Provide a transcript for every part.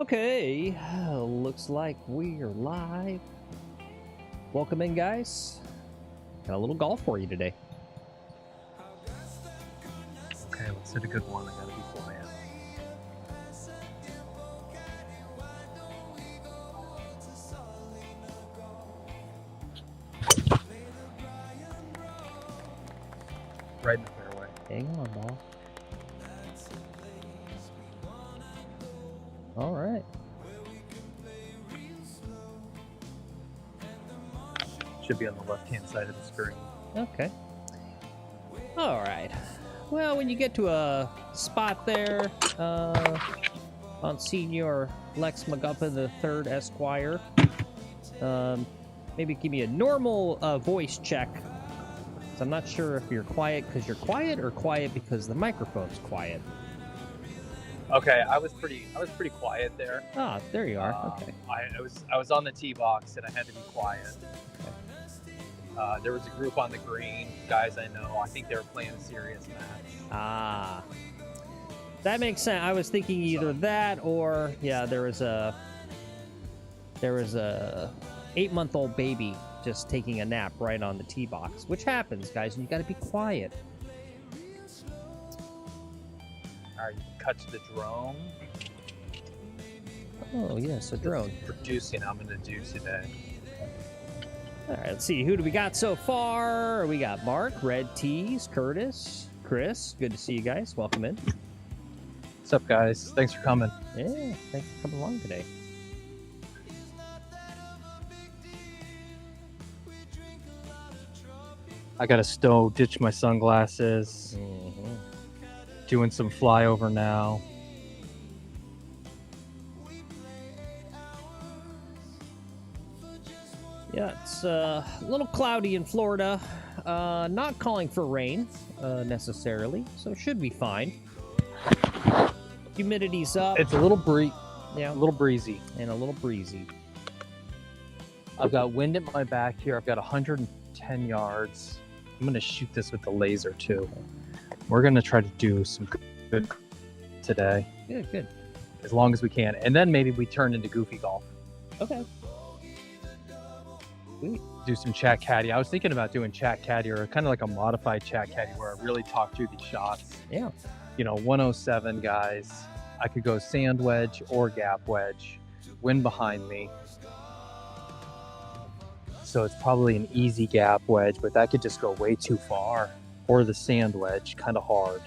Okay, looks like we're live. Welcome in, guys. Got a little golf for you today. Okay, let's hit a good one. I gotta be quiet. Right in the fairway. Hang on, ball. All right. Should be on the left-hand side of the screen. Okay. All right. Well, when you get to a spot there, on Senior Lex McGuffin III Esquire, maybe give me a normal voice check. 'Cause I'm not sure if you're quiet because you're quiet or quiet because the microphone's quiet. Okay, I was pretty quiet there. Ah, there you are. Okay. I was on the tee box and I had to be quiet. There was a group on the green, guys I know. I think they were playing a serious match. Ah, that makes sense. I was thinking either that or there was a 8-month-old baby just taking a nap right on the tee box, which happens, guys. And you got to be quiet. All right, cut to the drone. Oh yes, a drone. Producing, I'm gonna do today. All right, let's see. Who do we got so far? We got Mark, Red Tees, Curtis, Chris. Good to see you guys. Welcome in. What's up, guys? Thanks for coming. Yeah, thanks for coming along today. I gotta ditch my sunglasses. Doing some flyover now. Yeah, it's a little cloudy in Florida. Not calling for rain necessarily, so it should be fine. Humidity's up. It's a little a little breezy, and a little breezy. I've got wind at my back here. I've got 110 yards. I'm gonna shoot this with the laser too. We're gonna try to do some good today. Good. As long as we can, and then maybe we turn into goofy golf. Okay. Sweet. Do some chat caddy. I was thinking about doing chat caddy or kind of like a modified chat caddy where I really talk through these shots. Yeah. 107 guys. I could go sand wedge or gap wedge. Wind behind me. So it's probably an easy gap wedge, but that could just go way too far. Or the sand wedge, kind of hard.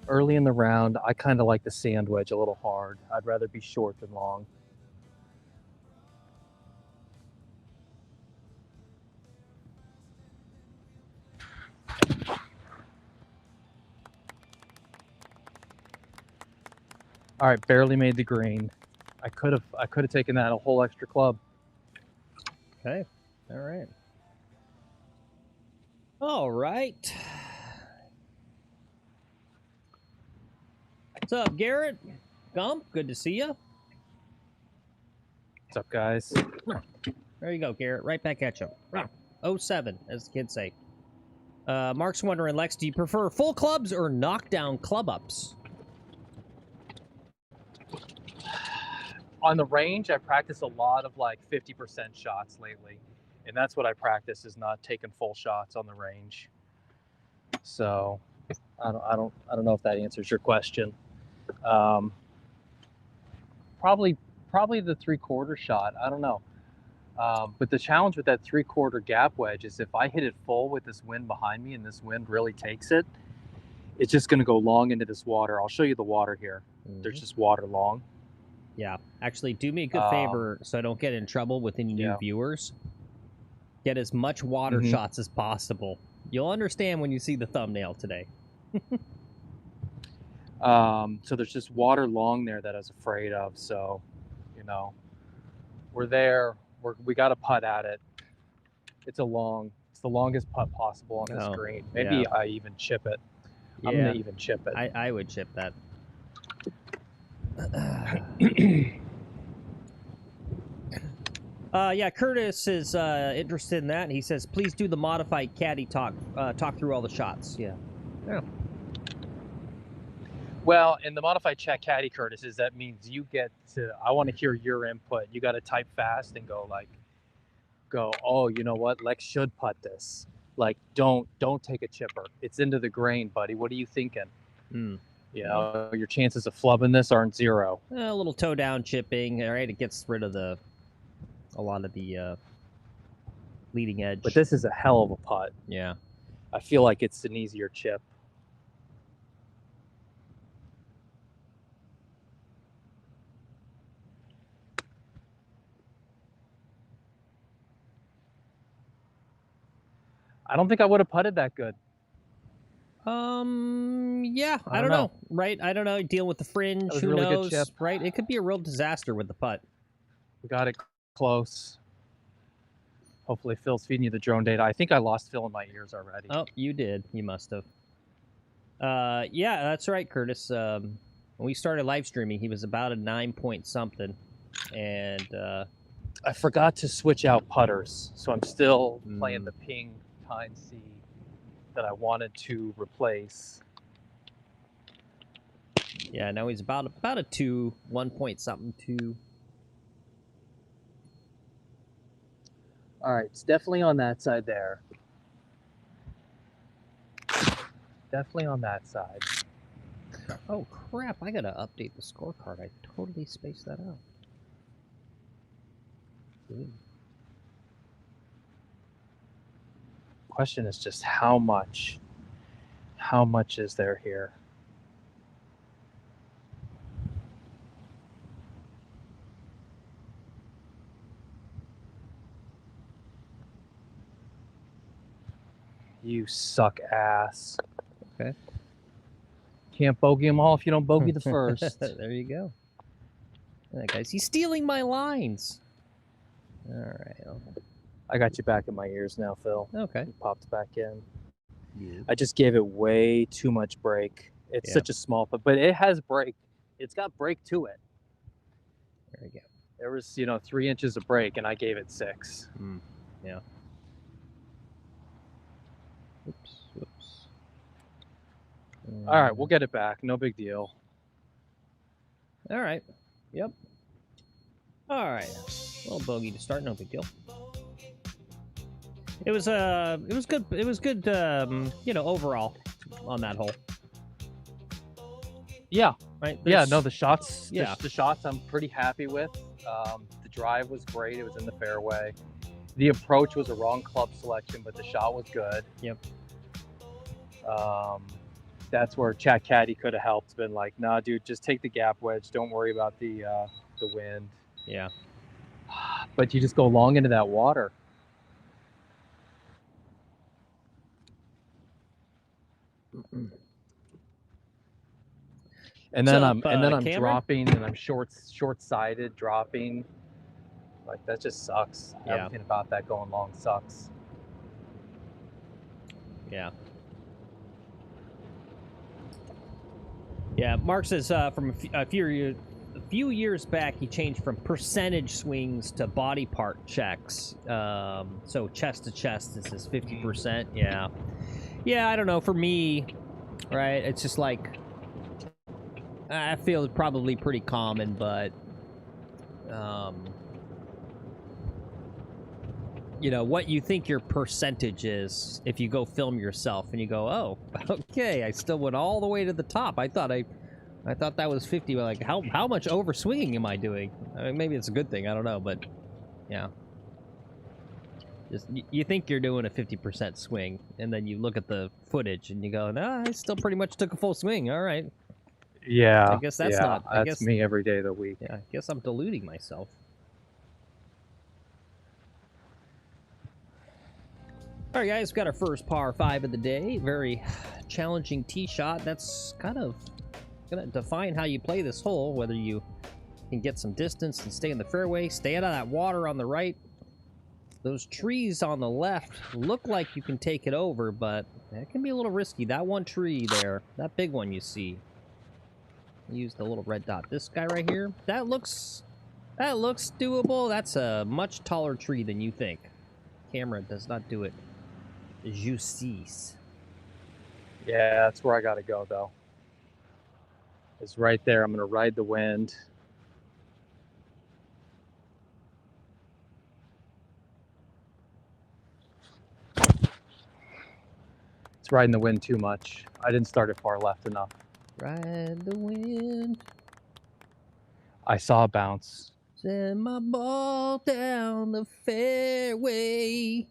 Early in the round, I kind of like the sand wedge a little hard. I'd rather be short than long. All right, barely made the green. I could have taken that a whole extra club. Okay. All right. All right. What's up, Garrett? Gump, good to see you. What's up, guys? There you go, Garrett. Right back at you. 07, as the kids say. Mark's wondering, Lex, do you prefer full clubs or knockdown club ups? On the range, I practice a lot of like 50% shots lately, and that's what I practice, is not taking full shots on the range. So I don't know if that answers your question. Probably the 3/4 shot. I don't know. But the challenge with that 3/4 gap wedge is if I hit it full with this wind behind me and this wind really takes it, it's just going to go long into this water. I'll show you the water here. There's just water long. Yeah, actually, do me a good favor so I don't get in trouble with any new viewers. Get as much water shots as possible. You'll understand when you see the thumbnail today. So there's just water long there that I was afraid of. So, we're there. We got to putt at it. It's the longest putt possible on this green. Maybe I even chip it. I'm gonna even chip it. I would chip that. Curtis is interested in that, and he says, please do the modified caddy talk through all the shots. Yeah. Well, in the modified chat caddy, Curtis, is that means you get to, I want to hear your input. You got to type fast and go, oh, you know what? Lex should putt this. Like, don't take a chipper. It's into the grain, buddy. What are you thinking? Mm. You know, your chances of flubbing this aren't zero. A little toe down chipping. All right, it gets rid of a lot of the leading edge. But this is a hell of a putt. Yeah. I feel like it's an easier chip. I don't think I would have putted that good. Yeah, I don't know. Right? I don't know. Dealing with the fringe, who really knows? good chip. Right? It could be a real disaster with the putt. We got it close. Hopefully Phil's feeding you the drone data. I think I lost Phil in my ears already. Oh, you did. You must have. Yeah, that's right, Curtis. When we started live streaming, he was about a 9 point something. And I forgot to switch out putters, so I'm still playing the ping Tyne C that I wanted to replace. Yeah, now he's about a 2, 1 point something, 2. All right, it's definitely on that side there. Definitely on that side. Oh, crap. I got to update the scorecard. I totally spaced that out. Ooh. Question is just how much is there here? You suck ass. Okay. Can't bogey them all if you don't bogey the first. There you go. That guy's, he's stealing my lines. All right. I got you back in my ears now, Phil. Okay. You popped back in. Yeah. I just gave it way too much break. It's such a small putt, but it has break. It's got break to it. There we go. There was, 3 inches of break, and I gave it 6. Yeah. Oops. All right, we'll get it back. No big deal. All right. Yep. All right. A little bogey to start. No big deal. It was good. It was good. Overall on that hole. Yeah. Right. The shots. Yeah. The shots I'm pretty happy with. The drive was great. It was in the fairway. The approach was a wrong club selection, but the shot was good. Yep. That's where Chat Caddy could have helped. Been like, nah, dude, just take the gap wedge. Don't worry about the wind. Yeah. But you just go long into that water. And then I'm dropping, and I'm short-sided dropping. Like, that just sucks. Yeah. Everything about that going long sucks. Yeah. Yeah. Mark says from a few years back, he changed from percentage swings to body part checks. So chest to chest, this is 50%. Yeah. Yeah. I don't know. For me, right? It's just like, I feel it's probably pretty common, but what you think your percentage is if you go film yourself and you go, oh, okay, I still went all the way to the top. I thought that was 50. But like, how much over swinging am I doing? I mean, maybe it's a good thing. I don't know, but yeah. Just you think you're doing a 50% swing, and then you look at the footage and you go, no, I still pretty much took a full swing. All right. Yeah. I guess that's not. That's me every day of the week. Yeah, I guess I'm deluding myself. All right, guys, we've got our first par 5 of the day. Very challenging tee shot. That's kind of going to define how you play this hole, whether you can get some distance and stay in the fairway, stay out of that water on the right. Those trees on the left look like you can take it over, but that can be a little risky. That one tree there, that big one you see. Use the little red dot. This guy right here, that looks doable. That's a much taller tree than you think. Camera does not do it justice. Yeah, that's where I got to go, though. is right there. I'm going to ride the wind. It's riding the wind too much. I didn't start it far left enough. Ride the wind. I saw a bounce. Send my ball down the fairway.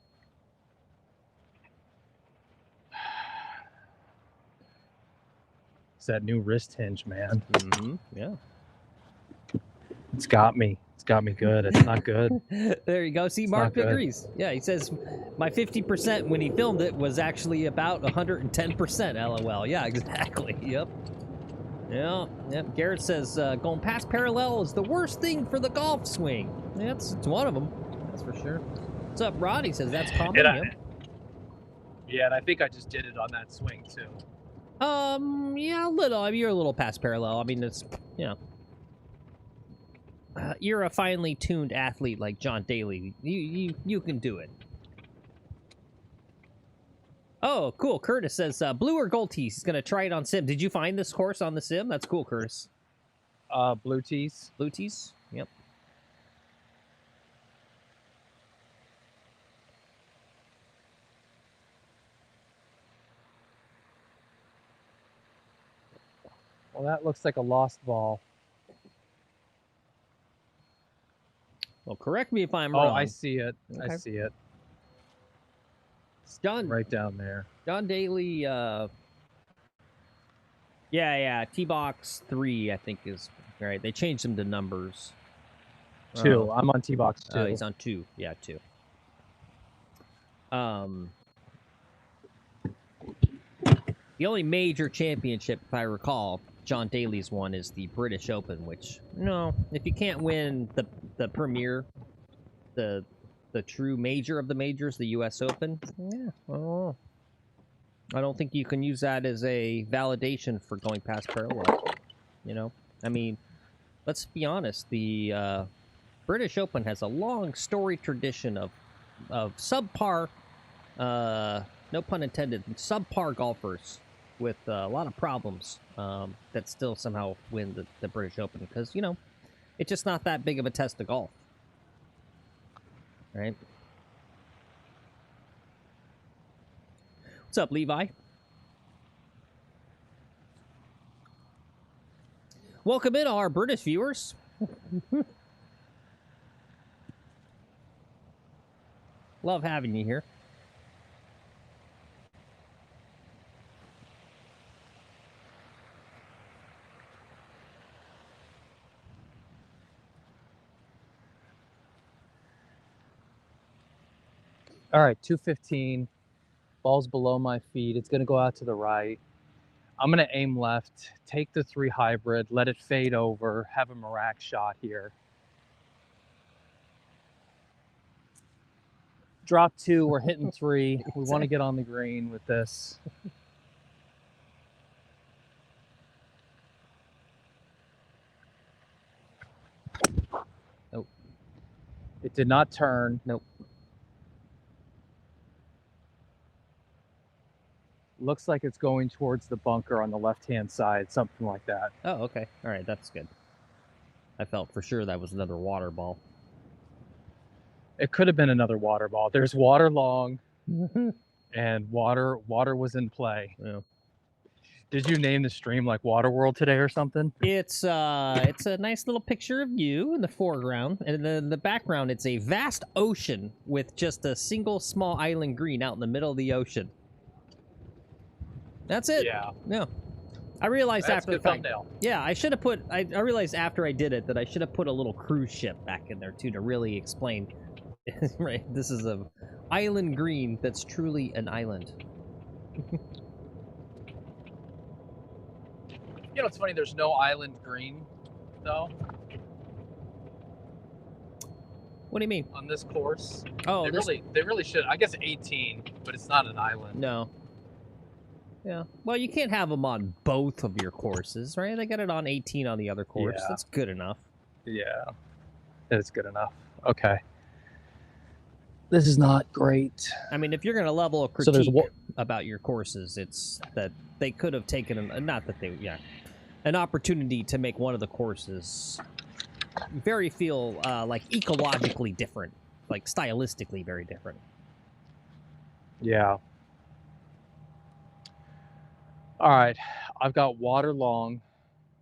It's that new wrist hinge, man. Mm-hmm. Yeah. It's got me. It's got me good. It's not good. There you go. See, It's Mark not good. agrees. Yeah, he says my 50% when he filmed it was actually about 110%. LOL. Yeah, exactly. Yep. Yeah. Yep. Garrett says going past parallel is the worst thing for the golf swing. Yeah, it's one of them. That's for sure. What's up, Rod? He says that's common. Yep. Yeah, and I think I just did it on that swing too. Yeah, a little. I mean, you're a little past parallel. I mean, it's, you know. You're a finely tuned athlete like John Daly. You can do it. Oh, cool. Curtis says, blue or gold tees? He's going to try it on sim. Did you find this course on the sim? That's cool, Curtis. Blue tees. Blue tees? Yep. Well, that looks like a lost ball. Well, correct me if I'm wrong. Oh, I see it. Okay. I see it. John, right down there. John Daly, yeah, T-Box 3, I think is, right. They changed them to numbers. 2. I'm on T-Box 2. Oh, he's on 2. Yeah, 2. The only major championship, if I recall, John Daly's won is the British Open, which, no, if you can't win the premier, the true major of the majors, the U.S. Open, yeah, well, I don't think you can use that as a validation for going past parallel. You know, I mean, let's be honest. The British Open has a long storied tradition of subpar, no pun intended, subpar golfers with a lot of problems that still somehow win the British Open because, you know, it's just not that big of a test of golf. Right? What's up, Levi? Welcome in, our British viewers. Love having you here. All right, 215. Ball's below my feet. It's going to go out to the right. I'm going to aim left, take the 3 hybrid, let it fade over, have a Mirac shot here. Drop 2, we're hitting 3. We want to get on the green with this. Nope. It did not turn. Nope. Looks like it's going towards the bunker on the left-hand side, something like that. Oh, okay. All right, that's good. I felt for sure that was another water ball. It could have been another water ball. There's water long, and water was in play. Yeah. Did you name the stream like Water World today or something? It's a nice little picture of you in the foreground, and then in the background it's a vast ocean with just a single small island green out in the middle of the ocean. That's it. Yeah. No. I realized That's after good the fact. thumbnail. Yeah, I should have put. I realized after I did it that I should have put a little cruise ship back in there too to really explain. Right, this is a island green that's truly an island. You know, it's funny. There's no island green, though. What do you mean? On this course. Oh, they really should. I guess 18, but it's not an island. No. Yeah. Well, you can't have them on both of your courses, right? They got it on 18 on the other course. Yeah. That's good enough. Yeah, it's good enough. Okay. This is not great. I mean, if you're going to level a critique about your courses, it's that they could have taken them. Not that they, yeah. an opportunity to make one of the courses feel like ecologically different, like stylistically very different. Yeah. All right, I've got water long.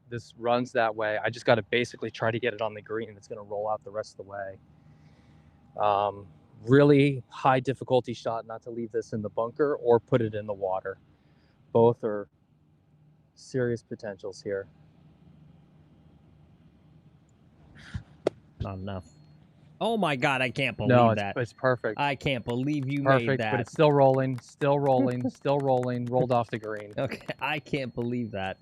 This runs that way. I just got to basically try to get it on the green. It's going to roll out the rest of the way. Really high difficulty shot not to leave this in the bunker or put it in the water. Both are serious potentials here. Not enough. Oh my God, I can't believe that. It's perfect. I can't believe you Perfect, made that. but it's still rolling, still rolling, still rolling, rolled off the green. Okay, I can't believe that.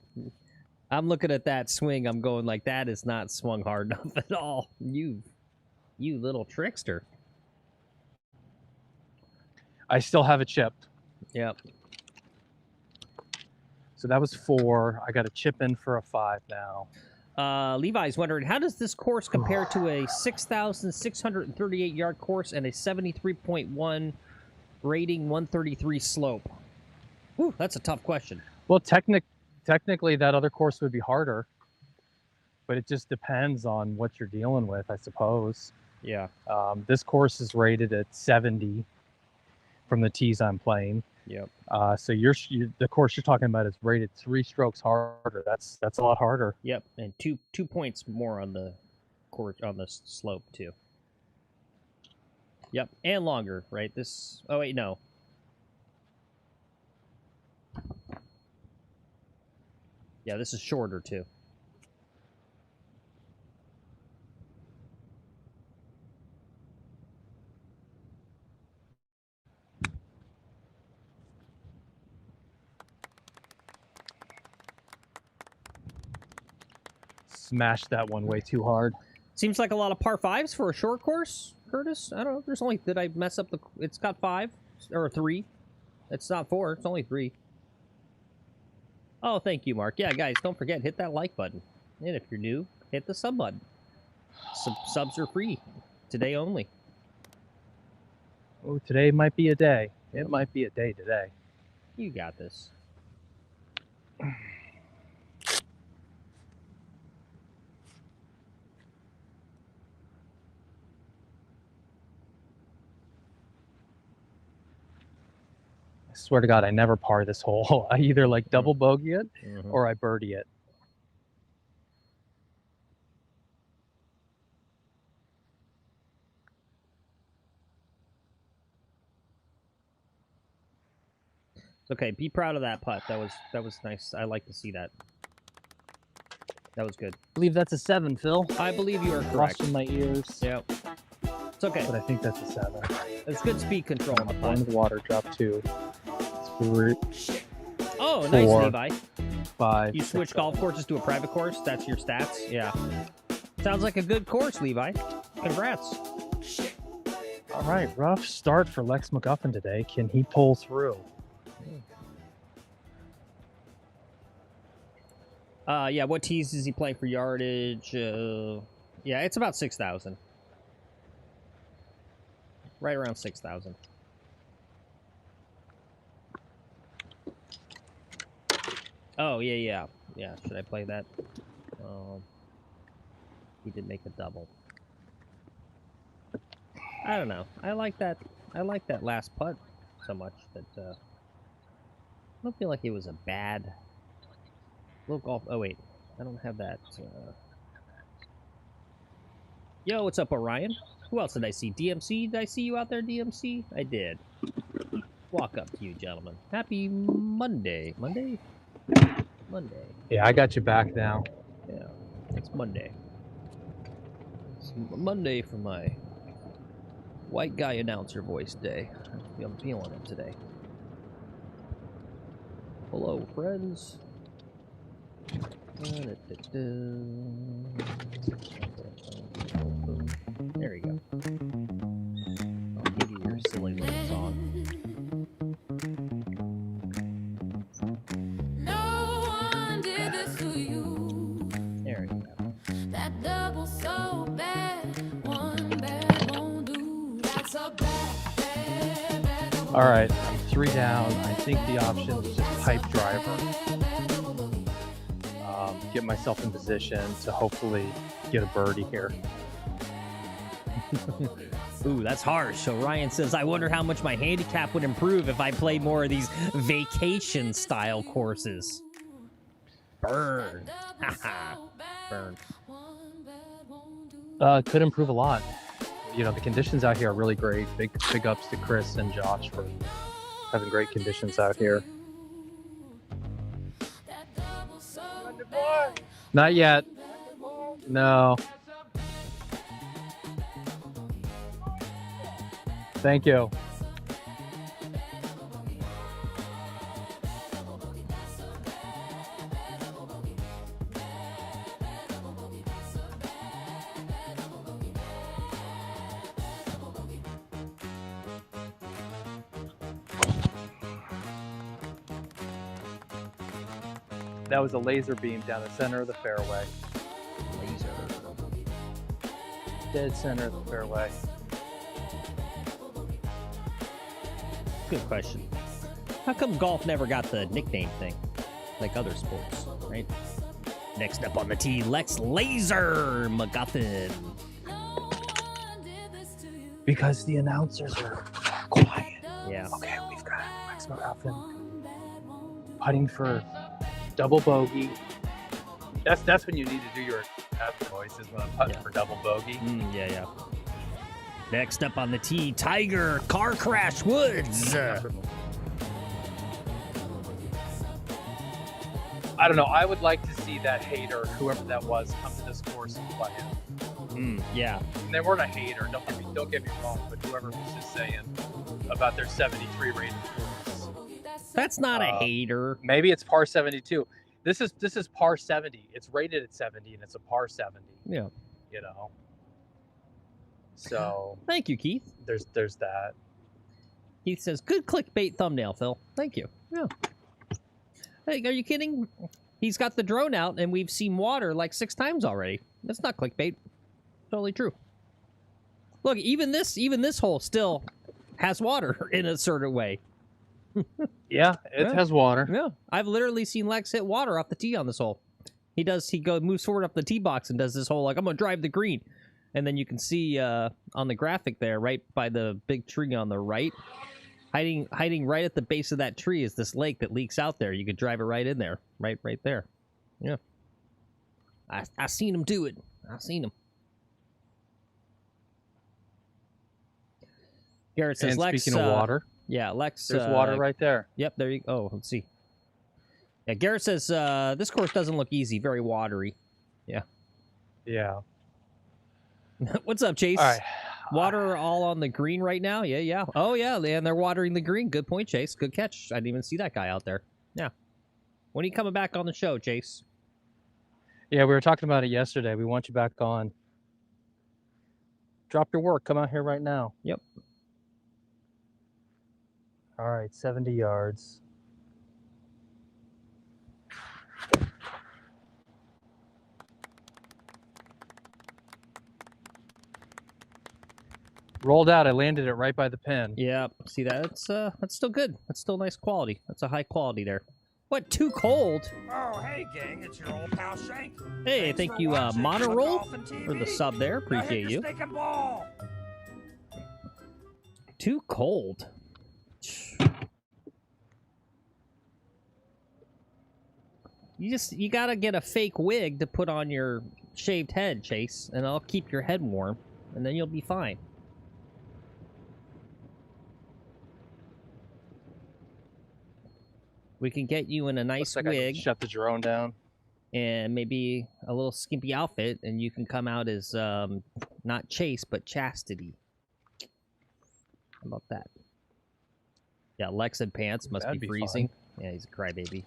I'm looking at that swing, I'm going like, that is not swung hard enough at all. You little trickster. I still have it chipped. Yep. So that was 4. I got a chip in for a 5 now. Levi's wondering, how does this course compare to a 6,638 yard course and a 73.1 rating 133 slope? Ooh, that's a tough question. Well, technically that other course would be harder, but it just depends on what you're dealing with, I suppose. Yeah. This course is rated at 70 from the tees I'm playing. Yep. So the course you're talking about is rated 3 strokes harder. That's a lot harder. Yep, and two points more on the course on the slope too. Yep, and longer, right? This. Oh wait, no. Yeah, this is shorter too. Smashed that one way too hard. Seems like a lot of par 5s for a short course, Curtis. I don't know. There's only. Did I mess up the? It's got 5 or 3. It's not 4. It's only 3. Oh, thank you, Mark. Yeah, guys, don't forget, hit that like button. And if you're new, hit the sub button. Subs are free. Today only. Oh, today might be a day. It might be a day today. You got this. I swear to God, I never par this hole. I either like double bogey it or I birdie it. Okay, be proud of that putt. That was nice. I like to see that. That was good. I believe that's a 7, Phil. I believe you are correct. Lost in my ears. Yep. It's okay. But I think that's a 7. It's good speed control on the putt. Into the water, drop 2. 3. Oh, 4, nice, Levi. 5. You 6, switch 7. golf courses to a private course? That's your stats? Yeah. Sounds like a good course, Levi. Congrats. All right, rough start for Lex McGuffin today. Can he pull through? Yeah, what tees does he play for yardage? Yeah, it's about 6,000. Right around 6,000. Oh, yeah. Yeah, should I play that? He did make a double. I don't know. I like that last putt so much that I don't feel like it was a bad little golf. Oh wait, I don't have that. Yo, what's up, Orion? Who else did I see? DMC? Did I see you out there, DMC? I did. Walk up to you, gentlemen. Happy Monday. Monday? Monday. Yeah, I got you back now. Yeah, it's Monday. It's Monday for my white guy announcer voice day. I'm feeling it today. Hello, friends. There you go. I'll give you your silly little song. No one did this to you. There you go. That double so bad, one bad won't do. That's a bad double. All right, I'm 3 down. I think the option is just pipe driver. get myself in position to hopefully get a birdie here. Ooh, that's harsh. So Ryan says, I wonder how much my handicap would improve if I played more of these vacation-style courses. Burn. Haha. Burn. Could improve a lot. You know, the conditions out here are really great. Big ups to Chris and Josh for having great conditions out here. Not yet. No. Thank you. That was a laser beam down the center of the fairway. Laser. Dead center of the fairway. Good question. How come golf never got the nickname thing? Like other sports, right? Next up on the tee, Lex Laser McGuffin. Because the announcers are quiet. Yeah. Okay, we've got Lex McGuffin putting for double bogey. That's when you need to do your voices when I'm putting for double bogey. Yeah, yeah. Next up on the tee, Tiger Car Crash Woods. I don't know. I would like to see that hater, whoever that was, come to this course and play it. Yeah. And they weren't a hater. Don't get me wrong, but whoever was just saying about their 73 rated course. That's not a hater. Maybe it's par 72. This is par 70. It's rated at 70 and it's a par 70. Yeah. You know. So thank you, Keith. There's that. Keith says, good clickbait thumbnail, Phil. Thank you. Yeah. Hey, are you kidding? He's got the drone out and we've seen water like 6 times already. That's not clickbait. Totally true. Look, even this hole still has water in a certain way. Yeah, it has water. Yeah. I've literally seen Lex hit water off the tee on this hole. He moves forward up the tee box and does this whole like, I'm gonna drive the green. And then you can see on the graphic there, right by the big tree on the right, hiding right at the base of that tree is this lake that leaks out there. You could drive it right in there, right there. Yeah. I seen him do it. I seen him. Garrett says, and Lex. Speaking of water, yeah, Lex. There's water right there. Yep, there you go. Oh, let's see. Yeah, Garrett says this course doesn't look easy, very watery. Yeah. Yeah. What's up, Chase? All right. Water all on the green right now? Yeah. Oh, yeah, and they're watering the green. Good point, Chase. Good catch. I didn't even see that guy out there. Yeah. When are you coming back on the show, Chase? Yeah, we were talking about it yesterday. We want you back on. Drop your work. Come out here right now. Yep. All right, 70 yards. Rolled out. I landed it right by the pin. Yeah, see that? That's still good. That's still nice quality. That's a high quality there. What, too cold? Oh, hey, gang, it's your old pal Shank. Hey, Thanks thank for you, watching Monoroll, Golf and TV. for the sub there. Now hit Appreciate the you. stick and ball. Too cold. You gotta get a fake wig to put on your shaved head, Chase, and I'll keep your head warm, and then you'll be fine. We can get you in a nice Looks like I wig can shut the drone down. and maybe a little skimpy outfit, and you can come out as not Chase but Chastity. How about that? Yeah, Lex in pants must That'd be be freezing. Yeah, he's a crybaby.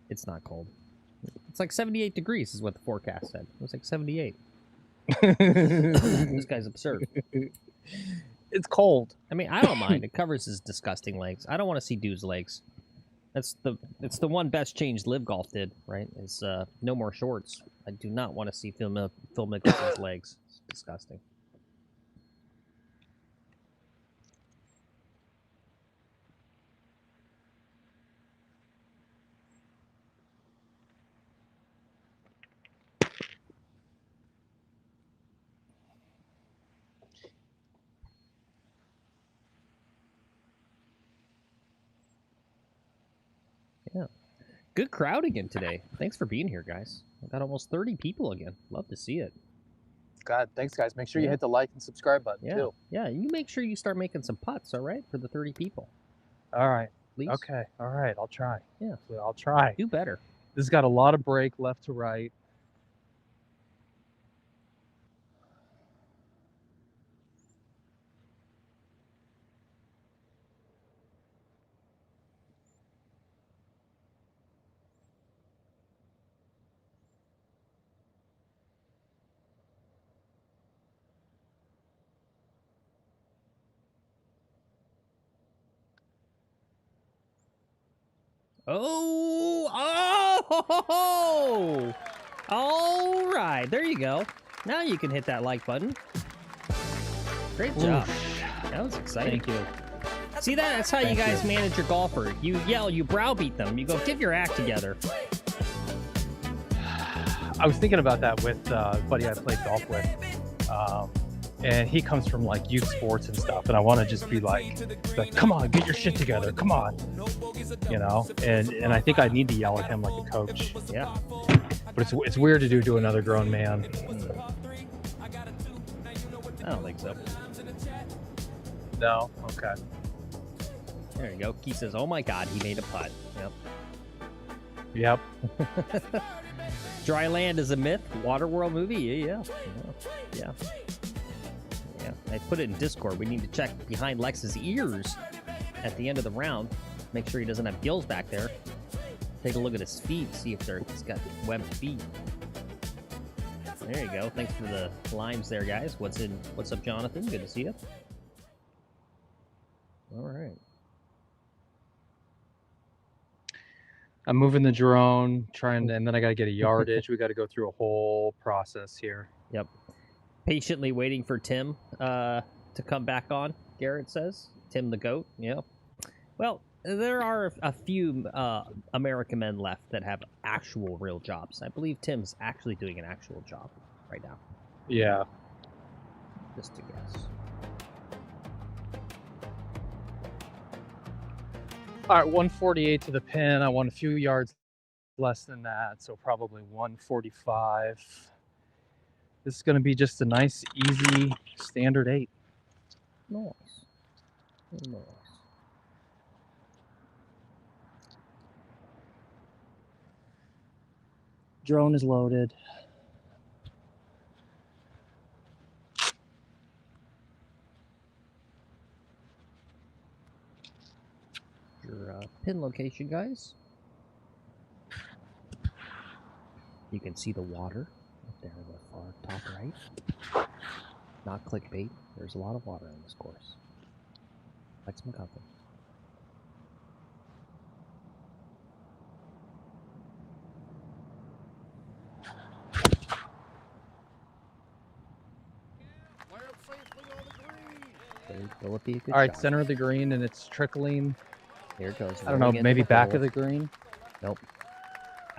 It's not cold. It's like 78 degrees is what the forecast said. It was like 78. This guy's absurd. It's cold. I mean, I don't mind. It covers his disgusting legs. I don't want to see dude's legs. It's the one best change Live Golf did, right? Is no more shorts. I do not want to see Phil Mickelson's legs. It's disgusting. Yeah. Good crowd again today. Thanks for being here, guys. I've got almost 30 people again. Love to see it. God, thanks, guys. Make sure you Yeah. hit the like and subscribe button, Yeah. too. Yeah, you make sure you start making some putts, all right, for the 30 people. All right. Please. Okay. All right. I'll try. Yeah. I'll try. Do better. This has got a lot of break left to right. Oh! All right. There you go. Now you can hit that like button. Great job. That was exciting. Thank you. See that? That's how you guys manage your golfer. You yell, you browbeat them. You go, get your act together. I was thinking about that with a buddy I played golf with. And he comes from like youth sports and stuff. And I want to just be like, come on, get your shit together. Come on. You know? And I think I need to yell at him like a coach. Yeah. But it's weird to do to another grown man. I don't think so. No? Okay. There you go. Key says, oh my God, he made a putt. Yep. Dry Land is a myth. Waterworld movie? Yeah. I put it in Discord. We need to check behind Lex's ears at the end of the round. Make sure he doesn't have gills back there. Take a look at his feet, see if he's got webbed feet. There you go. Thanks for the limes there, guys. What's up, Jonathan? Good to see you. All right. I'm moving the drone, and then I got to get a yardage. We got to go through a whole process here. Yep. Patiently waiting for Tim to come back on, Garrett says. Tim the GOAT, yeah. Well, there are a few American men left that have actual real jobs. I believe Tim's actually doing an actual job right now. Yeah. Just to guess. All right, 148 to the pin. I want a few yards less than that, so probably 145. This is going to be just a nice, easy, standard 8. Nice. Nice. Drone is loaded. Your pin location, guys. You can see the water up there in the far top right. Not clickbait. There's a lot of water on this course. Lex McCuffin. Will it be a good All right, shot? center of the green, and it's trickling. Here it goes. I don't know, maybe back of the green. Nope.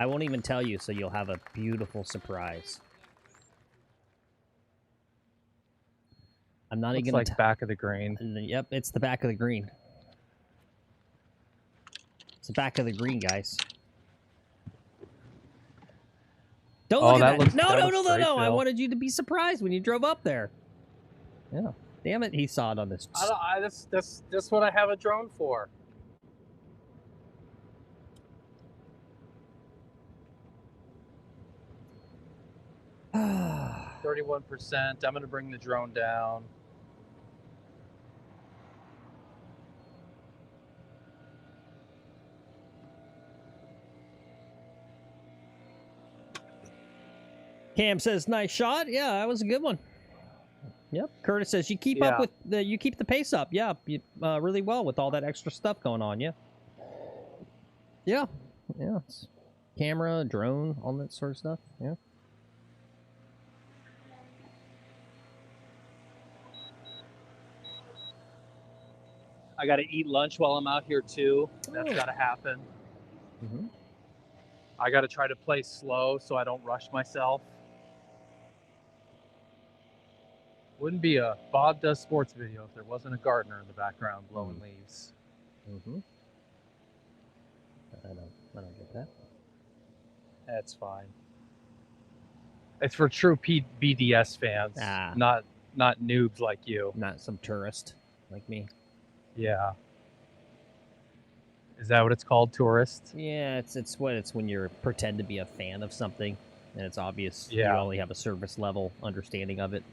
I won't even tell you, so you'll have a beautiful surprise. I'm not even like back of the green. Yep, it's the back of the green. It's the back of the green, guys. Don't look at that. No. I wanted you to be surprised when you drove up there. Yeah. Damn it, he saw it on this. That's what I have a drone for. Ah. 31%. I'm going to bring the drone down. Cam says, nice shot. Yeah, that was a good one. Yep. Curtis says, you keep up with you keep the pace up. Yeah, really well with all that extra stuff going on. Yeah. Yeah. It's camera, drone, all that sort of stuff. Yeah. I got to eat lunch while I'm out here too. That's got to happen. Mm-hmm. I got to try to play slow so I don't rush myself. Wouldn't be a Bob Does Sports video if there wasn't a gardener in the background blowing leaves. Mm-hmm. I know. I don't get that. That's fine. It's for true BDS fans, not noobs like you. Not some tourist like me. Yeah. Is that what it's called, tourist? Yeah, it's when you pretend to be a fan of something, and it's obvious you Yeah. only have a surface level understanding of it.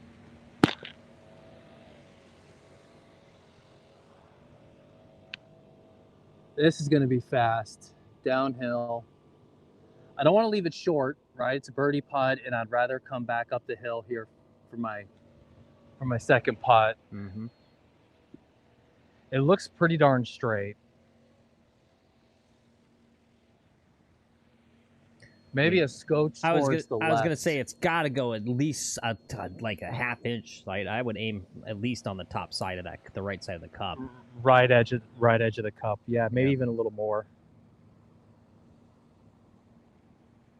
This is going to be fast. Downhill. I don't want to leave it short, right? It's a birdie putt, and I'd rather come back up the hill here for my second putt. Mm-hmm. It looks pretty darn straight. Maybe a scotch towards the left. I was gonna say it's got to go at least like a half inch. Like I would aim at least on the top side of that, the right side of the cup. Right edge of the cup. Yeah, maybe even a little more.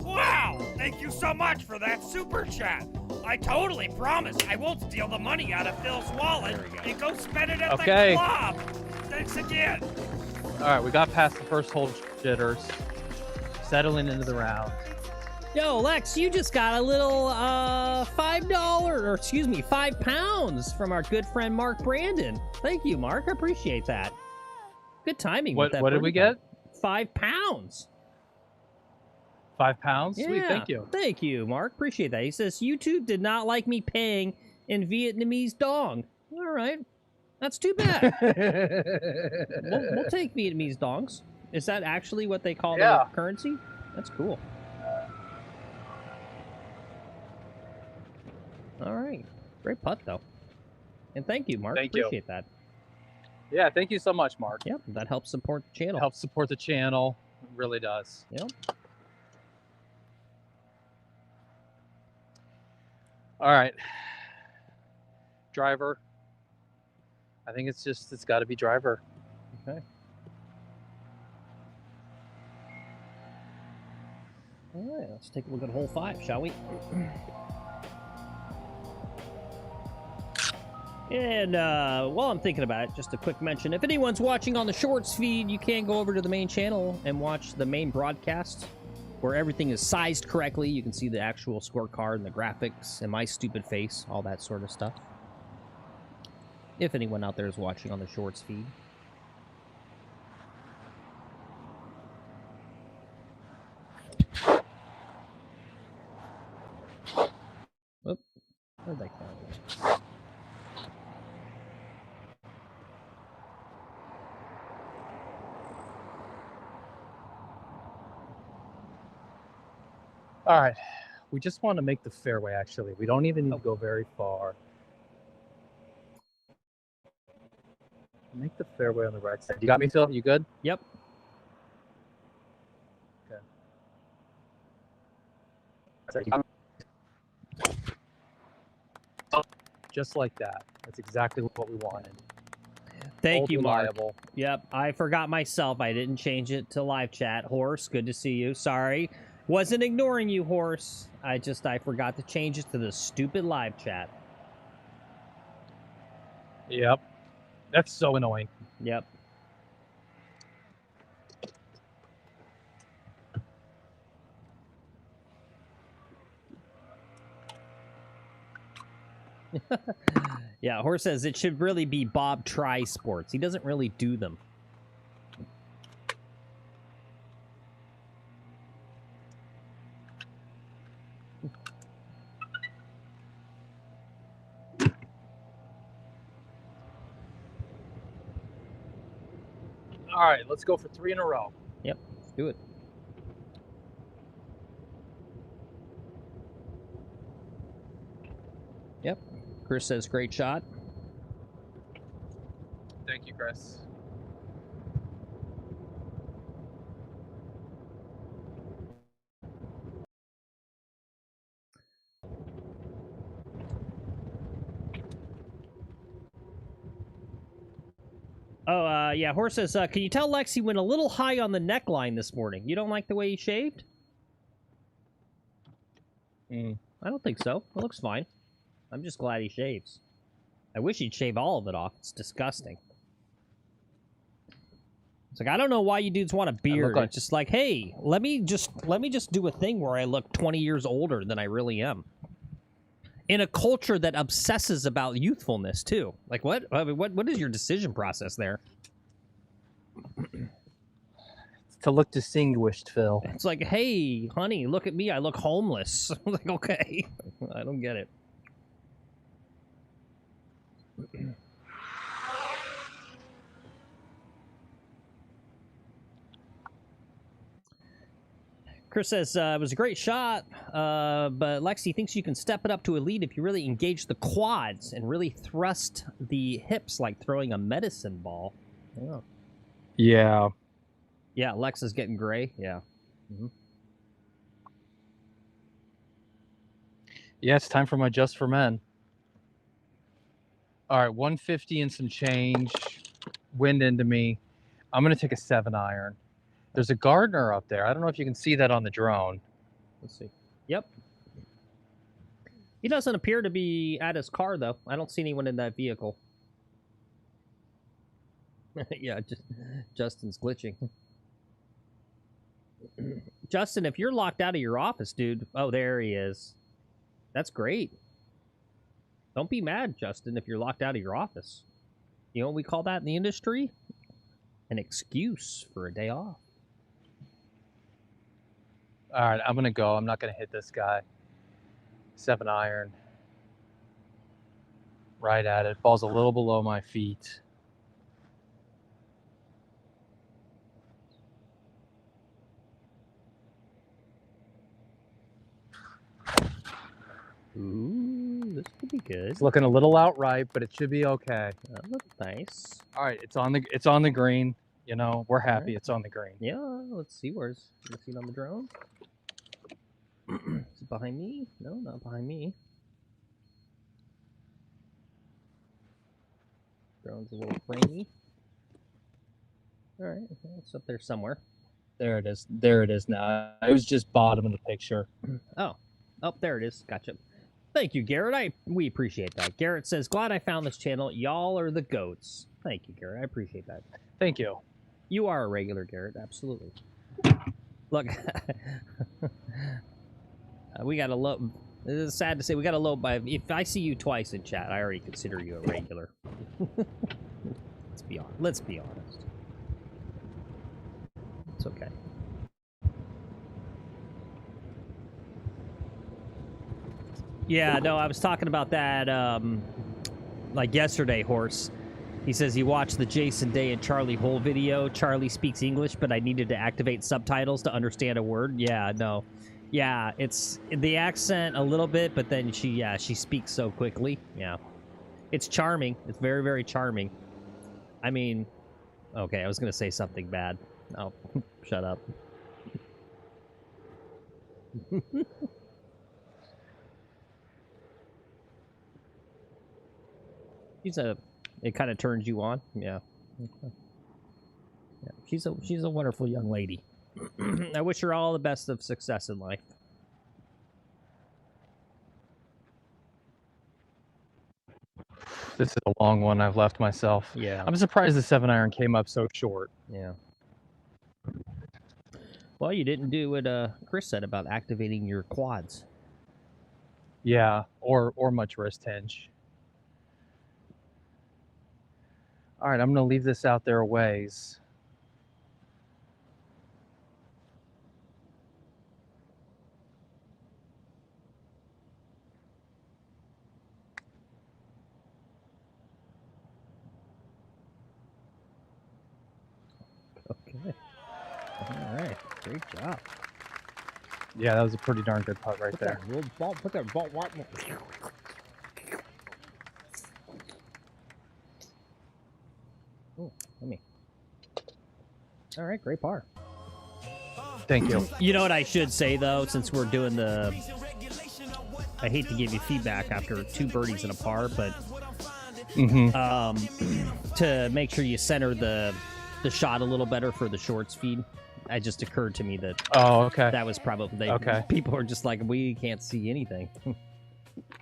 Wow! Thank you so much for that super chat. I totally promise I won't steal the money out of Phil's wallet and go spend it at the club. Thanks again. All right, we got past the first hole jitters, settling into the round. Yo, Lex, you just got a little £5 from our good friend Mark Brandon. Thank you, Mark. I appreciate that. Good timing. What did we get? £5. £5? Yeah, Sweet, thank you. Thank you, Mark. Appreciate that. He says, YouTube did not like me paying in Vietnamese dong. All right. That's too bad. we'll take Vietnamese dongs. Is that actually what they call their currency? That's cool. All right. Great putt, though. And thank you, Mark. Appreciate that. Yeah, thank you so much, Mark. Yep, that helps support the channel. Helps support the channel. It really does. Yep. All right. Driver. I think it's got to be driver. Okay. All right, let's take a look at hole 5, shall we? And while I'm thinking about it, just a quick mention. If anyone's watching on the Shorts feed, you can go over to the main channel and watch the main broadcast where everything is sized correctly. You can see the actual scorecard and the graphics and my stupid face, all that sort of stuff. If anyone out there is watching on the Shorts feed. Oop. Where'd that go? All right. We just want to make the fairway, actually. We don't even need to go very far. Make the fairway on the right side. You got me, Phil? You good? Yep. Okay. Just like that. That's exactly what we wanted. Thank you, Mark. Reliable. Yep, I forgot myself. I didn't change it to live chat. Horse, good to see you. Sorry. Wasn't ignoring you, Horse. I forgot to change it to the stupid live chat. Yep. That's so annoying. Yep. Yeah, Horse says it should really be Bob Try Sports. He doesn't really do them. All right, let's go for 3 in a row. Yep, let's do it. Yep. Chris says, great shot. Thank you, Chris. Oh, yeah, Horse says, can you tell Lexi went a little high on the neckline this morning? You don't like the way he shaved? I don't think so. It looks fine. I'm just glad he shaves. I wish he'd shave all of it off. It's disgusting. It's like, I don't know why you dudes want a beard. like... It's just like, hey, let me just do a thing where I look 20 years older than I really am. In a culture that obsesses about youthfulness too. Like, what? I mean, what is your decision process there? To look distinguished, Phil. It's like, hey, honey, look at me. I look homeless. I'm like, okay, I don't get it. Chris says, it was a great shot, but Lexi thinks you can step it up to elite if you really engage the quads and really thrust the hips like throwing a medicine ball. Oh. Yeah. Yeah, Lexa's getting gray. Yeah. Yeah, it's time for my Just for Men. All right, 150 and some change. Wind into me. I'm going to take a 7-iron. There's a gardener up there. I don't know if you can see that on the drone. Let's see. Yep. He doesn't appear to be at his car, though. I don't see anyone in that vehicle. Yeah, Justin's glitching. Justin, if you're locked out of your office, dude. Oh, there he is. That's great. Don't be mad, Justin, if you're locked out of your office. You know what we call that in the industry? An excuse for a day off. All right, I'm going to go. I'm not going to hit this guy. 7-iron. Right at it. Ball's a little below my feet. Ooh, this could be good. It's looking a little outright, but it should be okay. That looks nice. All right, it's on the green. You know, we're happy. Right. It's on the green. Yeah, let's see. Let's see it on the drone. Is it behind me? No, not behind me. Drone's a little framey. All right, it's up there somewhere. There it is. There it is now. It was just bottom of the picture. Oh, there it is. Gotcha. Thank you, Garrett. We appreciate that. Garrett says, glad I found this channel. Y'all are the goats. Thank you, Garrett. I appreciate that. Thank you. You are a regular, Garrett. Absolutely. Look, we got a low. It's sad to say we got a low by. If I see you twice in chat, I already consider you a regular. Let's be honest. It's okay. Yeah, no, I was talking about that, like yesterday, Horse. He says he watched the Jason Day and Charlie Hull video. Charlie speaks English, but I needed to activate subtitles to understand a word. Yeah, no. Yeah, it's the accent a little bit, but then she speaks so quickly. Yeah. It's charming. It's very, very charming. I mean, okay, I was going to say something bad. Oh, shut up. It kind of turns you on. Yeah. Okay. Yeah. She's a wonderful young lady. I wish her all the best of success in life. This is a long one I've left myself. Yeah. I'm surprised the 7-iron came up so short. Yeah. Well, you didn't do what Chris said about activating your quads. Yeah, or much wrist hinge. All right, I'm going to leave this out there a ways. Okay. All right. Great job. Yeah, that was a pretty darn good putt right there. Put that ball right there. Oh, let me. All right, great par. Thank you. You know what I should say, though, since we're doing the... I hate to give you feedback after 2 birdies and a par, but... to make sure you center the shot a little better for the shorts feed. It just occurred to me that... Oh, okay. That was probably... Okay. People are just like, we can't see anything.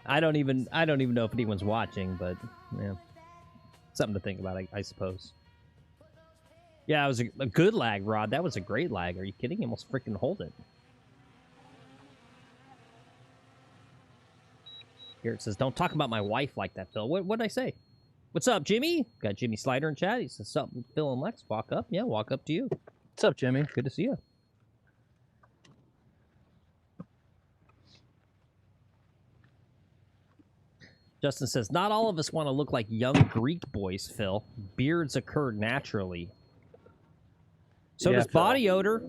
I don't even know if anyone's watching, but, yeah. Something to think about, I suppose. Yeah, it was a good lag, Rod. That was a great lag. Are you kidding? You almost freaking hold it. Garrett says, don't talk about my wife like that, Phil. What'd I say? What's up, Jimmy? Got Jimmy Slider in chat. He says, what's up, Phil and Lex? Walk up. Yeah, walk up to you. What's up, Jimmy? Good to see you. Justin says, not all of us want to look like young Greek boys, Phil. Beards occur naturally. So does body odor.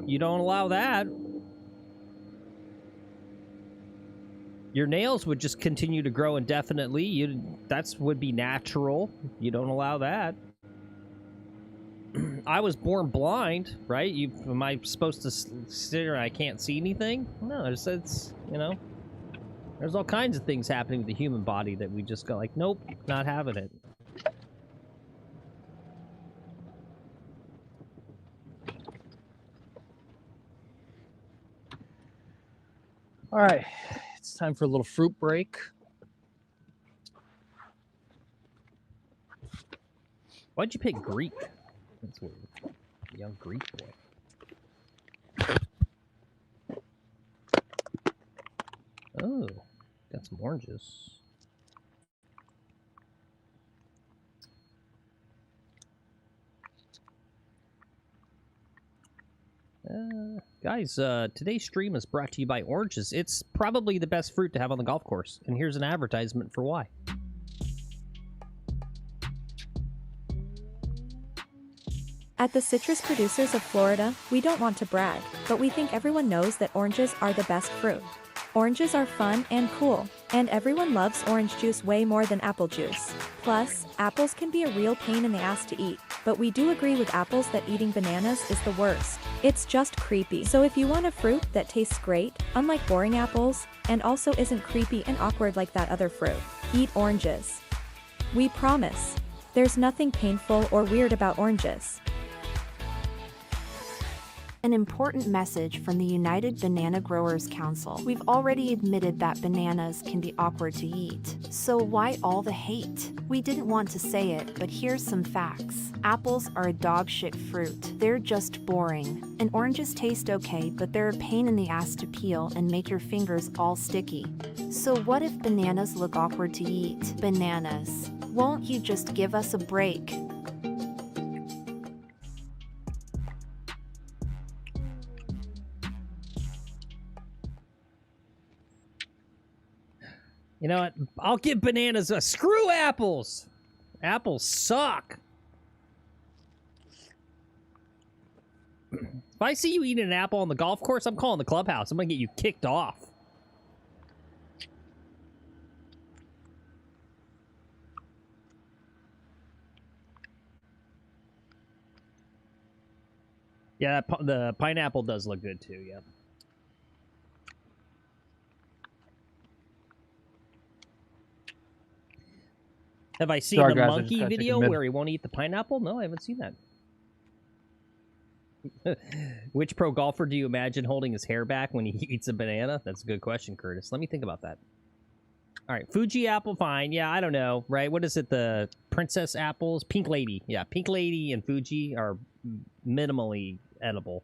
You don't allow that. Your nails would just continue to grow indefinitely. That's would be natural. You don't allow that. I was born blind, right? Am I supposed to sit here and I can't see anything? No, it's you know, there's all kinds of things happening with the human body that we just go like, nope, not having it. All right, it's time for a little fruit break. Why'd you pick Greek? That's weird. Young Greek boy. Oh, got some oranges. Guys, today's stream is brought to you by oranges. It's probably the best fruit to have on the golf course. And here's an advertisement for why. At the Citrus Producers of Florida, we don't want to brag, but we think everyone knows that oranges are the best fruit. Oranges are fun and cool, and everyone loves orange juice way more than apple juice. Plus, apples can be a real pain in the ass to eat, but we do agree with apples that eating bananas is the worst. It's just creepy. So if you want a fruit that tastes great, unlike boring apples, and also isn't creepy and awkward like that other fruit, eat oranges. We promise. There's nothing painful or weird about oranges. An important message from the United Banana Growers Council. We've already admitted that bananas can be awkward to eat. So why all the hate? We didn't want to say it, but here's some facts. Apples are a dog shit fruit. They're just boring. And oranges taste okay, but they're a pain in the ass to peel and make your fingers all sticky. So what if bananas look awkward to eat? Bananas. Won't you just give us a break? You know what? I'll give bananas a screw apples. Apples suck. If I see you eating an apple on the golf course, I'm calling the clubhouse. I'm gonna get you kicked off. Yeah, the pineapple does look good too, yeah. Have I seen the monkey video where he won't eat the pineapple? No, I haven't seen that. Which pro golfer do you imagine holding his hair back when he eats a banana? That's a good question, Curtis. Let me think about that. All right, Fuji apple, fine. Yeah, I don't know, right? What is it? The princess apples? Pink Lady. Yeah, Pink Lady and Fuji are minimally edible.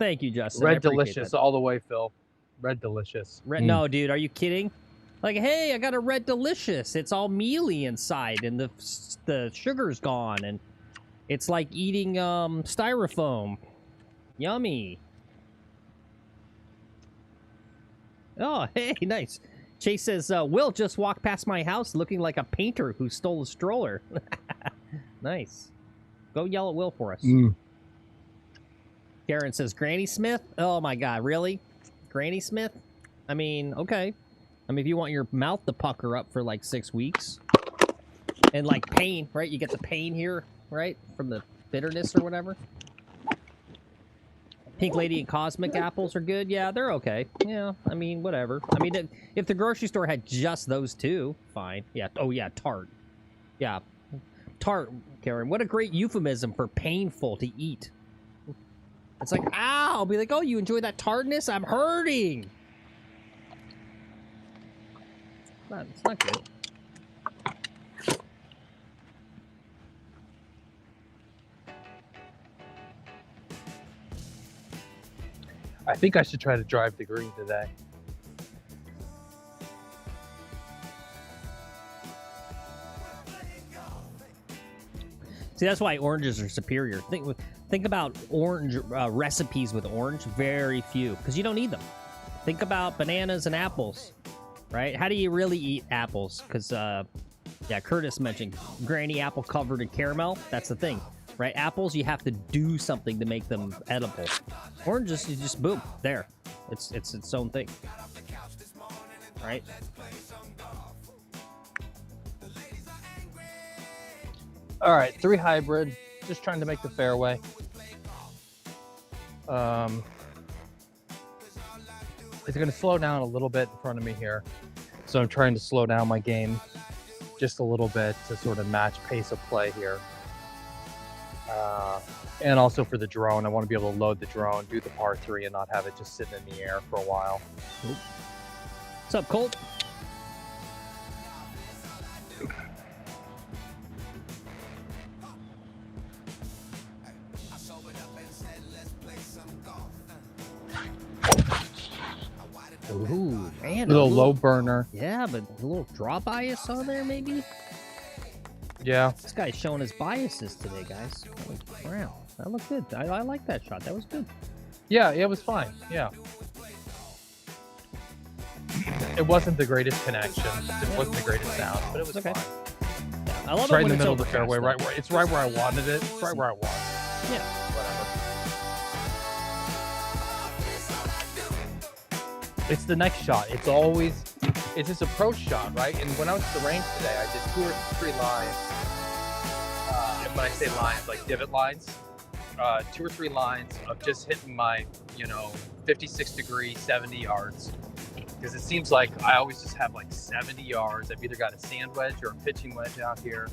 Thank you, Justin. Red Delicious all the way, Phil. Red Delicious. Red, no, dude, are you kidding? Like, hey, I got a Red Delicious. It's all mealy inside, and the sugar's gone, and it's like eating styrofoam. Yummy. Oh, hey, nice. Chase says, Will just walked past my house looking like a painter who stole a stroller. Nice. Go yell at Will for us. Karen says, Granny Smith? Oh, my God, really? Granny Smith? I mean, okay. I mean, if you want your mouth to pucker up for like 6 weeks and like pain, right? You get the pain here, right? From the bitterness or whatever. Pink Lady and Cosmic apples are good. Yeah, they're okay. Yeah, I mean, whatever. I mean, if the grocery store had just those two, fine. Yeah. Oh, yeah, tart. Yeah. Tart, Karen. What a great euphemism for painful to eat. It's like, ow. I'll be like, oh, you enjoy that tartness? I'm hurting. It's not good. I think I should try to drive the green today. See, that's why oranges are superior. Think about orange recipes with orange. Very few, because you don't need them. Think about bananas and apples, right? How do you really eat apples? Because, yeah, Curtis mentioned granny apple covered in caramel. That's the thing, right? Apples, you have to do something to make them edible. Oranges, you just boom, there. It's its own thing, right? All right, 3 hybrid, just trying to make the fairway. It's going to slow down a little bit in front of me here. So I'm trying to slow down my game just a little bit to sort of match pace of play here. And also for the drone, I want to be able to load the drone, do the par 3, and not have it just sitting in the air for a while. What's up, Colt? Ooh, man. A little low burner. Yeah, but a little draw bias on there, maybe? Yeah. This guy's showing his biases today, guys. Wow, that looked good. I like that shot. That was good. Yeah, it was fine. Yeah. It wasn't the greatest connection. It wasn't the greatest sound, but it was okay. fine. Yeah, I love It's it right in when the middle of the overcast, fairway. though. Right where it's right where I wanted it. It's right where I wanted it. Yeah. Whatever. It's the next shot. It's this approach shot, right? And when I was at the range today, I did 2 or 3 lines. And when I say lines, like divot lines, 2 or 3 lines of just hitting my, 56 degree, 70 yards. Because it seems like I always just have like 70 yards. I've either got a sand wedge or a pitching wedge out here.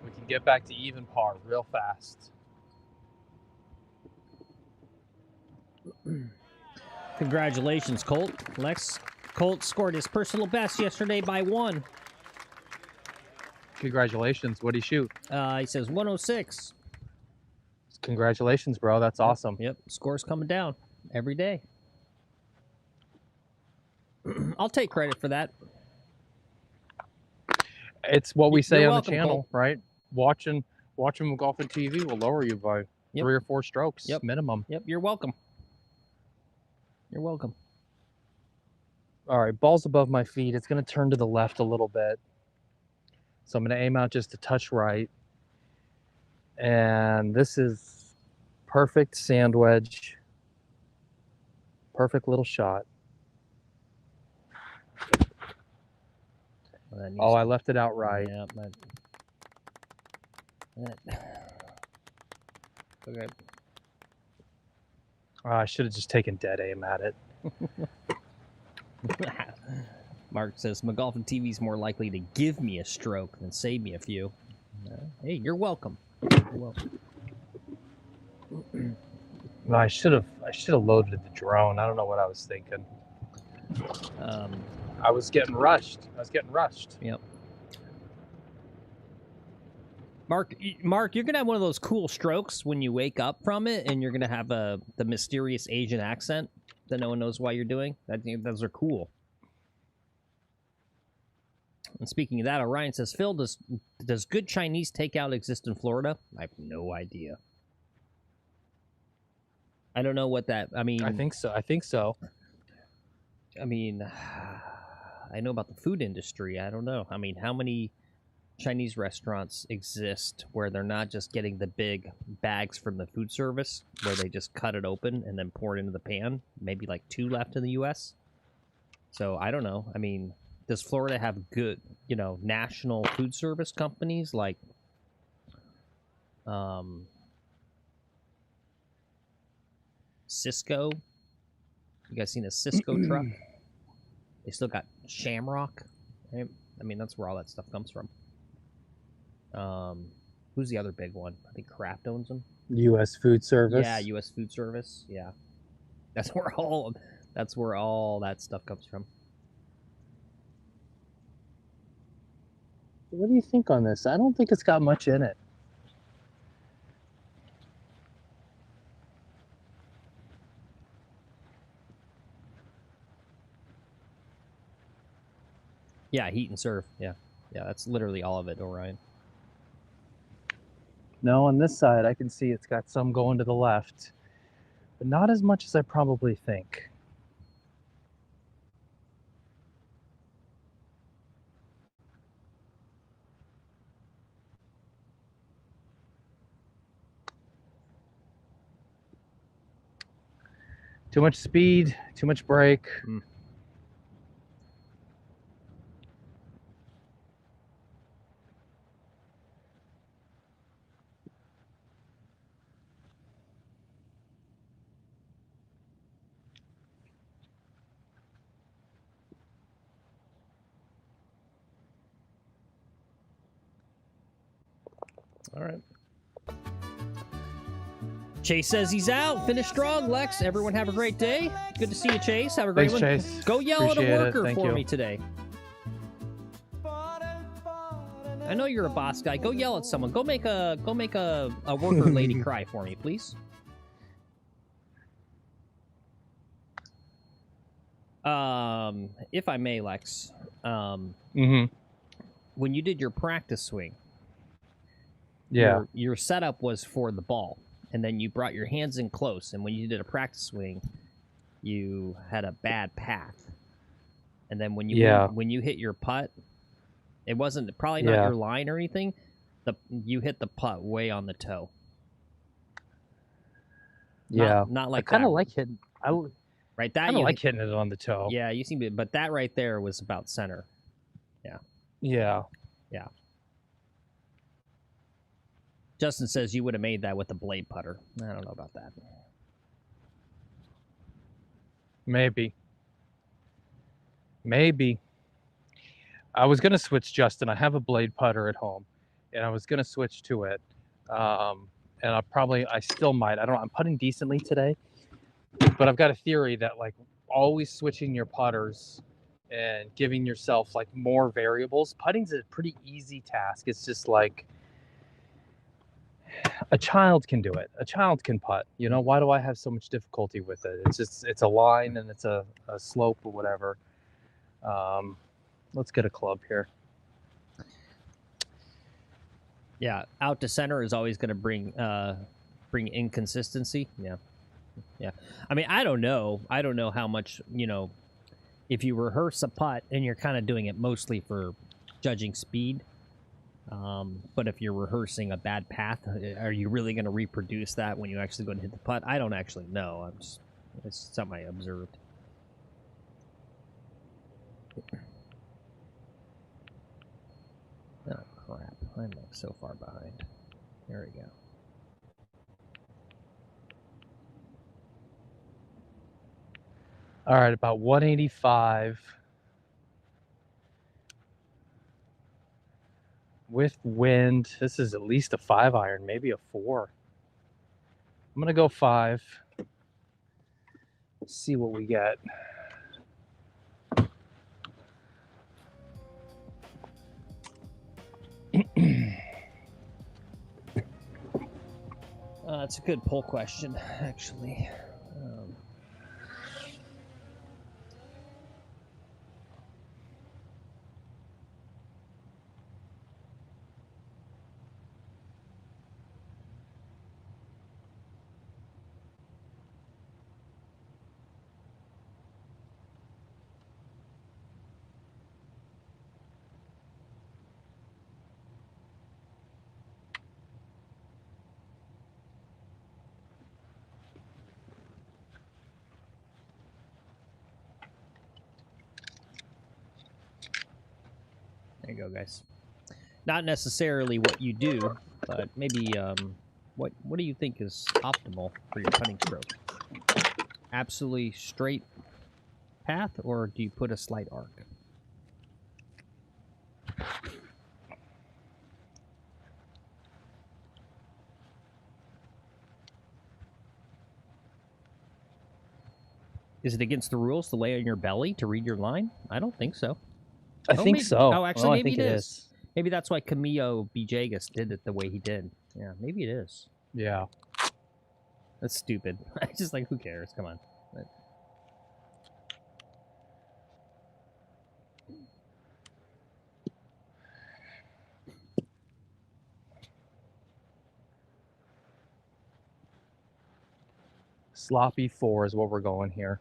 We can get back to even par real fast. Congratulations, Colt. Colt scored his personal best yesterday by 1. Congratulations. What'd he shoot? He says 106. Congratulations, bro. That's awesome. Yep, score's coming down every day. I'll take credit for that. It's what we say You're on welcome, the channel, Cole. right? Watching golf and TV will lower you by 3 or 4 strokes minimum. Yep, you're welcome. You're welcome. All right, ball's above my feet. It's going to turn to the left a little bit. So I'm going to aim out just a touch right. And this is perfect sand wedge. Perfect little shot. Oh, I left it out right. Yeah, okay. Oh, I should have just taken dead aim at it. Mark says, McGolfin TV's more likely to give me a stroke than save me a few. Hey, you're welcome. You're welcome. No, I should have loaded the drone. I don't know what I was thinking. I was getting rushed. Yep. Mark, you're gonna have one of those cool strokes when you wake up from it, and you're gonna have the mysterious Asian accent that no one knows why you're doing. Those are cool. And speaking of that, Orion says, Phil, does good Chinese takeout exist in Florida? I have no idea. I don't know what that. I mean, I think so. I mean, I know about the food industry. I don't know. I mean, how many Chinese restaurants exist where they're not just getting the big bags from the food service, where they just cut it open and then pour it into the pan? Maybe like 2 left in the U.S. So I don't know. I mean, does Florida have good, national food service companies like, Cisco? You guys seen a Cisco truck? They still got Shamrock. Right? I mean, that's where all that stuff comes from. Who's the other big one? I think Kraft owns them. U.S. Food Service. Yeah, U.S. Food Service. Yeah. That's where all that stuff comes from. What do you think on this? I don't think it's got much in it. Yeah, heat and serve. Yeah, that's literally all of it, Orion. No, on this side, I can see it's got some going to the left, but not as much as I probably think. Too much speed, too much brake. All right. Chase says he's out. Finish strong, Lex. Everyone have a great day. Good to see you, Chase. Have a great one. Chase. Go yell Appreciate at a worker Thank for you. me today. I know you're a boss guy. Go yell at someone. Go make a worker lady cry for me, please. If I may, Lex. When you did your practice swing, your setup was for the ball, and then you brought your hands in close, and when you did a practice swing, you had a bad path, and then when you hit your putt, it wasn't probably not your line or anything. You hit the putt way on the toe. Yeah, not like I kind that. of like hitting. Right, that kind of like hitting it on the toe. Yeah, you seem to, but that right there was about center. Yeah. Justin says you would have made that with the blade putter. I don't know about that. Maybe. I was gonna switch, Justin. I have a blade putter at home, and I was gonna switch to it. And I still might. I don't know. I'm putting decently today, but I've got a theory that like always switching your putters and giving yourself like more variables. Putting's a pretty easy task. It's just like a child can do it. A child can putt. You know, why do I have so much difficulty with it? It's a line and it's a slope or whatever. Let's get a club here. Yeah, out to center is always going to bring inconsistency. Yeah. I mean, I don't know how much, if you rehearse a putt and you're kind of doing it mostly for judging speed. But if you're rehearsing a bad path, are you really going to reproduce that when you actually go and hit the putt? I don't actually know. It's something I observed. Oh, crap. I'm like so far behind. There we go. All right, about 185. With wind, this is at least a 5-iron, maybe a 4. I'm going to go 5. Let's see what we get. That's a good poll question, actually. There you go, guys. Not necessarily what you do, but maybe what do you think is optimal for your putting stroke? Absolutely straight path, or do you put a slight arc? Is it against the rules to lay on your belly to read your line? I don't think so. I think maybe, so. Oh, actually, well, maybe I think it is. Maybe that's why Camillo Bijagas did it the way he did. Yeah, maybe it is. Yeah. That's stupid. I just like, who cares? Come on. But... Sloppy 4 is what we're going here.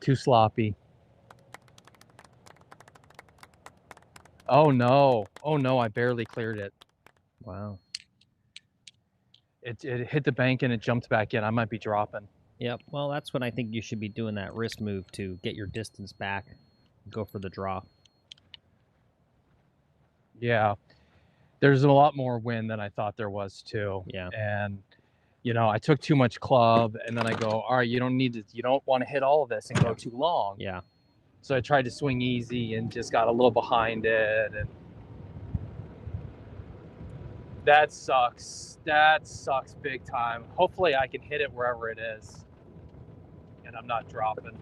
Too sloppy. Oh no. Oh no, I barely cleared it. Wow. It hit the bank and it jumped back in. I might be dropping. Yep. Well, that's when I think you should be doing that wrist move to get your distance back. Go for the draw. Yeah. There's a lot more wind than I thought there was too. Yeah. And you know, I took too much club and then I go, all right, you don't want to hit all of this and go too long. Yeah. So I tried to swing easy and just got a little behind it, and that sucks. That sucks big time. Hopefully I can hit it wherever it is and I'm not dropping.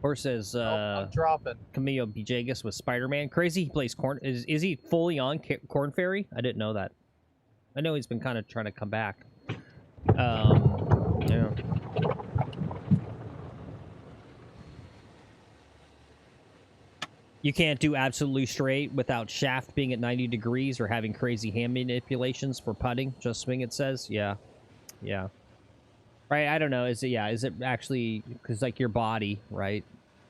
Or says I'm dropping. Camillo Bijagas with Spider-Man. Crazy, he plays Corn. Is he fully on Corn Fairy? I didn't know that. I know he's been kind of trying to come back. Yeah. You can't do absolutely straight without shaft being at 90 degrees or having crazy hand manipulations for putting. Just swing, it says. Yeah. Yeah. Right, I don't know. Is it actually, because like your body, right?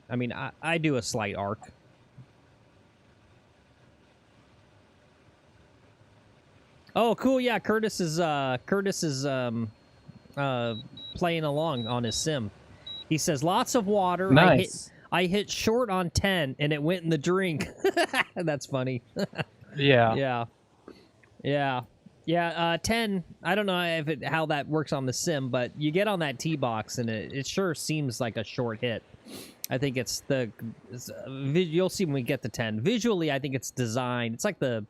I mean, I do a slight arc. Oh, cool. Yeah, Curtis is playing along on his sim. He says lots of water. Nice. I hit short on 10 and it went in the drink. That's funny. Yeah. Yeah. Yeah. Yeah, 10, I don't know how that works on the sim, but you get on that tee box and it sure seems like a short hit. I think you'll see when we get to 10. Visually, I think it's designed, it's like the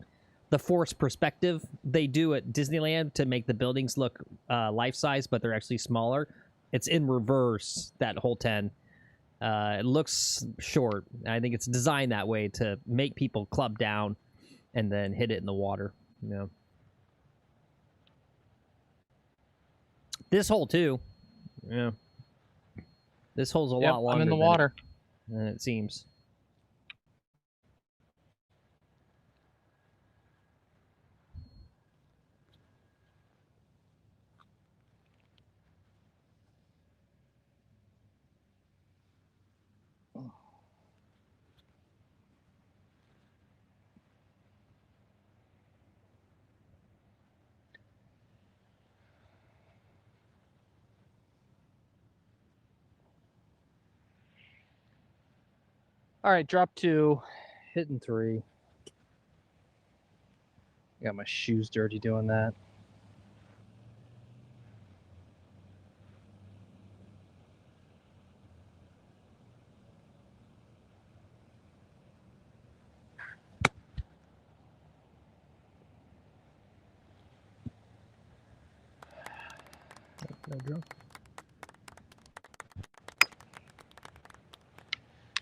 forced perspective they do at Disneyland to make the buildings look life-size, but they're actually smaller. It's in reverse, that whole 10. It looks short. I think it's designed that way to make people club down and then hit it in the water, you know. This hole too, yeah. This hole's a lot longer. I'm in the water. Than it seems. All right, drop 2, hitting 3. Got my shoes dirty doing that.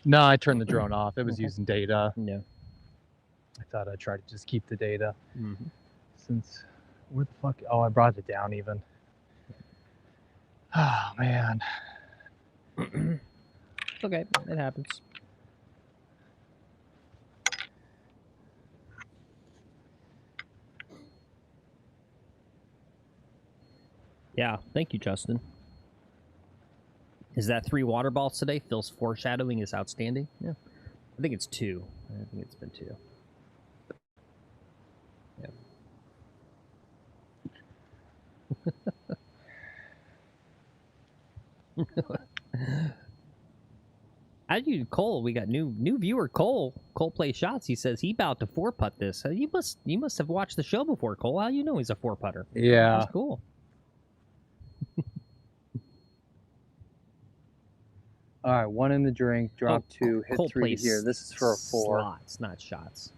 No, I turned the drone off. It was using data. Yeah. I thought I'd try to just keep the data. Mm-hmm. Since, where the fuck? Oh, I brought it down even. Oh, man. Okay, it happens. Yeah, thank you, Justin. Is that 3 water balls today? Phil's foreshadowing is outstanding. Yeah. I think it's 2. I think it's been 2. Yeah. How do you, Cole? We got new viewer Cole. Cole plays shots. He says he about to 4-putt this. You must have watched the show before, Cole. How do you know he's a 4-putter? Yeah. That's cool. All right, 1 in the drink, drop 2, hit Cole 3 to plays here. This is for a 4. slots, not shots.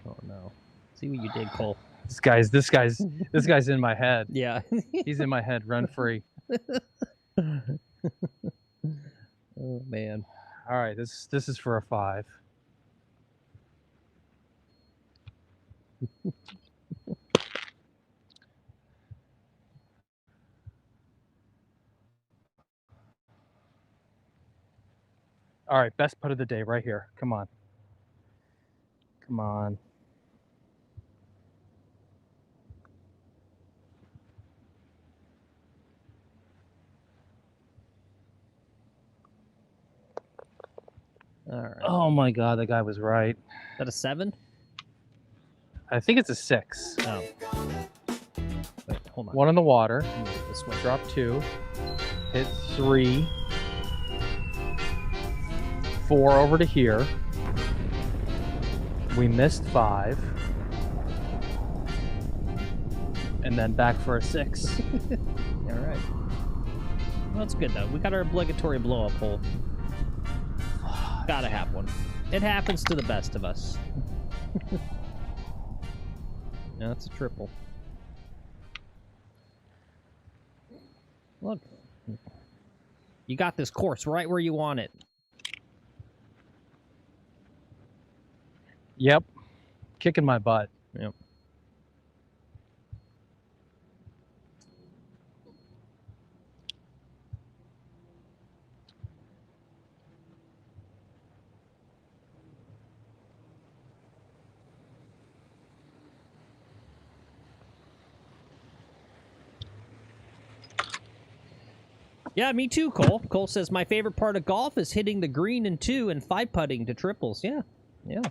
Oh no! See what you did, Cole. This guy's in my head. Yeah. He's in my head. Run free. Oh man. All right, this is for a 5. All right, best putt of the day right here. Come on. Come on. All right. Oh my God, that guy was right. Is that a 7? I think it's a 6. Oh. Wait, hold on. 1 in the water. This way. Drop 2. Hit 3. 4 over to here. We missed 5. And then back for a 6. All right. Well, that's good though. We got our obligatory blow up hole. Gotta have one. It happens to the best of us. No, it's a triple. Look. You got this course right where you want it. Yep. Kicking my butt. Yep. Yeah, me too, Cole. Cole says, my favorite part of golf is hitting the green in 2 and 5 putting to triples. Yeah, yeah.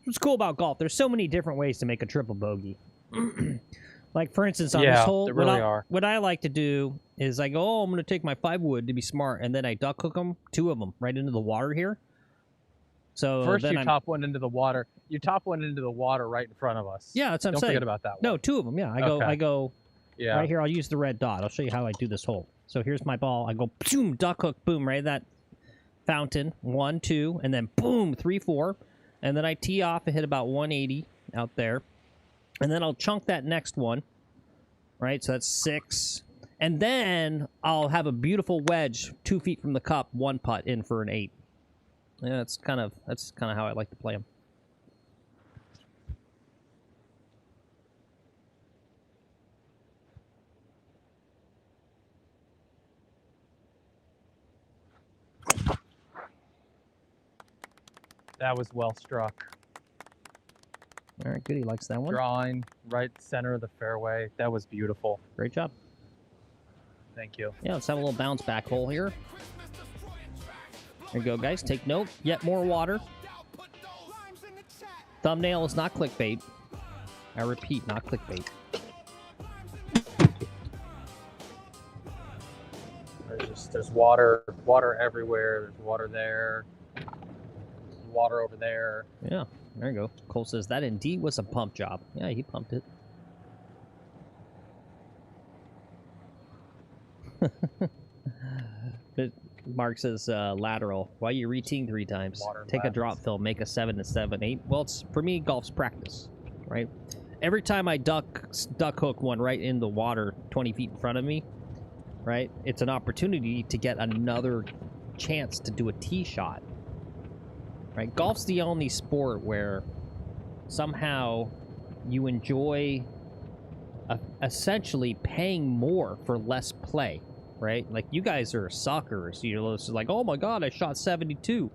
What's cool about golf, there's so many different ways to make a triple bogey. Like, for instance, on this hole, there really are. what I like to do is I go, oh, I'm going to take my 5 wood to be smart, and then I duck hook them, 2 of them, right into the water here. So first then you top one into the water. You top one into the water right in front of us. Yeah, that's what I'm Don't saying. forget about that one. No, 2 of them, yeah. Okay. I go Yeah. right here. I'll use the red dot. I'll show you how I do this hole. So here's my ball. I go, boom, duck hook, boom, right at that fountain. 1, 2, and then boom, 3, 4. And then I tee off and hit about 180 out there. And then I'll chunk that next one, right? So that's 6. And then I'll have a beautiful wedge 2 feet from the cup, 1 putt in for an 8. Yeah, that's kind of how I like to play them. That was well struck. All right, good. He likes that one. Drawing right center of the fairway. That was beautiful. Great job. Thank you. Yeah, let's have a little bounce back hole here. There you go, guys. Take note. Yet more water. Thumbnail is not clickbait. I repeat, not clickbait. There's water everywhere. There's water there. Water over there. Yeah, there you go. Cole says that indeed was a pump job. Yeah, he pumped it. But Mark says lateral. Why are you reteeing 3 times? Take a drop fill, make a 7 to 7, 8. Well, it's for me, golf's practice, right? Every time I duck hook one right in the water 20 feet in front of me, right? It's an opportunity to get another chance to do a tee shot. Right? Golf's the only sport where somehow you enjoy essentially paying more for less play, right? Like, you guys are suckers. You're just like, oh my god, I shot 72.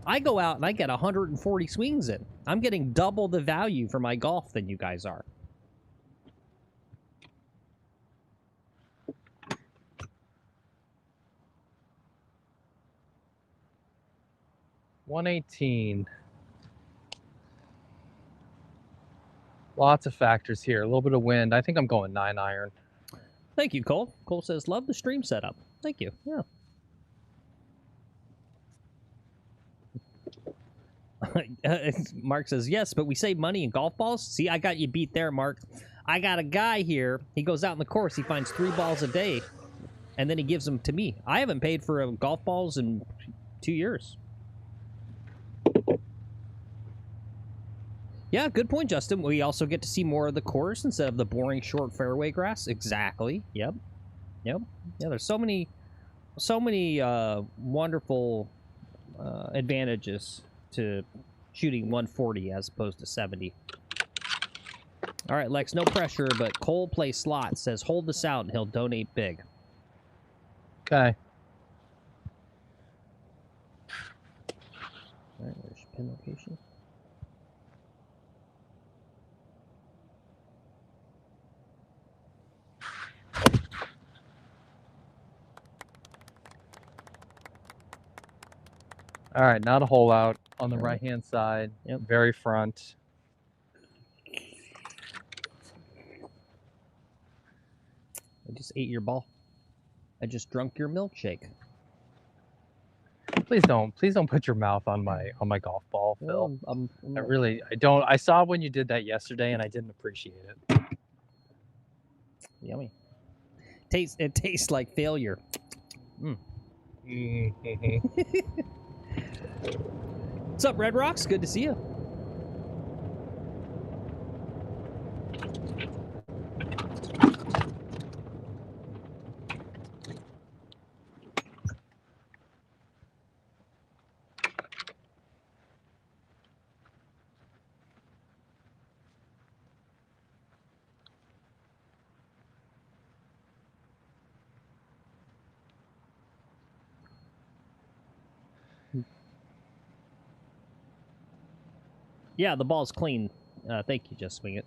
I go out and I get 140 swings in. I'm getting double the value for my golf than you guys are. 118. Lots of factors here. A little bit of wind. I think I'm going 9-iron. Thank you, Cole. Cole says, love the stream setup. Thank you. Yeah. Mark says, yes, but we save money in golf balls. See, I got you beat there, Mark. I got a guy here. He goes out in the course. He finds 3 balls a day, and then he gives them to me. I haven't paid for golf balls in 2 years. Yeah, good point, Justin. We also get to see more of the course instead of the boring short fairway grass. Exactly. Yep. Yeah, there's so many wonderful advantages to shooting 140 as opposed to 70. All right, Lex, no pressure, but Cole plays slots. Says hold this out and he'll donate big. Okay. All right, where's your pin location? All right, not a hole out on the right-hand side. Yep. Very front. I just ate your ball. I just drunk your milkshake. Please don't put your mouth on my golf ball, Phil. I don't. I saw when you did that yesterday, and I didn't appreciate it. Yummy. It tastes like failure. What's up, Red Rocks? Good to see you. Yeah, the ball's clean. Thank you, Just Swing It.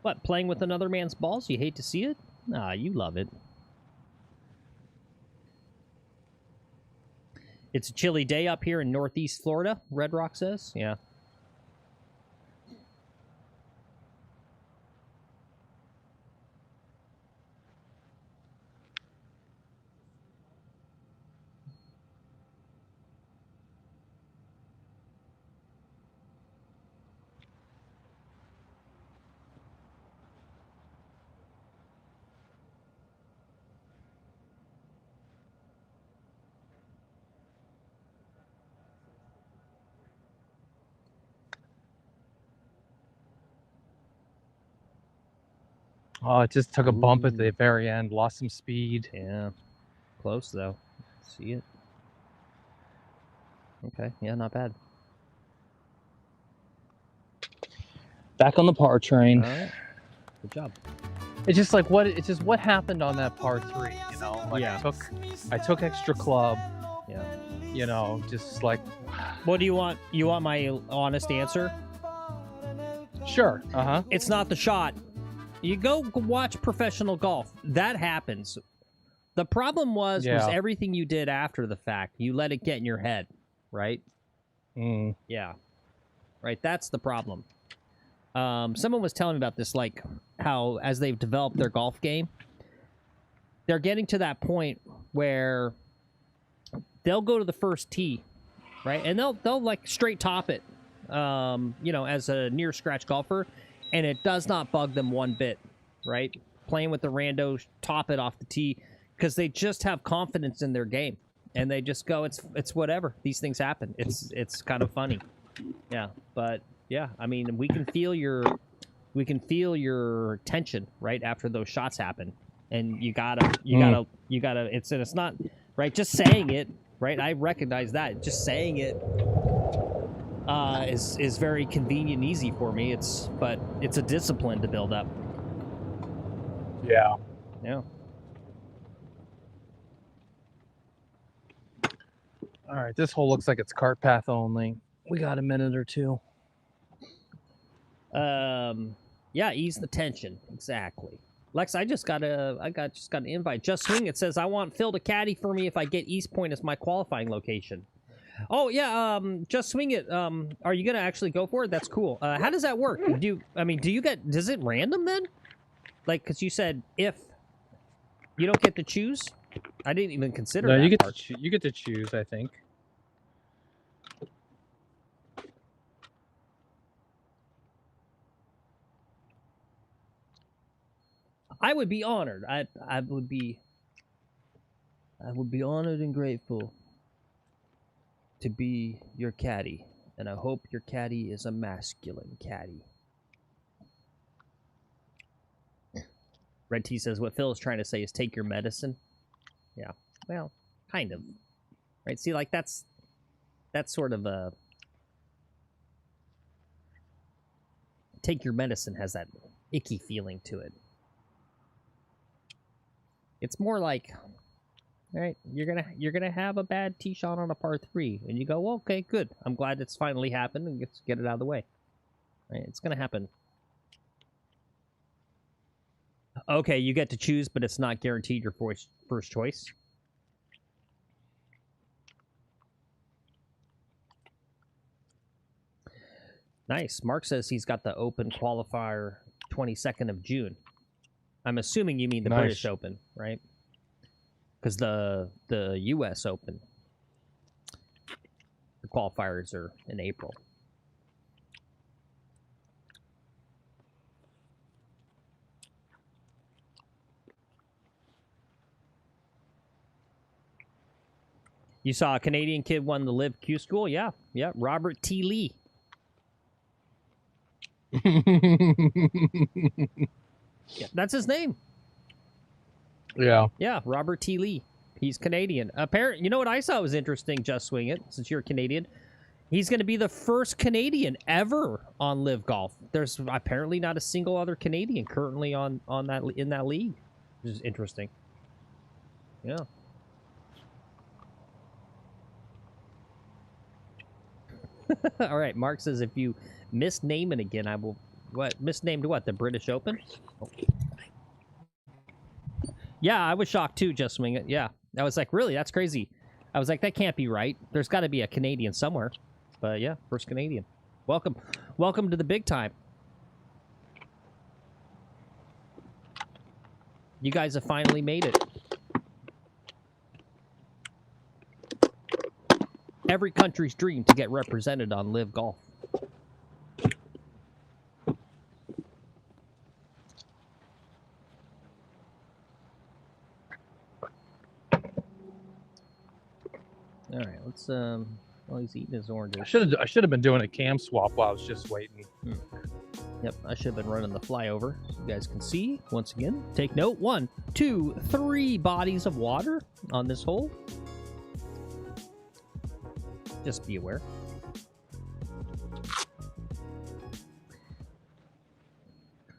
What, playing with another man's balls? You hate to see it? Nah, you love it. It's a chilly day up here in Northeast Florida, Red Rock says. Yeah. Oh, it just took a bump at the very end. Lost some speed. Yeah. Close, though. See it? Okay. Yeah, not bad. Back on the par train. All right. Good job. It's just like what happened on that par 3, you know? Like Yeah. I took extra club. Yeah. You know, just like. What do you want? You want my honest answer? Sure. It's not the shot. You go watch professional golf. That happens. The problem was everything you did after the fact. You let it get in your head, right? Yeah. Right, that's the problem. Someone was telling me about this, like how as they've developed their golf game, they're getting to that point where they'll go to the first tee, right? And they'll like straight top it, you know, as a near scratch golfer. And it does not bug them one bit, right? Playing with the randos, top it off the tee, because they just have confidence in their game, and they just go, it's whatever. These things happen. It's kind of funny, yeah. But yeah, I mean, we can feel your tension right after those shots happen, and you gotta. It's not right. Just saying it, right? I recognize that. Just saying it. Is very convenient and easy for me. But it's a discipline to build up. Yeah. Yeah. All right, this hole looks like it's cart path only. We got a minute or two. Yeah, ease the tension. Exactly. Lex, I just got an invite. Just Swing It says I want Phil to caddy for me if I get East Point as my qualifying location. Oh yeah, just swing it. Are you gonna actually go for it? That's cool. How does that work? Do you get? Does it random then? Like, because you said if you don't get to choose. I didn't even consider No, that you get part. you get to choose. I think. I would be honored. I would be honored and grateful to be your caddy, and I hope your caddy is a masculine caddy. Red T says what Phil is trying to say is take your medicine. Yeah, well, kind of. Right? See, like that's sort of a take your medicine has that icky feeling to it. It's more like, all right, you're gonna have a bad tee shot on a par 3, and you go, well, okay, good. I'm glad it's finally happened, and let's get it out of the way. Right? It's gonna happen. Okay, you get to choose, but it's not guaranteed your first choice. Nice. Mark says he's got the Open qualifier 22nd of June. I'm assuming you mean the British Open, right? Because the U.S. Open, the qualifiers are in April. You saw a Canadian kid won the Live Q School? Yeah. Yeah. Robert T. Lee. Yeah, that's his name. Yeah. Yeah, Robert T. Lee. He's Canadian. Apparently, you know what I saw was interesting, Just Swing It, since you're Canadian? He's going to be the first Canadian ever on Live Golf. There's apparently not a single other Canadian currently in that league, which is interesting. Yeah. All right, Mark says if you misname it again, I will... What? Misnamed what? The British Open? Oh. Yeah, I was shocked too, Just Swing It. Yeah. I was like, really? That's crazy. I was like, that can't be right. There's got to be a Canadian somewhere. But yeah, first Canadian. Welcome. Welcome to the big time. You guys have finally made it. Every country's dream to get represented on Live Golf. All right, let's well, he's eating his oranges. I should have been doing a cam swap while I was just waiting. Yep, I should have been running the flyover so you guys can see. Once again, take note. 1, 2, 3 bodies of water on this hole. Just be aware.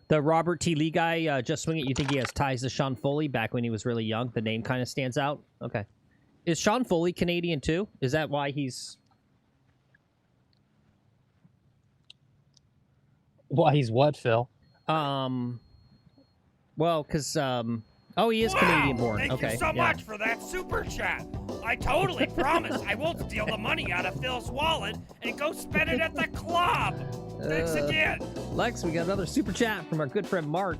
The Robert T. Lee guy, Just Swing It, you think he has ties to Sean Foley back when he was really young? The name kind of stands out? Okay. Is Sean Foley Canadian too? Is that why he's... Why he's what, Phil? Well, because, oh, he is Canadian born. Thank Okay, you so yeah. much for that super chat. I totally promise I won't steal the money out of Phil's wallet and go spend it at the club. Thanks again. Lex, we got another super chat from our good friend Mark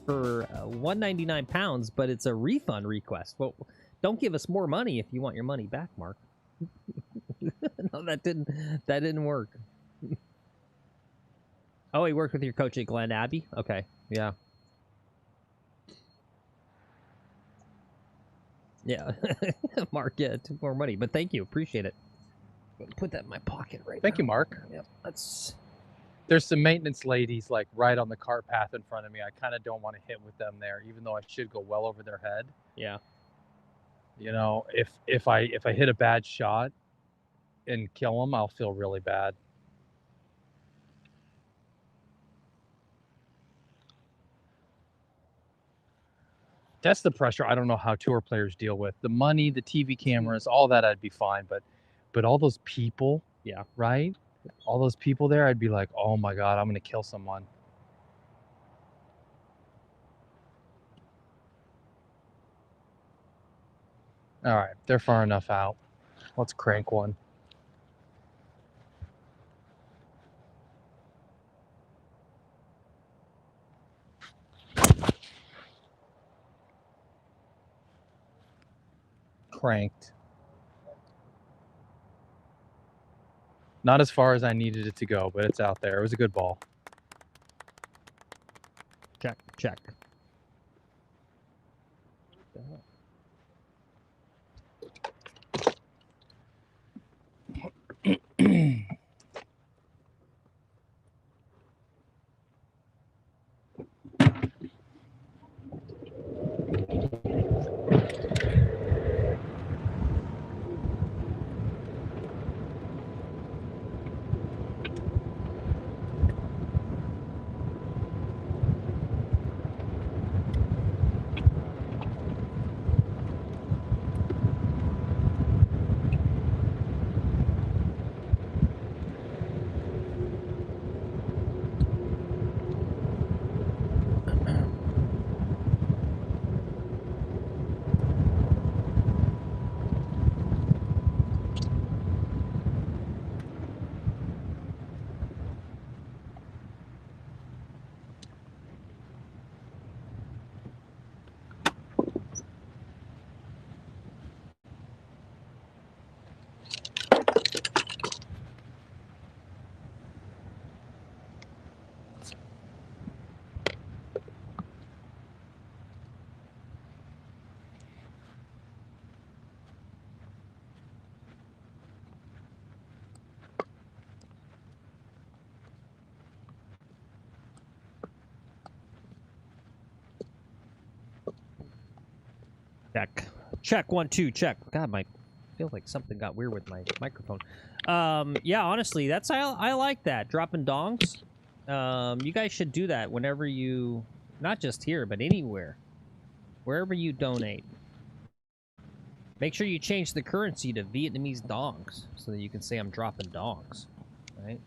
for 199 pounds, but it's a refund request. Well, don't give us more money if you want your money back, Mark. No, that didn't work. Oh, he worked with your coach at Glen Abbey? Okay, yeah. Yeah, Mark, yeah, took more money, but thank you, appreciate it. Put that in my pocket right now. Thank you, Mark. Yep, that's... There's some maintenance ladies like right on the cart path in front of me. I kind of don't want to hit with them there, even though I should go well over their head. Yeah. You know, if I hit a bad shot and kill them, I'll feel really bad. That's the pressure I don't know how tour players deal with. The money, the TV cameras, all that I'd be fine, but all those people, yeah, right? All those people there, I'd be like, oh my God, I'm gonna kill someone. All right, they're far enough out. Let's crank one. cranked. Not as far as I needed it to go, but it's out there. It was a good ball. Check, check. Check. Check, 1, 2, check. God, I feel like something got weird with my microphone. Yeah, honestly, I like that. Dropping dongs. You guys should do that whenever you, not just here, but anywhere. Wherever you donate. Make sure you change the currency to Vietnamese dongs so that you can say I'm dropping dongs. Right?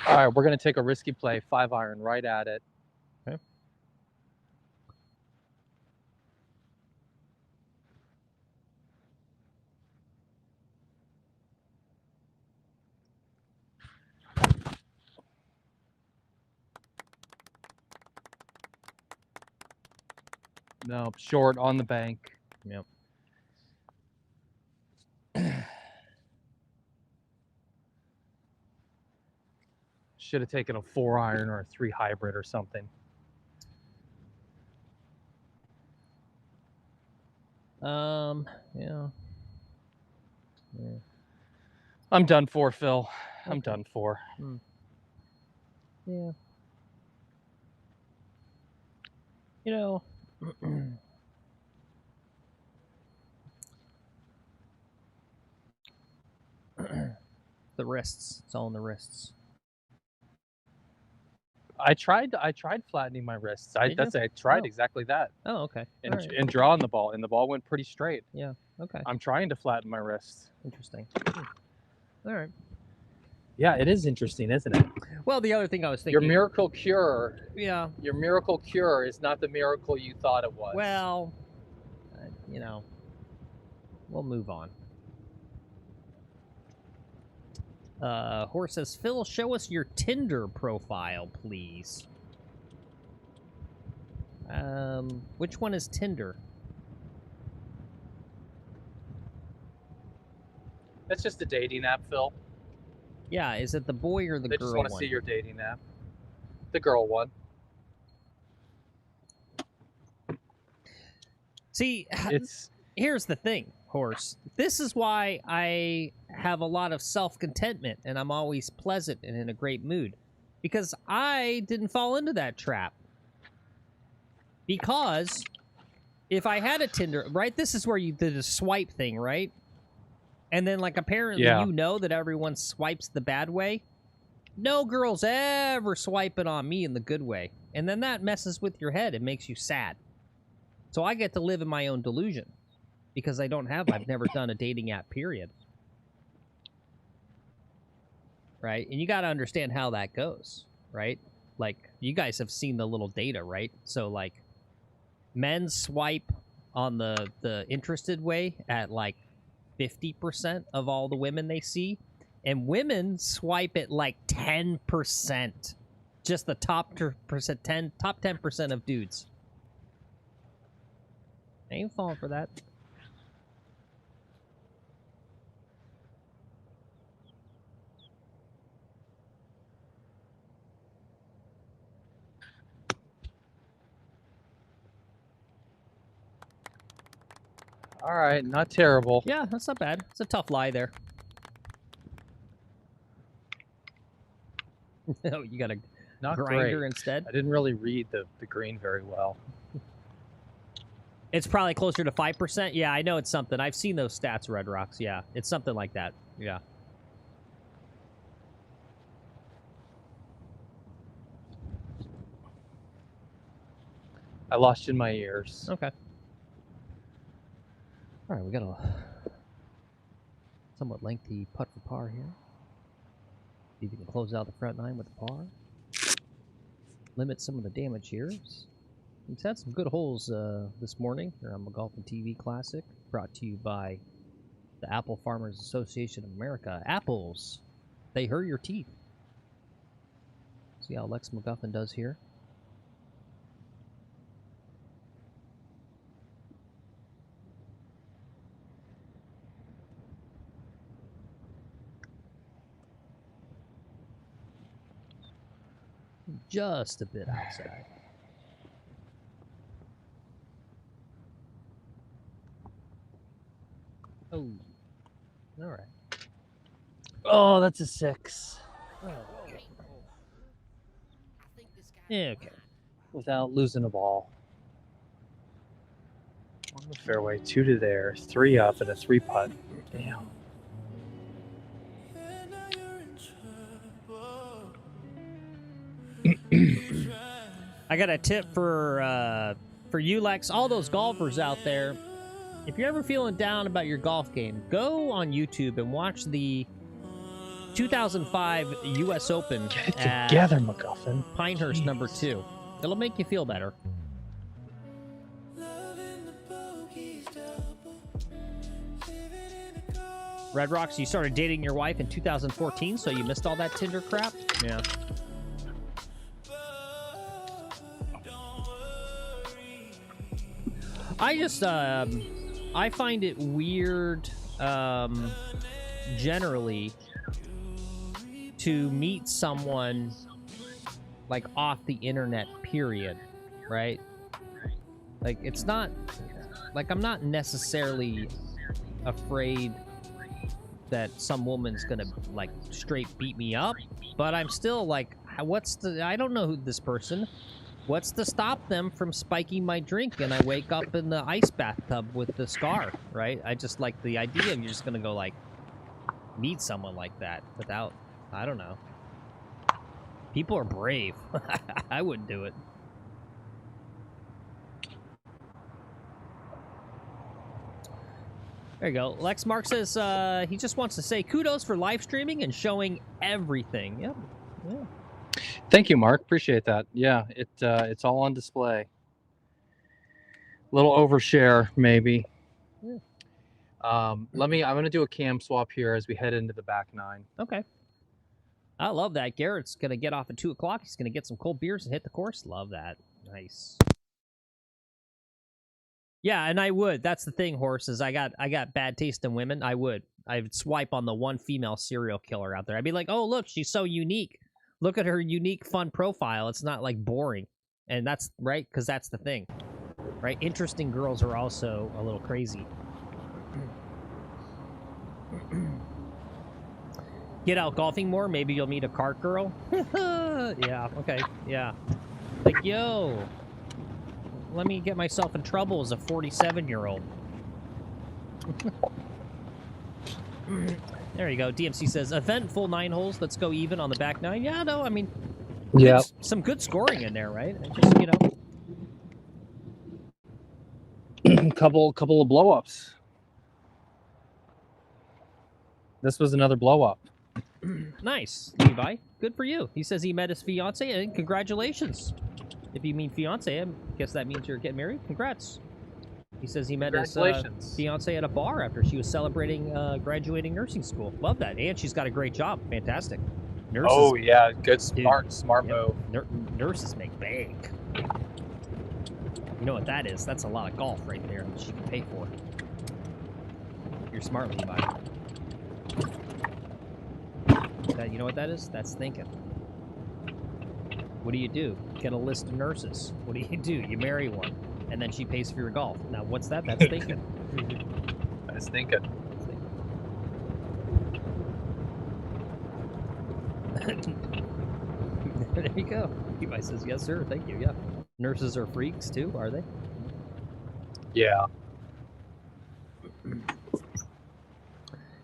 All right, we're going to take a risky play, 5-iron, right at it. Okay. No, short on the bank. Yep. Should have taken a 4-iron or a 3 hybrid or something. Yeah. I'm done for, Phil. I'm Okay. done for. Yeah. You know, the wrists. It's all in the wrists. I tried flattening my wrists. I tried exactly that. Oh, okay. And drawing the ball, and the ball went pretty straight. Yeah. Okay. I'm trying to flatten my wrists. Interesting. All right. Yeah, it is interesting, isn't it? Well, the other thing I was thinking. Your miracle cure. Yeah. Your miracle cure is not the miracle you thought it was. Well, you know, we'll move on. Horse says, Phil, show us your Tinder profile, please. Which one is Tinder? That's just a dating app, Phil. Yeah, is it the boy or the They girl just want to one? see your dating app. The girl one. See, here's the thing, Horse. This is why I have a lot of self-contentment, and I'm always pleasant and in a great mood. Because I didn't fall into that trap. Because if I had a Tinder, right, this is where you did a swipe thing, right? And then, like, apparently you know that everyone swipes the bad way. No girl's ever swiping on me in the good way. And then that messes with your head. It makes you sad. So I get to live in my own delusion. Because I've never done a dating app, period. Right? And you got to understand how that goes, right? Like, you guys have seen the little data, right? So, like, men swipe on the interested way at, like, 50% of all the women they see. And women swipe at, like, 10%. just the top 10% of dudes. I ain't falling for that. All right, not terrible. Yeah, that's not bad. It's a tough lie there. Oh, you got a Not grinder great. instead? I didn't really read the green very well. It's probably closer to 5%. Yeah, I know it's something. I've seen those stats, Red Rocks. Yeah, it's something like that. Yeah. I lost you in my ears. Okay. All right, we got a somewhat lengthy putt for par here. See if you can close out the front nine with the par. Limit some of the damage here. We've had some good holes this morning here on the Golf and TV Classic, brought to you by the Apple Farmers Association of America. Apples, they hurt your teeth. See how Lex McGuffin does here. Just a bit outside. Oh, all right. Oh, that's a 6. Okay. Yeah, okay. Without losing a ball. On the fairway, 2 to there, 3 up, and a 3 putt. Damn. I got a tip for you, Lex. All those golfers out there, if you're ever feeling down about your golf game, go on YouTube and watch the 2005 U.S. Open. Get it together, McGuffin. Pinehurst #2. It'll make you feel better. Red Rocks, you started dating your wife in 2014, so you missed all that Tinder crap? Yeah. I just, I find it weird, generally, to meet someone, like, off the internet, period, right? Like, it's not, like, I'm not necessarily afraid that some woman's gonna, like, straight beat me up, but I'm still, like, I don't know who this person. What's to stop them from spiking my drink and I wake up in the ice bathtub with the scar, right? I just like the idea of you're just gonna go, like, meet someone like that without, I don't know. People are brave. I wouldn't do it. There you go. Lex Mark says he just wants to say kudos for live streaming and showing everything. Yep. Yeah. Thank you, Mark. Appreciate that. Yeah, it's all on display. Little overshare, maybe. Yeah. I'm gonna do a cam swap here as we head into the back nine. Okay. I love that. Garrett's gonna get off at 2 o'clock. He's gonna get some cold beers and hit the course. Love that. Nice. Yeah, and I would. That's the thing, horses. I got bad taste in women. I would swipe on the one female serial killer out there. I'd be like, oh, look, she's so unique. Look at her unique, fun profile. It's not, like, boring. And that's, right? Because that's the thing. Right? Interesting girls are also a little crazy. Get out golfing more. Maybe you'll meet a cart girl. Yeah, okay. Yeah. Like, yo, let me get myself in trouble as a 47-year-old. There you go. DMC says, eventful 9 holes. Let's go even on the back 9. Yeah, no, I mean, yeah, some good scoring in there, right? Just, you know, couple of blow-ups. This was another blow-up. Nice, Levi. Good for you. He says he met his fiance, and congratulations. If you mean fiance, I guess that means you're getting married. Congrats. He says he met his fiance at a bar after she was celebrating graduating nursing school. Love that. And she's got a great job. Fantastic. Nurses, Oh yeah, good, smart yep. move. Nurses make bank. You know what that is? That's a lot of golf right there that she can pay for. You're smart, Levi. You know what that is? That's thinking. What do? Get a list of nurses. What do? You marry one, and then she pays for your golf. Now, what's that? That's thinking. That's thinking. There you go. Levi says, yes, sir. Thank you. Yeah. Nurses are freaks, too, are they? Yeah.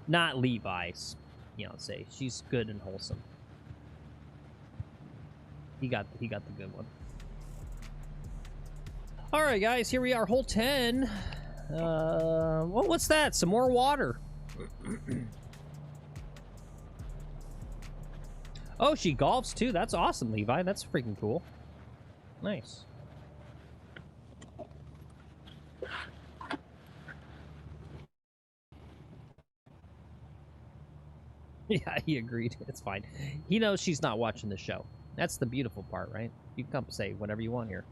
Not Levi's. Say she's good and wholesome. He got the good one. All right, guys. Here we are, hole 10. Well, what's that? Some more water. Oh, she golfs too. That's awesome, Levi. That's freaking cool. Nice. Yeah, he agreed. It's fine. He knows she's not watching the show. That's the beautiful part, right? You can come say whatever you want here.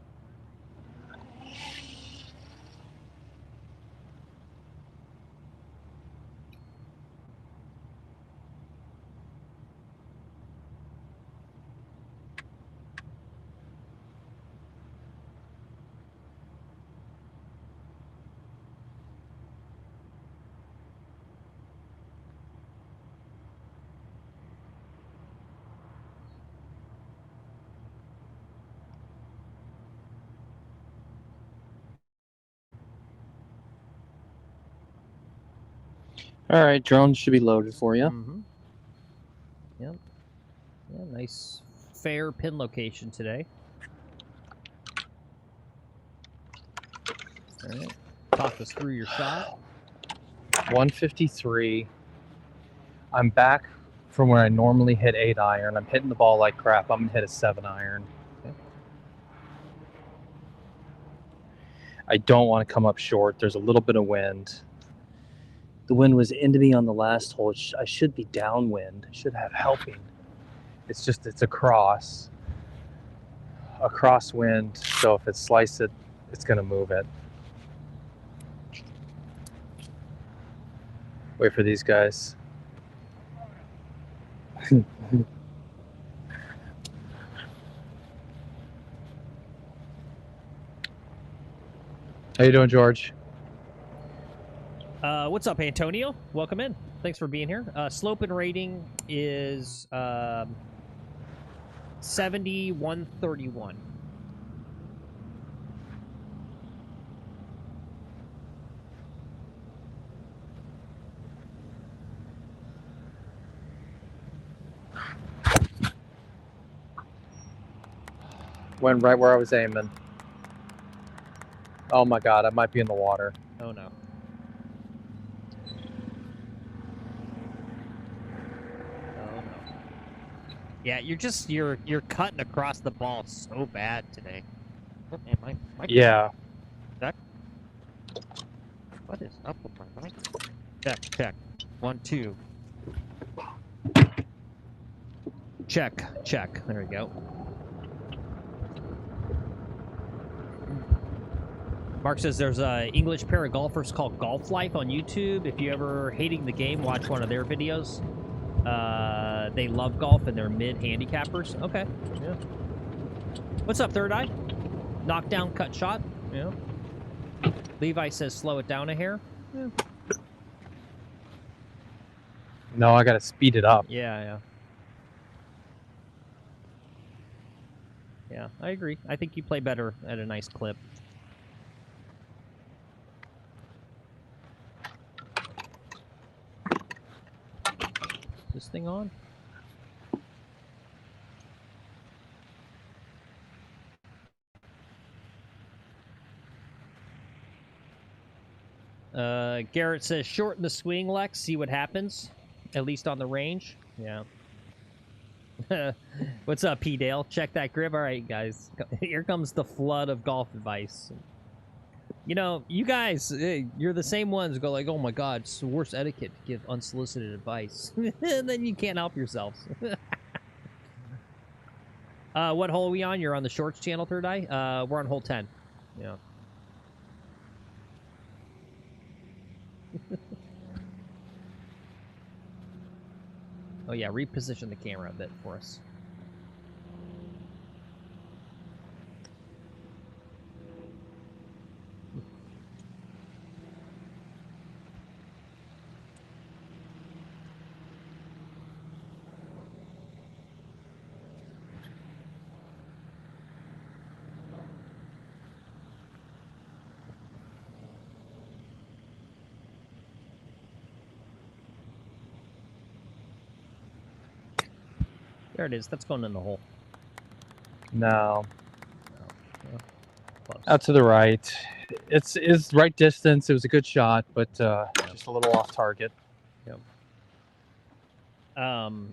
All right, drone should be loaded for you. Mm-hmm. Yep. Yeah, nice fair pin location today. All right. Talk us through your shot. 153. I'm back from where I normally hit 8-iron. I'm hitting the ball like crap. I'm gonna hit a 7-iron. Okay. I don't want to come up short. There's a little bit of wind. The wind was into me on the last hole. I should be downwind. I should have helping. It's a cross wind. So if it slices it, it's gonna move it. Wait for these guys. How you doing, George? What's up, Antonio? Welcome in. Thanks for being here. Slope and rating is 7131. Went right where I was aiming. Oh my god, I might be in the water. Oh no. Yeah, you're cutting across the ball so bad today. Man, my Yeah. Check. What is up with my mic? Check. 1, 2. Check. There we go. Mark says there's a English pair of golfers called Golf Life on YouTube. If you ever hating the game, watch one of their videos. They love golf and they're mid-handicappers. Okay. Yeah. What's up, Third Eye? Knockdown, cut shot. Yeah. Levi says slow it down a hair. Yeah. No, I gotta speed it up. Yeah. Yeah, I agree. I think you play better at a nice clip. This thing on? Garrett says shorten the swing, Lex, see what happens. At least on the range. Yeah. What's up, P. Dale? Check that grip. All right, guys. Here comes the flood of golf advice. You know, you guys, you're the same ones who go like, oh my god, it's the worst etiquette to give unsolicited advice. And then you can't help yourselves. What hole are we on? You're on the shorts channel, Third Eye? We're on hole 10. Yeah. Oh, yeah, reposition the camera a bit for us. There it is. That's going in the hole. No. Oh, close. Out to the right. It's right distance. It was a good shot, but just a little off target. Yep.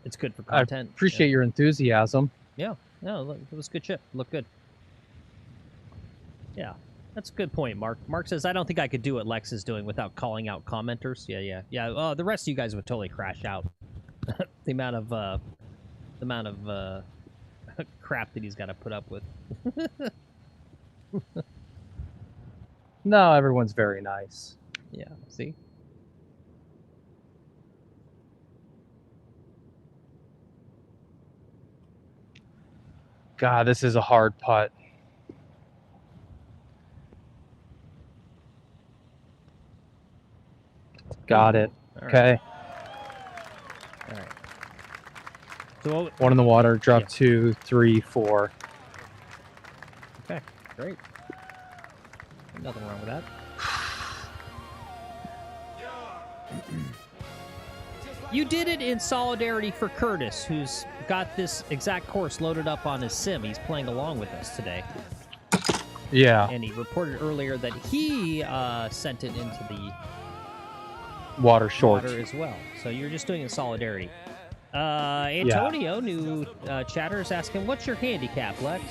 It's good for content. I appreciate your enthusiasm. Yeah. No, look, it was good chip. Looked good. Yeah. That's a good point, Mark. Mark says, I don't think I could do what Lex is doing without calling out commenters. Yeah. The rest of you guys would totally crash out. the amount of crap that he's got to put up with. No, everyone's very nice. Yeah, see? God, this is a hard putt. Got it. All Okay. All right. So one in the water, drop 2, 3, 4. Okay, great. Nothing wrong with that. You did it in solidarity for Curtis, who's got this exact course loaded up on his sim. He's playing along with us today. Yeah. And he reported earlier that he sent it into the water short as well. So you're just doing it in solidarity. Antonio, new chatter, is asking, what's your handicap, Lex?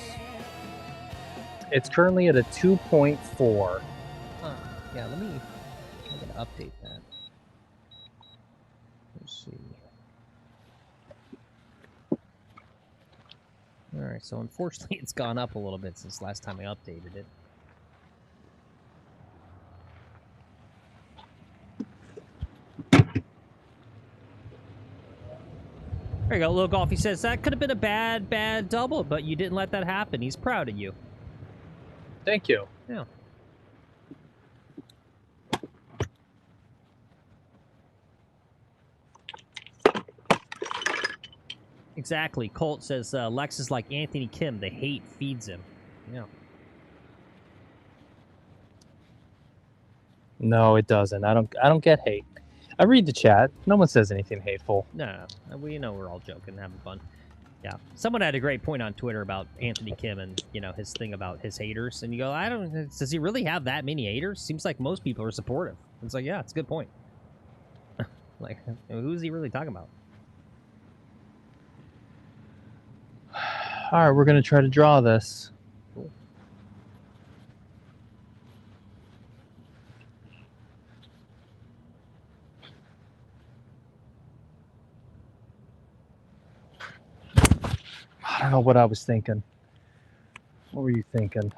It's currently at a 2.4. Yeah, I'm gonna update that. Let's see. All right, so unfortunately it's gone up a little bit since last time I updated it. There you go, Lil Golf. He says, that could have been a bad double, but you didn't let that happen. He's proud of you. Thank you. Yeah. Exactly. Colt says, Lex is like Anthony Kim. The hate feeds him. Yeah. No, it doesn't. I don't get hate. I read the chat. No one says anything hateful. No. We know we're all joking, having fun. Yeah. Someone had a great point on Twitter about Anthony Kim and, you know, his thing about his haters. And you go, does he really have that many haters? Seems like most people are supportive. It's like, yeah, it's a good point. Like, who's he really talking about? All right, we're going to try to draw this. Cool. I don't know what I was thinking. What were you thinking?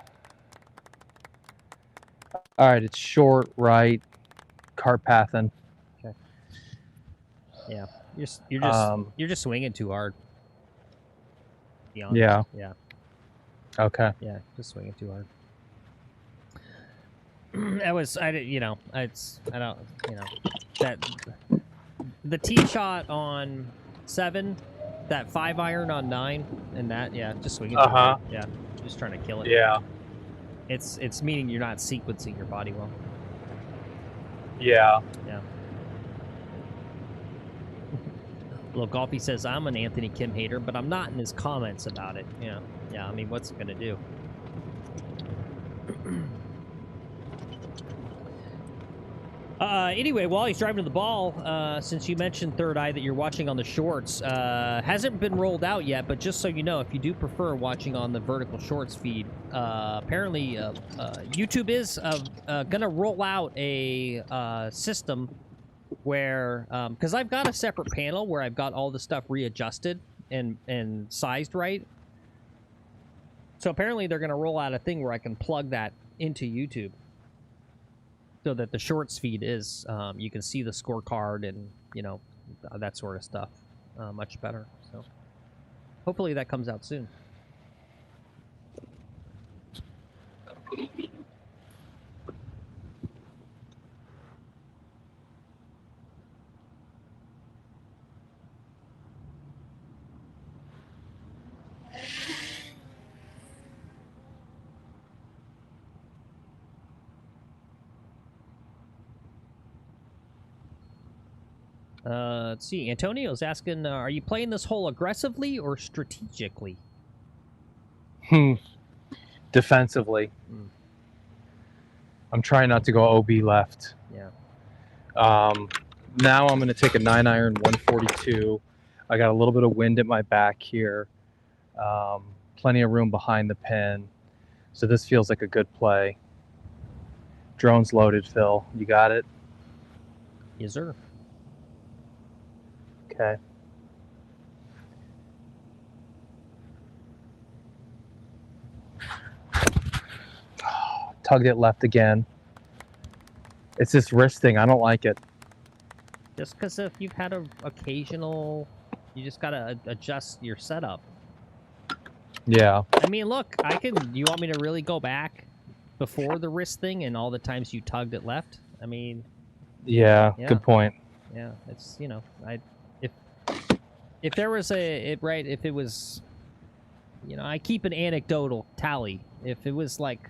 All right, it's short, right, cart pathing. Okay. Yeah, you're just swinging too hard. Yeah. Yeah. Okay. Yeah, just swinging too hard. That the tee shot on 7, that 5-iron on 9, and that, yeah, just swinging too hard. Yeah, just trying to kill it. Yeah. It's meaning you're not sequencing your body well. Yeah. Yeah. Look, Golfy says, I'm an Anthony Kim hater, but I'm not in his comments about it. Yeah. Yeah, I mean, what's it going to do? Anyway, while he's driving to the ball, since you mentioned, Third Eye, that you're watching on the shorts, hasn't been rolled out yet, but just so you know, if you do prefer watching on the vertical shorts feed, apparently YouTube is going to roll out a system where, because I've got a separate panel where I've got all the stuff readjusted and sized right, So apparently they're going to roll out a thing where I can plug that into YouTube, so that the shorts feed is you can see the scorecard and that sort of stuff much better. So hopefully that comes out soon. Let's see. Antonio's asking, are you playing this hole aggressively or strategically? Defensively. I'm trying not to go OB left. Yeah. Now I'm going to take a 9-iron 142. I got a little bit of wind at my back here. Plenty of room behind the pin. So this feels like a good play. Drone's loaded, Phil. You got it? Yes, sir. Okay. Tugged it left again. It's this wrist thing. I don't like it. Just because if you've had an occasional, you just got to adjust your setup. Yeah. I mean, look, you want me to really go back before the wrist thing and all the times you tugged it left? I mean. Yeah. Good point. Yeah. It's, if there was if it was, I keep an anecdotal tally. If it was like,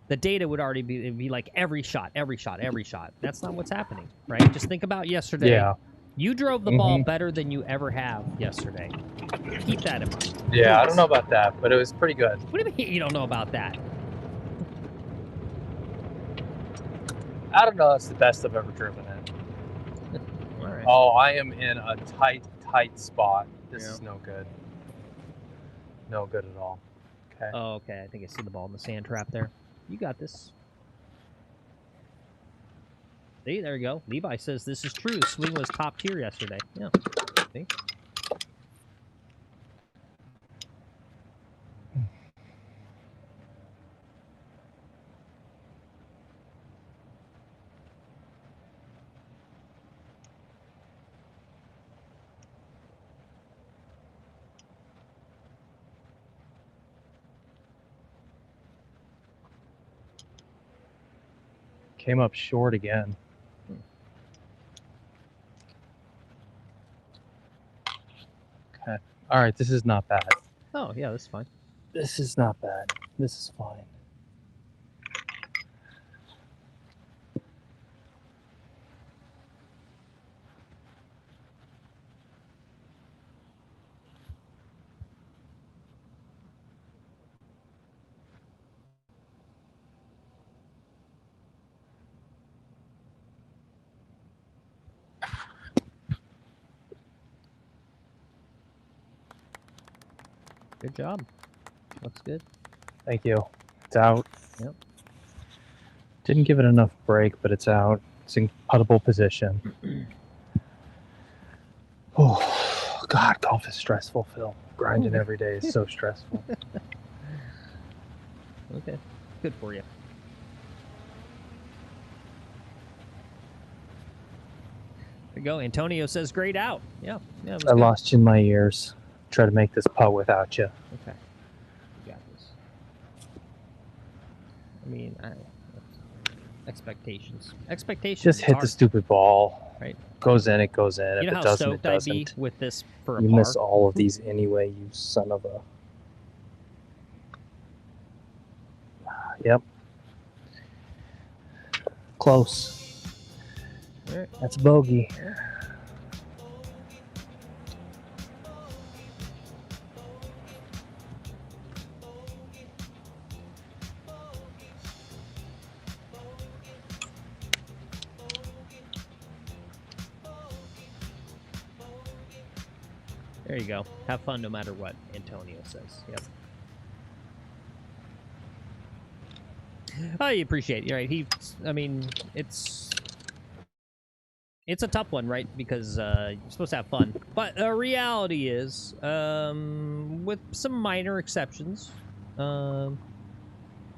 the data would already be like every shot. That's not what's happening, right? Just think about yesterday. Yeah. You drove the ball better than you ever have yesterday. Keep that in mind. Yeah, Please. I don't know about that, but it was pretty good. What do you mean you don't know about that? I don't know. That's the best I've ever driven in. All right. Oh, I am in a tight spot. This is no good. No good at all. Okay. Oh, okay. I think I see the ball in the sand trap there. You got this. See, there you go. Levi says this is true. Swing was top tier yesterday. Yeah. See? Came up short again. Okay. All right, this is not bad. Oh, yeah, that's fine. This is not bad. This is fine. Good job. Looks good. Thank you. It's out. Yep. Didn't give it enough brake, but it's out. It's in puttable position. Oh, God, golf is stressful, Phil. Grinding every day is so stressful. Okay. Good for you. There you go. Antonio says great out. Yeah. Yeah. I lost you in my ears. Try to make this putt without you. Okay. You got this. I mean, expectations. Just hit the stupid ball. Right. Goes in, it goes in. You If know it how doesn't, it stoked I'd be doesn't. with this for a You par? miss all of these anyway, you son of a... Yep. Close. All right. That's a bogey. There you go. Have fun no matter what, Antonio says. Yep. I appreciate it. Right. I mean, it's a tough one, right? Because you're supposed to have fun. But the reality is, with some minor exceptions,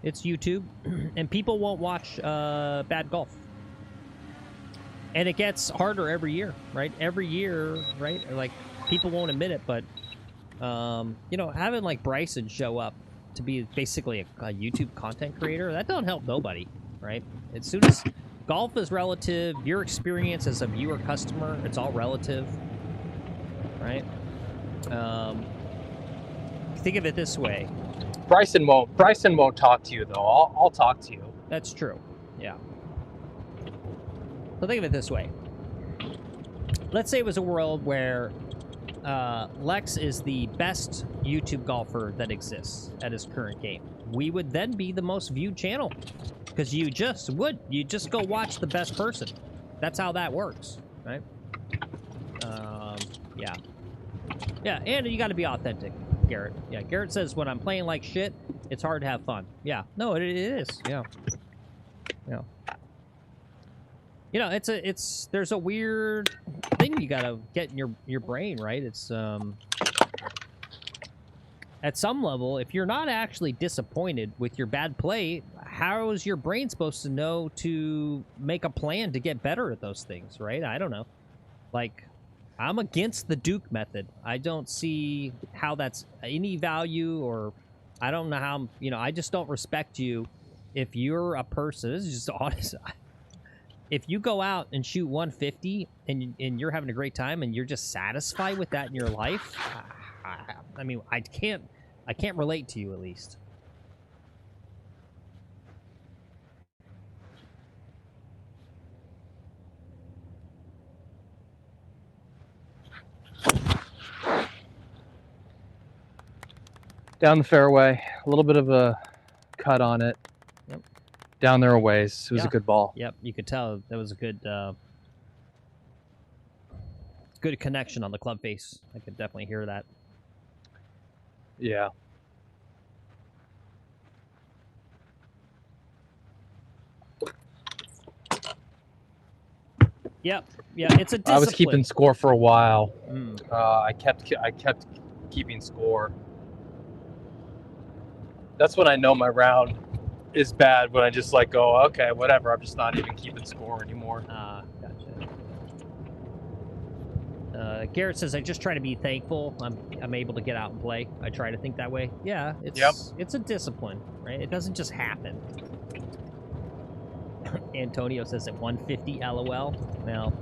It's YouTube, and people won't watch bad golf. And it gets harder every year, right? Every year, right? Like, people won't admit it, but, you know, having, like, Bryson show up to be basically a YouTube content creator, that don't help nobody, right? As soon as golf is relative, your experience as a viewer customer, it's all relative, right? Think of it this way. Bryson won't talk to you though. I'll talk to you. That's true. Yeah. So think of it this way. Let's say it was a world where Lex is the best YouTube golfer that exists at his current game. We would then be the most viewed channel. Because you just go watch the best person. That's how that works, right? Yeah. Yeah, and you got to be authentic, Garrett. Yeah, Garrett says when I'm playing like shit, it's hard to have fun. Yeah, no, it is. Yeah. Yeah. You know, there's a weird thing you gotta get in your brain, right? It's at some level, if you're not actually disappointed with your bad play, how is your brain supposed to know to make a plan to get better at those things, right? I don't know. Like, I'm against the Duke method. I don't see how that's any value, or I don't know how, you know, I just don't respect you if you're a person. This is just honest. If you go out and shoot 150 and you're having a great time and you're just satisfied with that in your life, I mean, I can't relate to you, at least. Down the fairway, a little bit of a cut on it. Yep. Down there a ways. It was a good ball. Yep, you could tell that was a good good connection on the club face. I could definitely hear that. Yeah. Yep. Yeah, it's a discipline. I was keeping score for a while. Mm. I kept keeping score. That's when I know my round is bad, when I just like go, okay, whatever. I'm just not even keeping score anymore. Gotcha. Garrett says, I just try to be thankful I'm able to get out and play. I try to think that way. Yeah, it's a discipline, right? It doesn't just happen. Antonio says at 150, LOL. Well,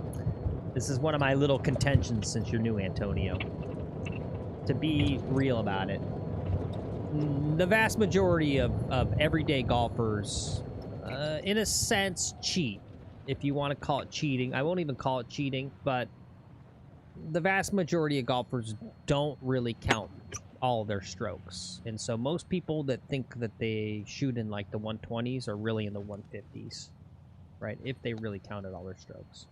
this is one of my little contentions since you're new, Antonio. To be real about it, the vast majority of everyday golfers, in a sense, cheat. If you want to call it cheating. I won't even call it cheating, but the vast majority of golfers don't really count all their strokes. And so most people that think that they shoot in like the 120s are really in the 150s, right? If they really counted all their strokes.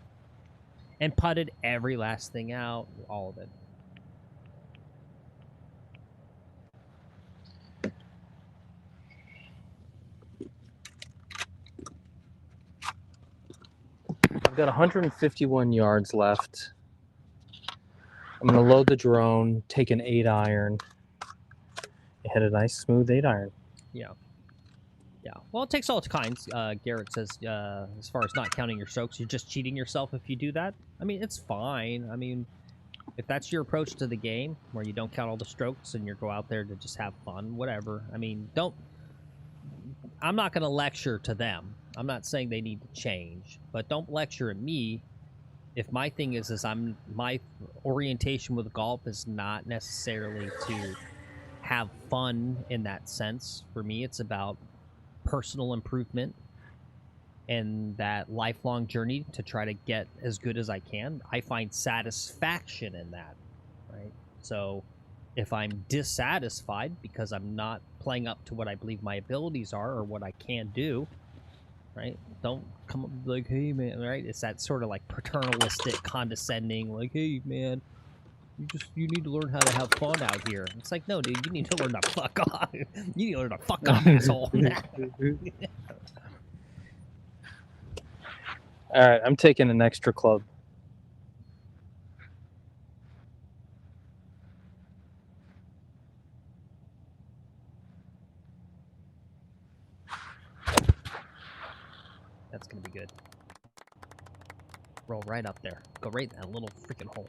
And putted every last thing out, all of it. I've got 151 yards left. I'm going to load the drone, take an 8-iron, and hit a nice smooth 8-iron. Yeah. Yeah. Well, it takes all kinds. Garrett says, as far as not counting your strokes, you're just cheating yourself if you do that. I mean, it's fine. I mean, if that's your approach to the game, where you don't count all the strokes and you go out there to just have fun, whatever. I mean, I'm not going to lecture to them. I'm not saying they need to change, but don't lecture at me if my thing is my orientation with golf is not necessarily to have fun in that sense. For me, it's about personal improvement and that lifelong journey to try to get as good as I can. I find satisfaction in that, right? So if I'm dissatisfied because I'm not playing up to what I believe my abilities are or what I can do, right? Don't come up like, hey, man, right? It's that sort of like paternalistic, condescending, like, hey, man, you need to learn how to have fun out here. It's like, no, dude, you need to learn to fuck off. You need to learn to fuck off, asshole. All right, I'm taking an extra club. Roll right up there. Go right in that little freaking hole.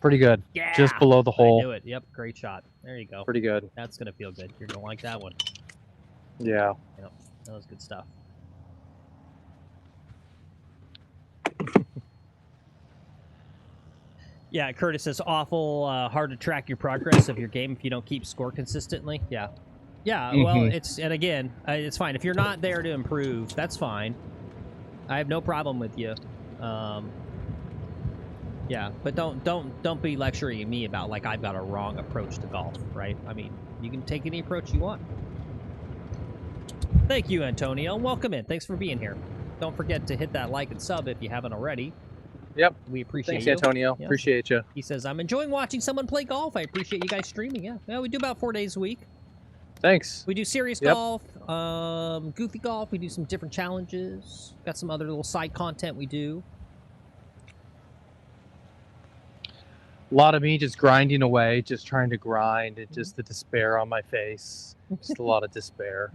Pretty good. Yeah. Just below the I hole. knew it. Yep. Great shot. There you go. Pretty good. That's gonna feel good. You're gonna like that one. Yeah. Yep. That was good stuff. Yeah, Curtis says awful hard to track your progress of your game if you don't keep score consistently. Yeah. Yeah, well, and again, it's fine. If you're not there to improve, that's fine. I have no problem with you. Yeah, but don't be lecturing me about like I've got a wrong approach to golf, right? I mean, you can take any approach you want. Thank you, Antonio. Welcome in. Thanks for being here. Don't forget to hit that like and sub if you haven't already. Yep. We appreciate Thanks, you. Antonio. Yeah. Appreciate you. He says, I'm enjoying watching someone play golf. I appreciate you guys streaming. Yeah, we do about 4 days a week. Thanks. We do serious golf, goofy golf. We do some different challenges. Got some other little side content we do. A lot of me just grinding away, just trying to grind, and just the despair on my face. Just a lot of despair.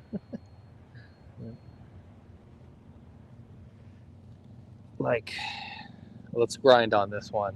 Like, let's grind on this one.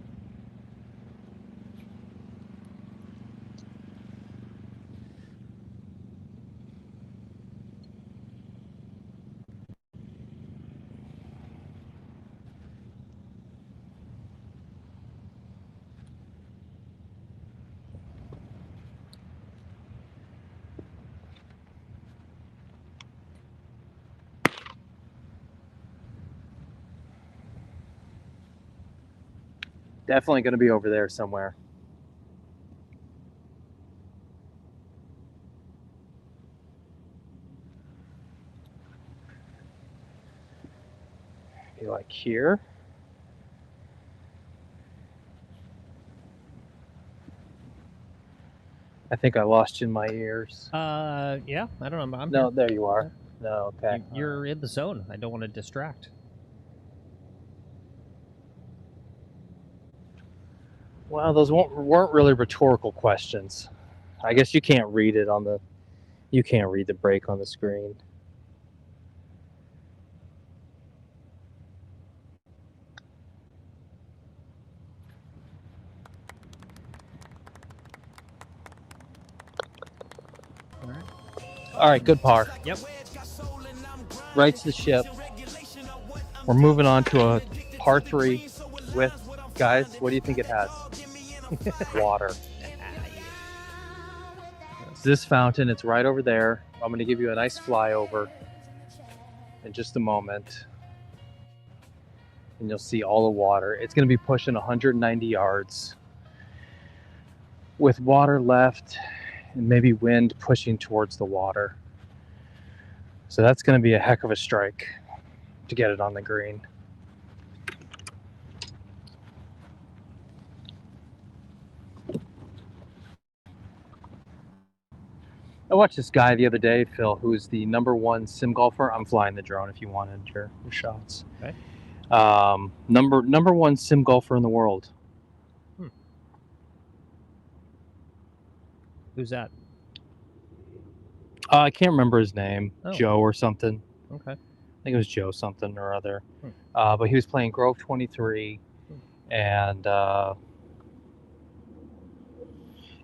Definitely going to be over there somewhere. Be like here. I think I lost you in my ears. Yeah, I don't know. No, there you are. No, okay. You're in the zone. I don't want to distract. Well, those weren't really rhetorical questions. I guess you can't read it on the. You can't read the break on the screen. All right, good par. Yep. Rights the ship. We're moving on to a par 3 with, guys, what do you think it has? Water. It's this fountain. It's right over there. I'm going to give you a nice flyover in just a moment. And you'll see all the water. It's going to be pushing 190 yards with water left and maybe wind pushing towards the water. So that's going to be a heck of a strike to get it on the green. I watched this guy the other day, Phil, who's the #1 sim golfer. I'm flying the drone if you wanted your shots. Okay. Number 1 sim golfer in the world. Who's that? I can't remember his name. Oh. Joe or something. Okay. I think it was Joe something or other. But he was playing Grove 23, and yeah,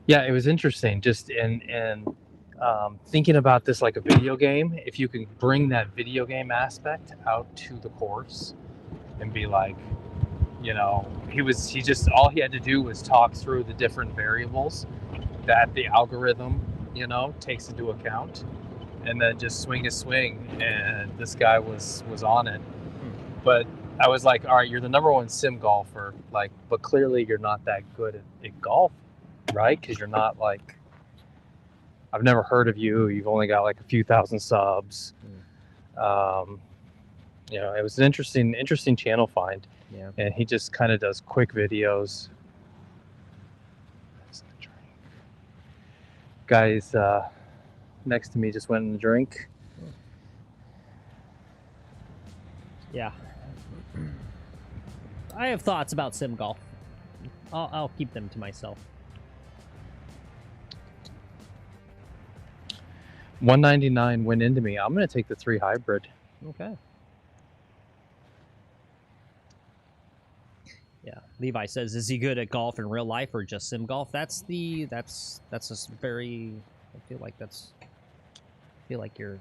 it was interesting. Just in thinking about this like a video game, if you can bring that video game aspect out to the course and be like, you know, he just all he had to do was talk through the different variables that the algorithm, you know, takes into account, and then just swing a swing, and this guy was on it. But I was like, all right, you're the #1 sim golfer, like, but clearly you're not that good at golf, right? Because you're not like, I've never heard of you. You've only got like a few thousand subs. You know, it was an interesting channel find. Yeah. And he just kind of does quick videos. Guys next to me just went in the drink. Yeah. I have thoughts about sim golf. I'll keep them to myself. 199 went into me. I'm going to take the 3 hybrid. Okay. Yeah. Levi says, "Is he good at golf in real life or just sim golf?" That's a very. I feel like you're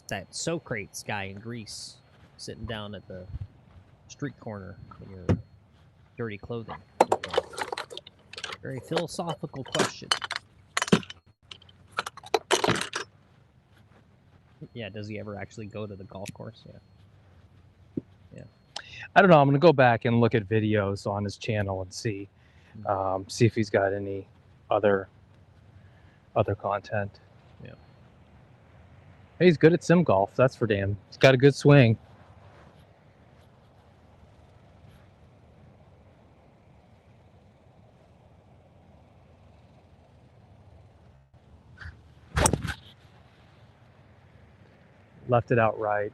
that Socrates guy in Greece, sitting down at the street corner in your dirty clothing. Very philosophical question. Yeah, does he ever actually go to the golf course? Yeah. I don't know. I'm gonna go back and look at videos on his channel and see if he's got any other content. Yeah. Hey, he's good at sim golf. That's for damn. He's got a good swing. Left it out right.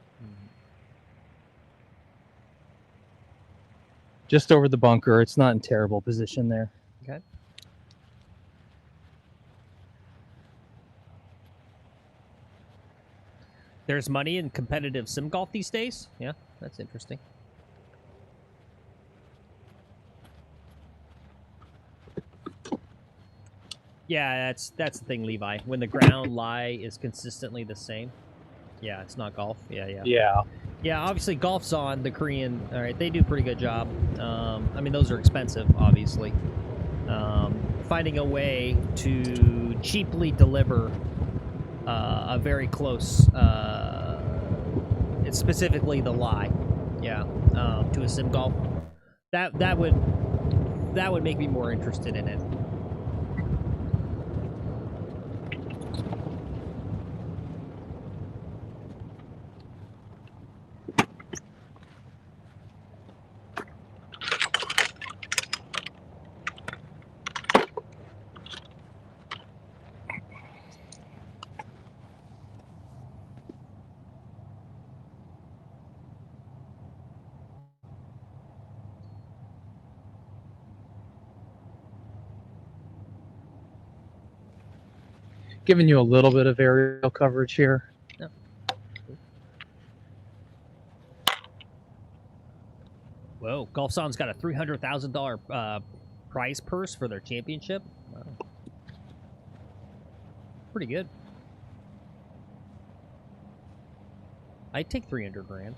Just over the bunker. It's not in terrible position there. Okay. There's money in competitive sim golf these days? Yeah, that's interesting. Yeah, that's the thing, Levi. When the ground lie is consistently the same. Yeah, it's not golf. Yeah. Yeah, obviously golf's on the Korean. All right, they do a pretty good job. I mean, those are expensive, obviously. Finding a way to cheaply deliver a very close, it's specifically the lie, yeah, to a sim golf. That would make me more interested in it. Giving you a little bit of aerial coverage here. Yeah. Whoa, Golf Son's got a $300,000 prize purse for their championship. Wow. Pretty good. I'd take 300 grand.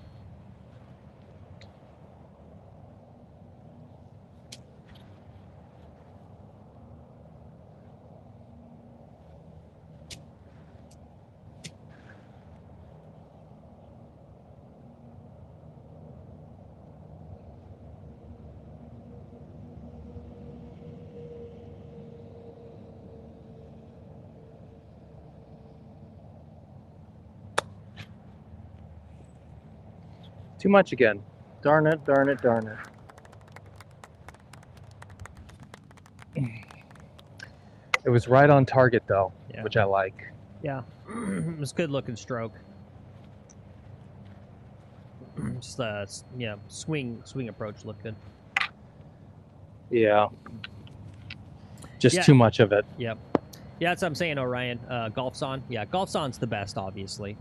Too much again. Darn it, darn it, darn it. It was right on target though, Yeah. which I like. Yeah, it was a good looking stroke. Just yeah, swing approach looked good. Yeah. Just Yeah. too much of it. Yep. Yeah, that's what I'm saying, Orion. Golf's on. Yeah, Golf's on's the best, obviously.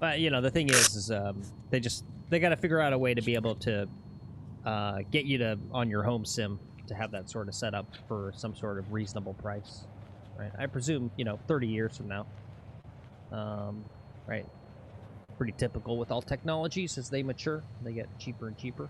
But you know, the thing is they got to figure out a way to be able to get you to on your home sim to have that sort of setup for some sort of reasonable price, right? I presume 30 years from now, right? Pretty typical with all technologies as they mature, they get cheaper and cheaper.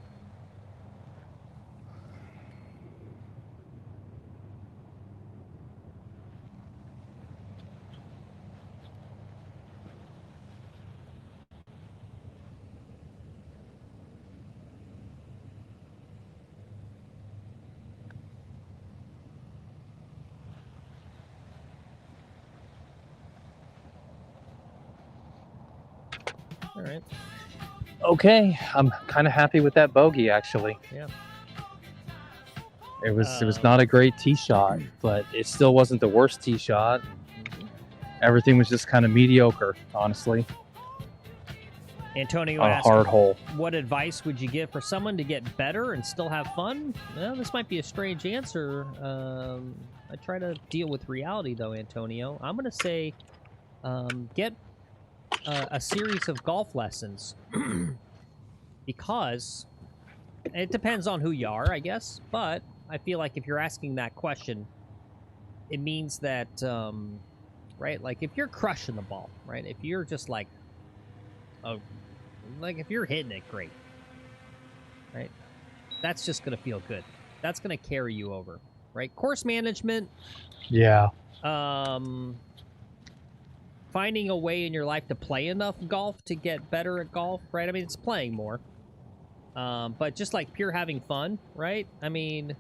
All right. Okay, I'm kind of happy with that bogey actually. Yeah. It was not a great tee shot, but it still wasn't the worst tee shot. Everything was just kind of mediocre, honestly. Antonio On a asked, hard hole. what advice would you give for someone to get better and still have fun? Well, this might be a strange answer. I try to deal with reality, though, Antonio. I'm going to say get a series of golf lessons because It depends on who you are, I guess. But I feel like if you're asking that question, it means that, right? Like if you're crushing the ball, right? If you're just like, oh, like if you're hitting it great, right? That's just gonna feel good. That's gonna carry you over, right? Course management. Yeah. Finding a way in your life to play enough golf to get better at golf, right? I mean, it's playing more. But just like pure having fun, right? I mean,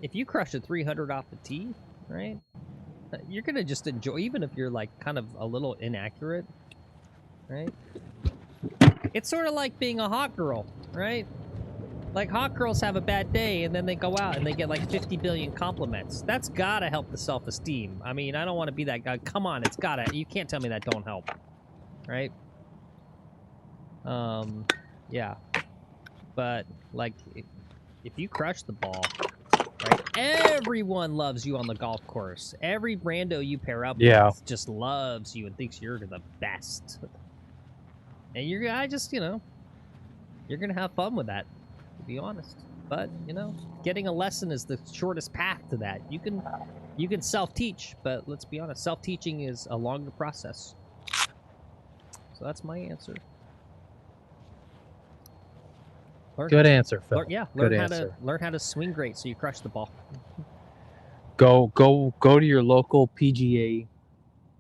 if you crush a 300 off the tee, right? You're gonna just enjoy, even if you're like kind of a little inaccurate, right? It's sort of like being a hot girl, right? Like, hot girls have a bad day, and then they go out and they get, like, 50 billion compliments. That's gotta help the self-esteem. I mean, I don't want to be that guy. Come on, it's gotta. You can't tell me that don't help. Right? Yeah. But, like, if you crush the ball, right, everyone loves you on the golf course. Every rando you pair up with just loves you and thinks you're the best. And you're gonna, you're gonna have fun with that. To be honest, but getting a lesson is the shortest path to that. You can self-teach, but let's be honest, self-teaching is a longer process. So that's my answer. Good answer, Phil. Learn how to swing great so you crush the ball. Go to your local PGA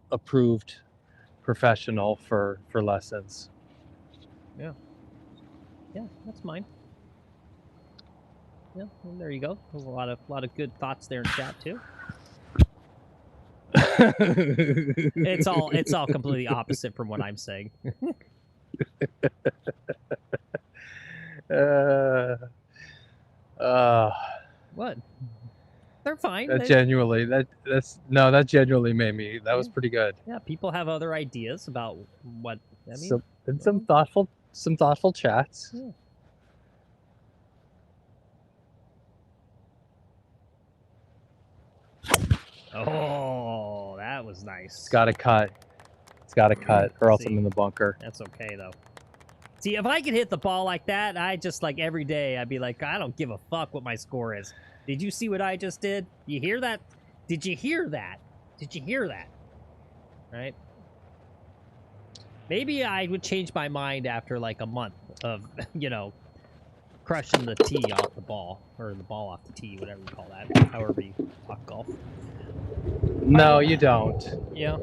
approved professional for lessons. Yeah, that's mine. Yeah, well, there you go. A lot of good thoughts there in chat too. It's all completely opposite from what I'm saying. What? They're fine. That genuinely made me. That was pretty good. Yeah, people have other ideas about what. I mean, some thoughtful chats. Yeah. Oh, that was nice. It's got to cut. Or else I'm in the bunker. That's okay, though. See, if I could hit the ball like that, I just, like, every day, I'd be like, I don't give a fuck what my score is. Did you see what I just did? You hear that? Did you hear that? Did you hear that? Right? Maybe I would change my mind after, like, a month of, crushing the tee off the ball. Or the ball off the tee, whatever you call that. However you talk golf. No, you don't. Yeah.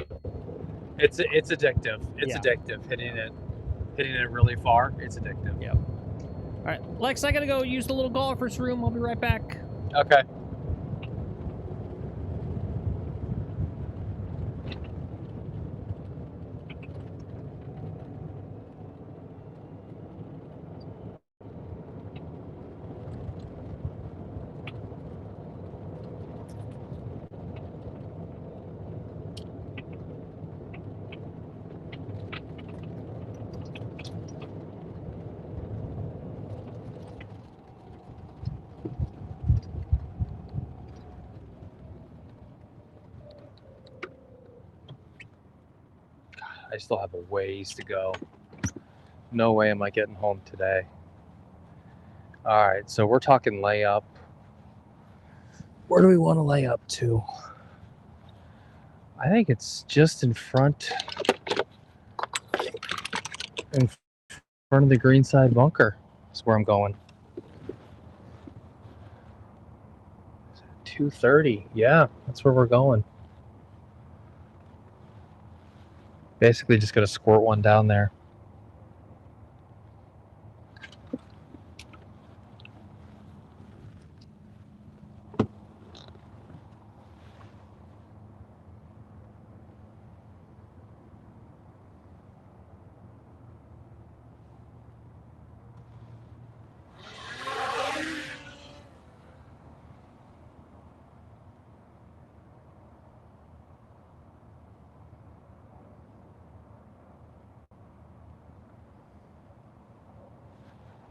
It's addictive. It's addictive. Hitting it really far. It's addictive. Yeah. All right, Lex, I gotta go use the little golfer's room. I'll be right back. Okay. I still have a ways to go. No way am I getting home today. All right, so we're talking layup. Where do we want to lay up to? I think it's just in front of the greenside bunker. That's where I'm going. 230. Yeah, that's where we're going. Basically just gonna squirt one down there.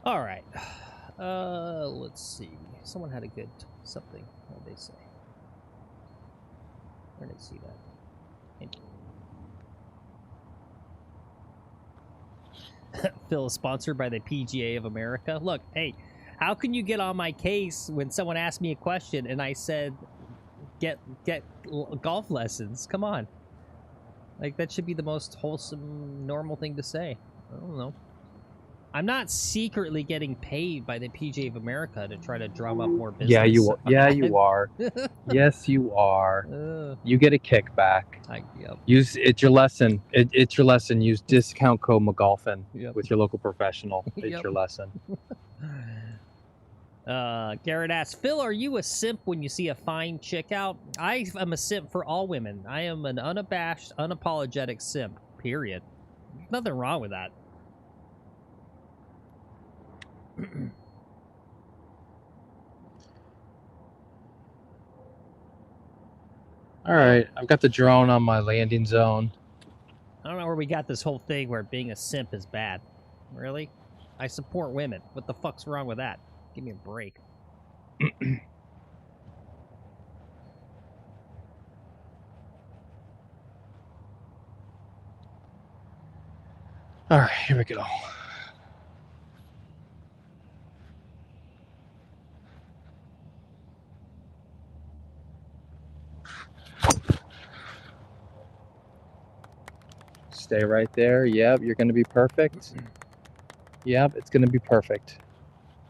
All right. Let's see. Someone had a good something. What did they say? Where did I see that? Phil is sponsored by the PGA of America. Look, hey, how can you get on my case when someone asked me a question and I said, get golf lessons? Come on. Like, that should be the most wholesome, normal thing to say. I don't know. I'm not secretly getting paid by the PGA of America to try to drum up more business. Yeah, you are. Yes, you are. You get a kickback. Yep. Use it's your lesson. It's your lesson. Use discount code McGolfin Yep. with your local professional. It's Yep. your lesson. Garrett asks, Phil, are you a simp when you see a fine chick out? I am a simp for all women. I am an unabashed, unapologetic simp, period. There's nothing wrong with that. All right, I've got the drone on my landing zone. I don't know where we got this whole thing where being a simp is bad. Really? I support women. What the fuck's wrong with that? Give me a break. All right, here we go. Stay right there. Yep, you're going to be perfect. Yep, it's going to be perfect.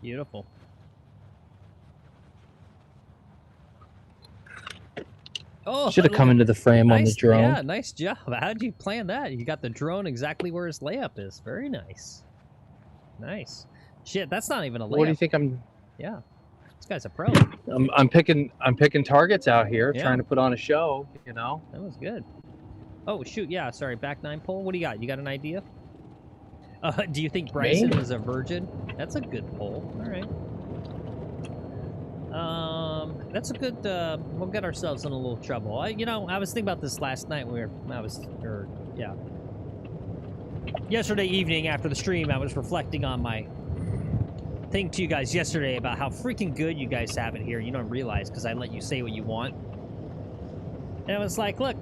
Beautiful. Oh, Should have come into the frame on the drone. Yeah, nice job. How did you plan that? You got the drone exactly where his layup is. Very nice. Nice. Shit, that's not even a layup. What do you think I'm? Yeah, this guy's a pro. I'm picking targets out here, Yeah. trying to put on a show. You know. That was good. Oh shoot, yeah. Sorry, back nine pull. What do you got? You got an idea? Do you think Bryson Me? was a virgin? That's a good poll. All right. That's a good. We'll get ourselves in a little trouble. I was thinking about this last night. Yesterday evening after the stream, I was reflecting on my thing to you guys yesterday about how freaking good you guys have it here. You don't realize because I let you say what you want. And I was like, look,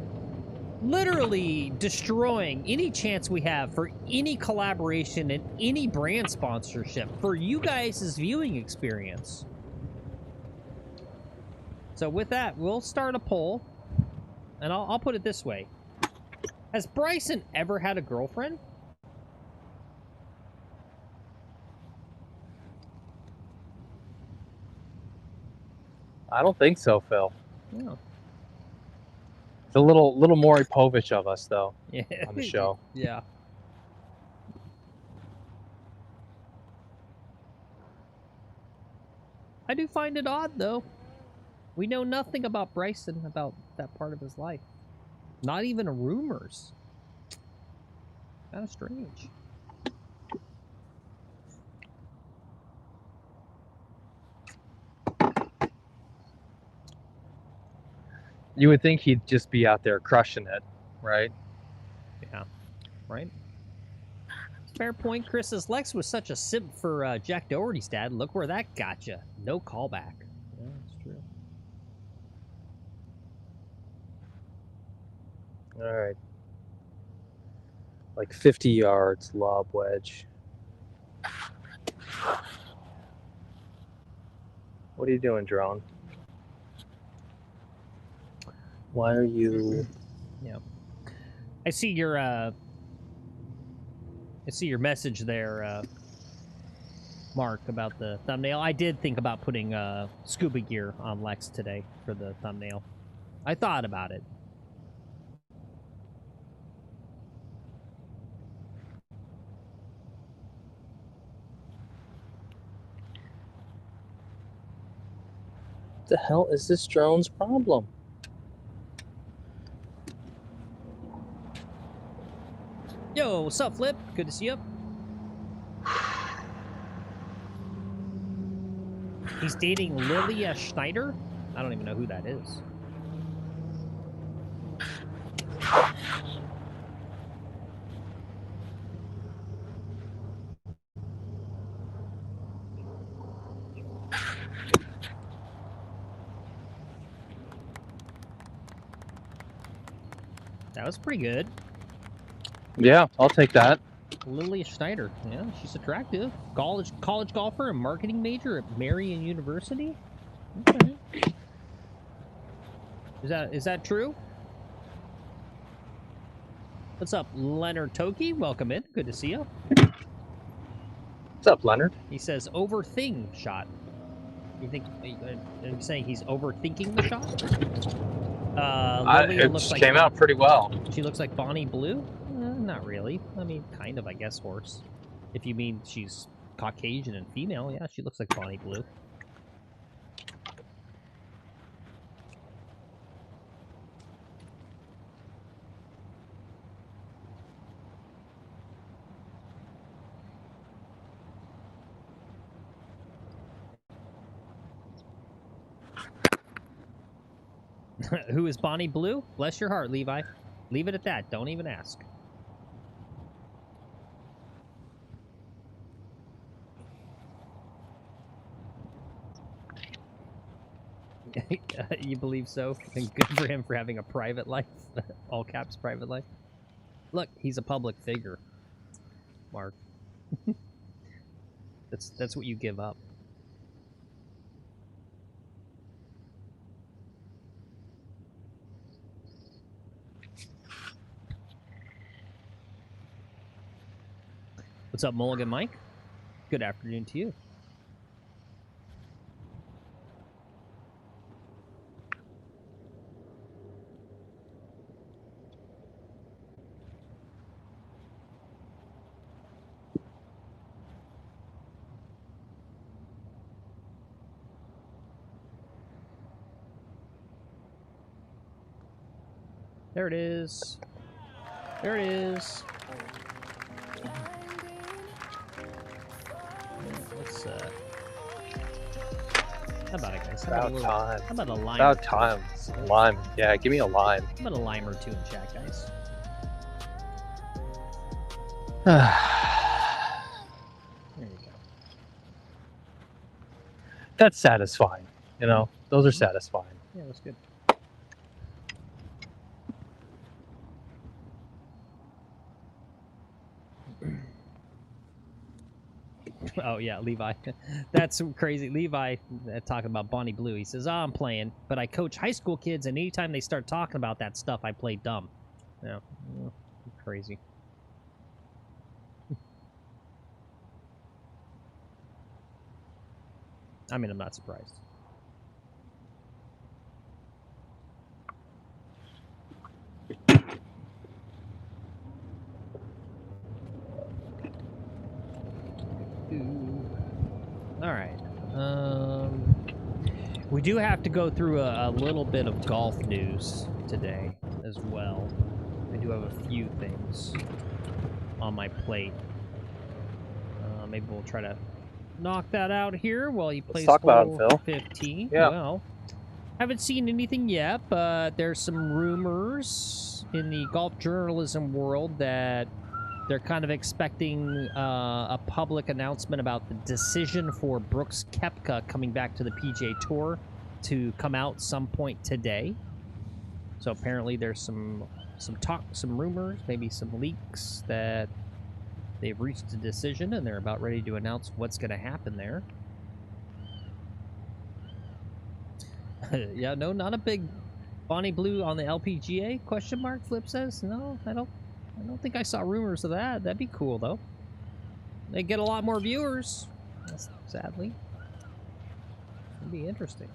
literally destroying any chance we have for any collaboration and any brand sponsorship for you guys' viewing experience. So with that, we'll start a poll, and I'll put it this way. Has Bryson ever had a girlfriend? I don't think so, Phil. No. It's a little Maury Povich of us, though, Yeah. on the show. Yeah. I do find it odd, though. We know nothing about Bryson, about that part of his life. Not even rumors. Kind of strange. You would think he'd just be out there crushing it, right? Yeah. Right? Fair point. Chris says, Lex was such a simp for Jack Doherty's dad. Look where that got you. No callback. Yeah, that's true. All right. Like 50 yards, lob wedge. What are you doing, drone? Why are you... Yeah. I see your message there, Mark, about the thumbnail. I did think about putting scuba gear on Lex today for the thumbnail. I thought about it. What the hell is this drone's problem? Yo, what's up, Flip? Good to see you. He's dating Lilia Schneider? I don't even know who that is. That was pretty good. Yeah, I'll take that. Lily Schneider. Yeah, she's attractive. College golfer and marketing major at Marion University. Okay. Is that true? What's up, Leonard Toki? Welcome in. Good to see you. What's up, Leonard? He says overthink shot. You think? Are you saying he's overthinking the shot? Lillian It looks like came out pretty well. She looks like Bonnie Blue? Not really. I mean, kind of, I guess, horse. If you mean she's Caucasian and female, yeah, she looks like Bonnie Blue. Who is Bonnie Blue? Bless your heart, Levi. Leave it at that. Don't even ask. You believe so? And good for him for having a private life. All caps private life. Look, he's a public figure. Mark. That's what you give up. What's up, Mulligan Mike? Good afternoon to you. There it is. There it is. Let's, how about it, guys? About time. How about a lime? About time. Lime. Yeah, give me a lime. How about a lime or two in chat, guys? There There you go. That's satisfying. You know, those are satisfying. Yeah, that's good. Oh, yeah, Levi. That's crazy. Levi, talking about Bonnie Blue, he says, I'm playing, but I coach high school kids, and anytime they start talking about that stuff, I play dumb. Yeah, crazy. I mean, I'm not surprised. All right. We do have to go through a little bit of golf news today as well. I do have a few things on my plate. Maybe we'll try to knock that out here while he plays talk about it, hole Phil. 15. Yeah. Well, haven't seen anything yet, but there's some rumors in the golf journalism world that they're kind of expecting a public announcement about the decision for Brooks Koepka coming back to the PGA Tour to come out some point today. So apparently there's some talk, some rumors, maybe some leaks that they've reached a decision and they're about ready to announce what's going to happen there. Yeah, no, not a big Bonnie Blue on the LPGA? Question mark. Flip says no. I don't think I saw rumors of that. That'd be cool, though. They get a lot more viewers, sadly. It'd be interesting.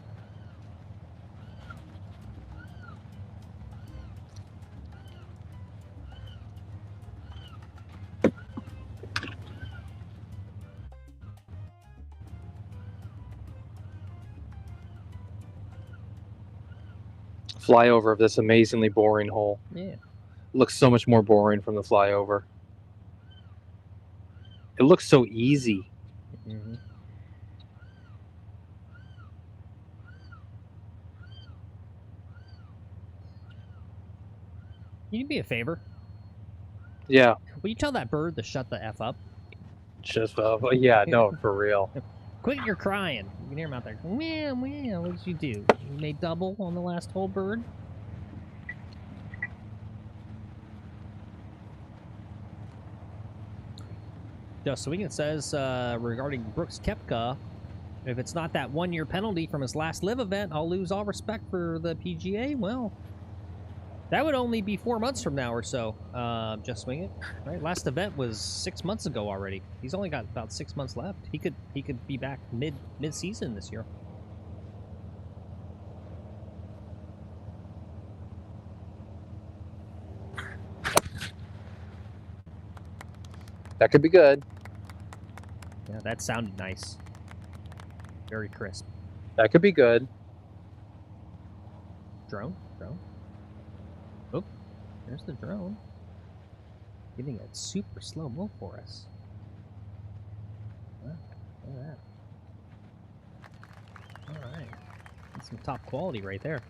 Flyover of this amazingly boring hole. Yeah. Looks so much more boring from the flyover. It looks so easy. Mm-hmm. Can you do me a favor? Yeah. Will you tell that bird to shut the F up? Just yeah, no, for real. Quit your crying. You can hear him out there. Meow, meow. What did you do? You made double on the last hole, bird? Just Swing, it says regarding Brooks Koepka, if it's not that 1-year penalty from his last live event, I'll lose all respect for the PGA. Well, that would only be 4 months from now or so. Just Swing it. Right, last event was 6 months ago already. He's only got about 6 months left. He could be back mid-season this year. That could be good. Yeah, that sounded nice. Very crisp. That could be good. Drone. Oop, there's the drone. Getting a super slow-mo for us. Wow, look at that. Alright. That's some top quality right there.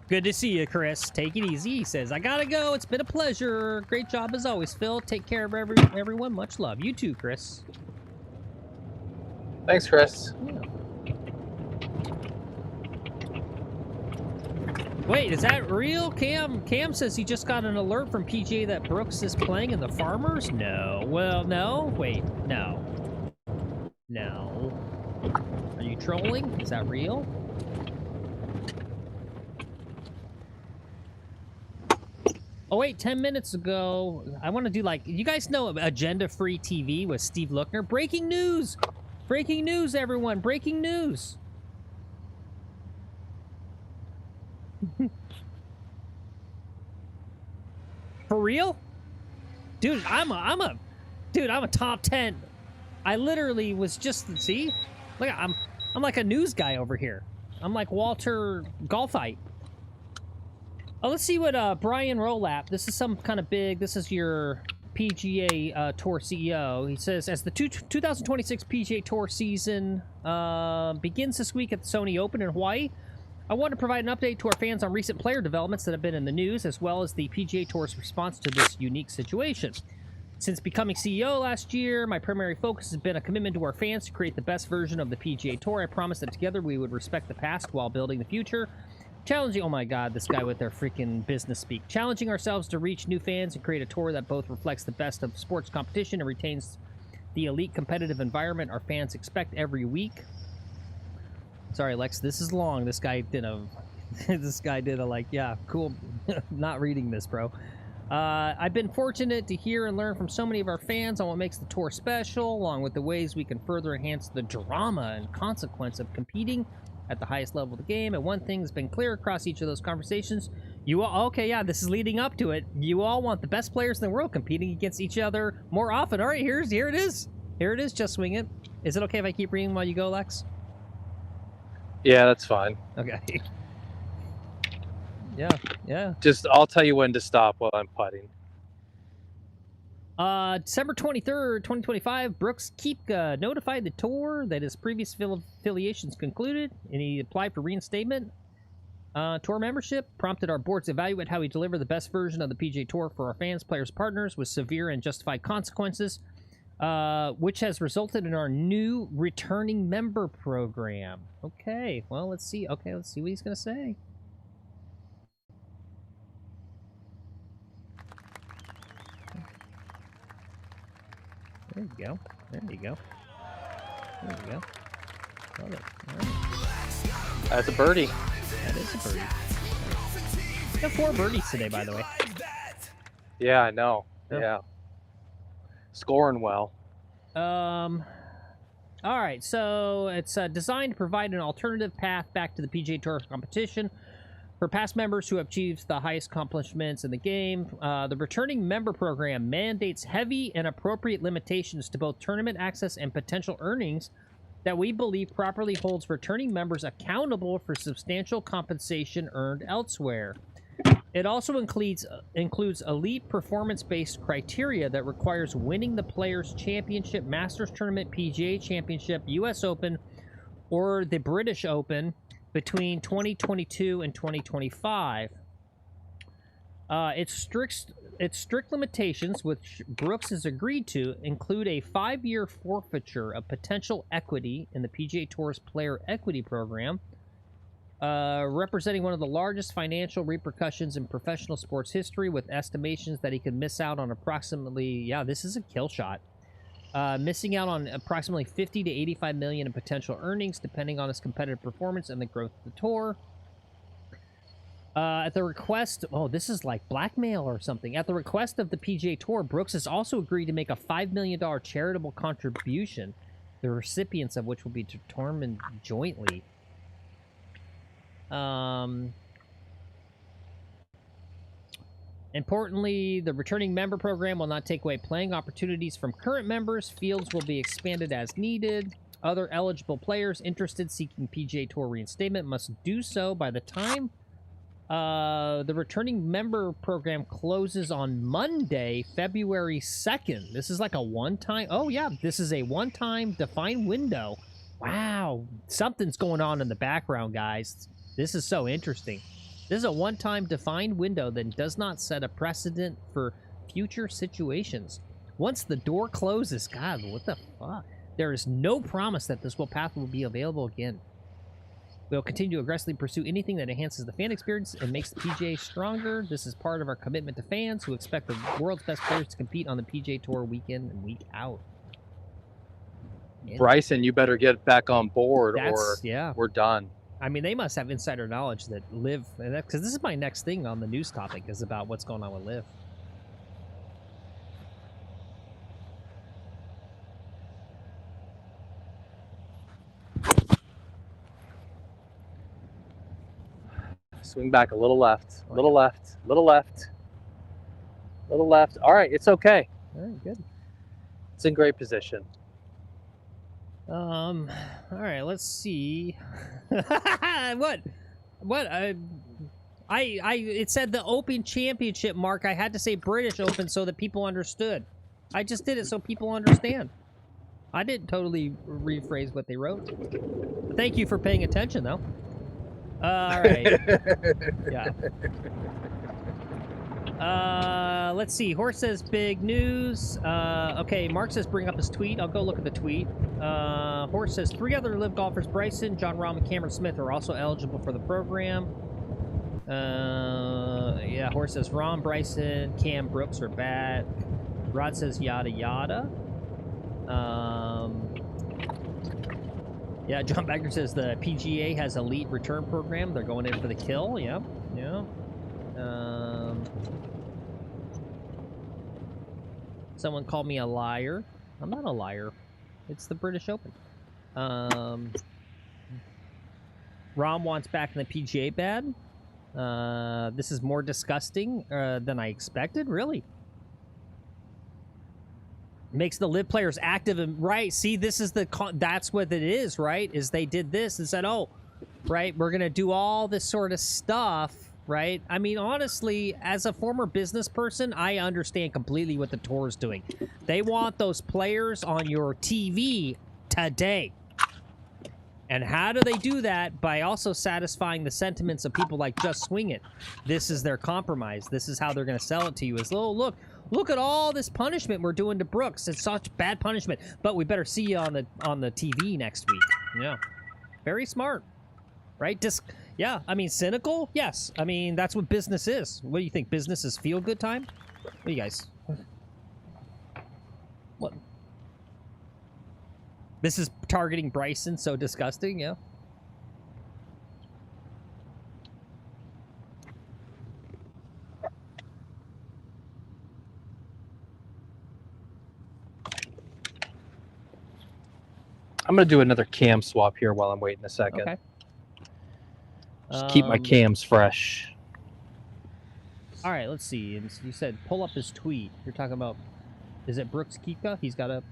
Good to see you, Chris. Take it easy. He says, I gotta go. It's been a pleasure. Great job as always, Phil. Take care of everyone. Much love. You too, Chris. Thanks, Chris. Yeah. Wait, is that real? Cam says he just got an alert from PGA that Brooks is playing in the Farmers? No. Well, no. Wait, no. No. Are you trolling? Is that real? Oh, wait, 10 minutes ago, I want to do, like, you guys know Agenda Free TV with Steve Lookner? Breaking news! Breaking news, everyone! Breaking news! For real? Dude, I'm a top 10. I literally was just, see? Look, I'm like a news guy over here. I'm like Walter Golfite. Oh, let's see what Brian Rolap. This is some kind of big. This is your PGA Tour CEO. He says, as the 2026 PGA Tour season begins this week at the Sony Open in Hawaii, I want to provide an update to our fans on recent player developments that have been in the news, as well as the PGA Tour's response to this unique situation. Since becoming CEO last year, my primary focus has been a commitment to our fans to create the best version of the PGA Tour. I promised that together we would respect the past while building the future. Challenging, oh my god, this guy with their freaking business speak. Challenging ourselves to reach new fans and create a tour that both reflects the best of sports competition and retains the elite competitive environment our fans expect every week. Sorry, Lex, this is long. This guy did a, like, yeah, cool. Not reading this, bro. I've been fortunate to hear and learn from so many of our fans on what makes the tour special, along with the ways we can further enhance the drama and consequence of competing at the highest level of the game. And one thing has been clear across each of those conversations. You all, okay, yeah, this is leading up to it. You all want the best players in the world competing against each other more often. All right, here it is. Here it is, just swing it. Is it okay if I keep reading while you go, Lex? Yeah, that's fine. Okay. Yeah. Just, I'll tell you when to stop while I'm putting. December 23rd, 2025, Brooks Koepka notified the tour that his previous affiliations concluded, and he applied for reinstatement. Tour membership prompted our board to evaluate how we deliver the best version of the PGA Tour for our fans, players, partners, with severe and justified consequences, which has resulted in our new returning member program. Okay, well, let's see. Okay, let's see what he's going to say. There you go. There you go. There you go. Love it. All right. That's a birdie. That is a birdie. Got 4 birdies today, by the way. Yeah, I know. Yep. Yeah. Scoring well. All right, so it's designed to provide an alternative path back to the PGA Tour competition for past members who have achieved the highest accomplishments in the game. The returning member program mandates heavy and appropriate limitations to both tournament access and potential earnings that we believe properly holds returning members accountable for substantial compensation earned elsewhere. It also includes elite performance-based criteria that requires winning the Players' Championship, Masters Tournament, PGA Championship, U.S. Open, or the British Open between 2022 and 2025. Its strict limitations, which Brooks has agreed to, include a 5-year forfeiture of potential equity in the PGA Tour's Player Equity Program, representing one of the largest financial repercussions in professional sports history, with estimations that he could miss out on approximately, yeah, this is a kill shot, Missing out on approximately 50 to 85 million in potential earnings, depending on his competitive performance and the growth of the tour. At the request... Oh, this is like blackmail or something. At the request of the PGA Tour, Brooks has also agreed to make a $5 million charitable contribution, the recipients of which will be determined jointly. Importantly, the returning member program will not take away playing opportunities from current members. Fields will be expanded as needed. Other eligible players interested seeking PGA Tour reinstatement must do so by the time the returning member program closes on Monday, February 2nd. This is like a one-time... Oh, yeah, this is a one-time defined window. Wow, something's going on in the background, guys. This is so interesting. This is a one-time defined window that does not set a precedent for future situations. Once the door closes, God, what the fuck? There is no promise that this path will be available again. We'll continue to aggressively pursue anything that enhances the fan experience and makes the PGA stronger. This is part of our commitment to fans who expect the world's best players to compete on the PGA Tour week in and week out. Bryson, you better get back on board or yeah. We're done. I mean, they must have insider knowledge that Liv, because this is my next thing on the news topic, is about what's going on with Liv. Swing back a little left, little left, little left, little left. All right, it's okay. All right, good. It's in great position. All right, let's see. What? It said the Open Championship, Mark. I had to say British Open so that people understood. I just did it so people understand. I didn't totally rephrase what they wrote. Thank you for paying attention, though. All right. Yeah. Let's see. Horse says big news. Okay, Mark says bring up his tweet. I'll go look at the tweet. Horse says 3 other live golfers, Bryson, John Rahm, and Cameron Smith, are also eligible for the program. Yeah, Horse says Rahm, Bryson, Cam, Brooks are back. Rod says yada yada. Yeah, John Bagger says the PGA has elite return program. They're going in for the kill. Yeah, yeah. Someone called me a liar. I'm not a liar. It's the British Open. Rahm wants back in the PGA bad. This is more disgusting than I expected. Really. Makes the live players active and right. See, this is that's what it is, right? Is they did this and said, oh, right, we're gonna do all this sort of stuff, right? I mean, honestly, as a former business person, I understand completely what the tour is doing. They want those players on your TV today. And how do they do that? By also satisfying the sentiments of people like Just Swing It. This is their compromise. This is how they're going to sell it to you. Is, oh, look at all this punishment we're doing to Brooks. It's such bad punishment. But we better see you on the TV next week. Yeah. Very smart. Right? Yeah, I mean, cynical? Yes. I mean, that's what business is. What do you think? Business is feel-good time? What do you guys... What? This is targeting Bryson, so disgusting, yeah? I'm going to do another cam swap here while I'm waiting a second. Okay. Just keep my cams fresh. All right, let's see. And you said pull up his tweet. You're talking about, is it Brooks Koepka? He's got a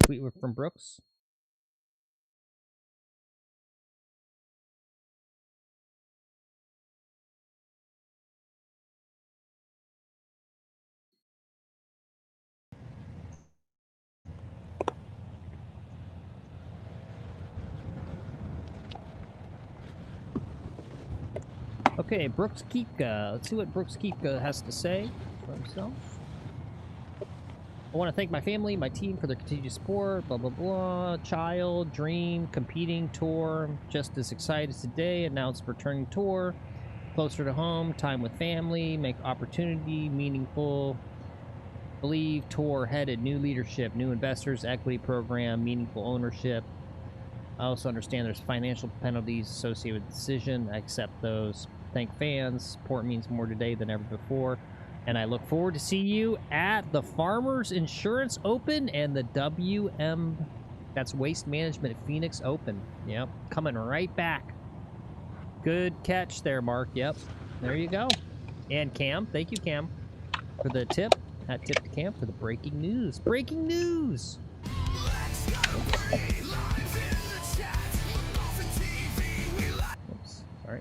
tweet from Brooks. Okay, Brooks Koepka. Let's see what Brooks Koepka has to say for himself. I want to thank my family, my team for their continued support, blah, blah, blah. Child, dream, competing, tour. Just as excited as today. Announced returning tour. Closer to home, time with family, make opportunity meaningful. believe tour headed new leadership, new investors, equity program, meaningful ownership. I also understand there's financial penalties associated with the decision. I accept those. Thank fans. Support means more today than ever before. And I look forward to seeing you at the Farmers Insurance Open and the WM, that's Waste Management at Phoenix Open. Yep, coming right back. Good catch there, Mark. Yep, there you go. And Cam, thank you, Cam, for the tip. That tip to Cam for the breaking news. Breaking news! Oops, sorry.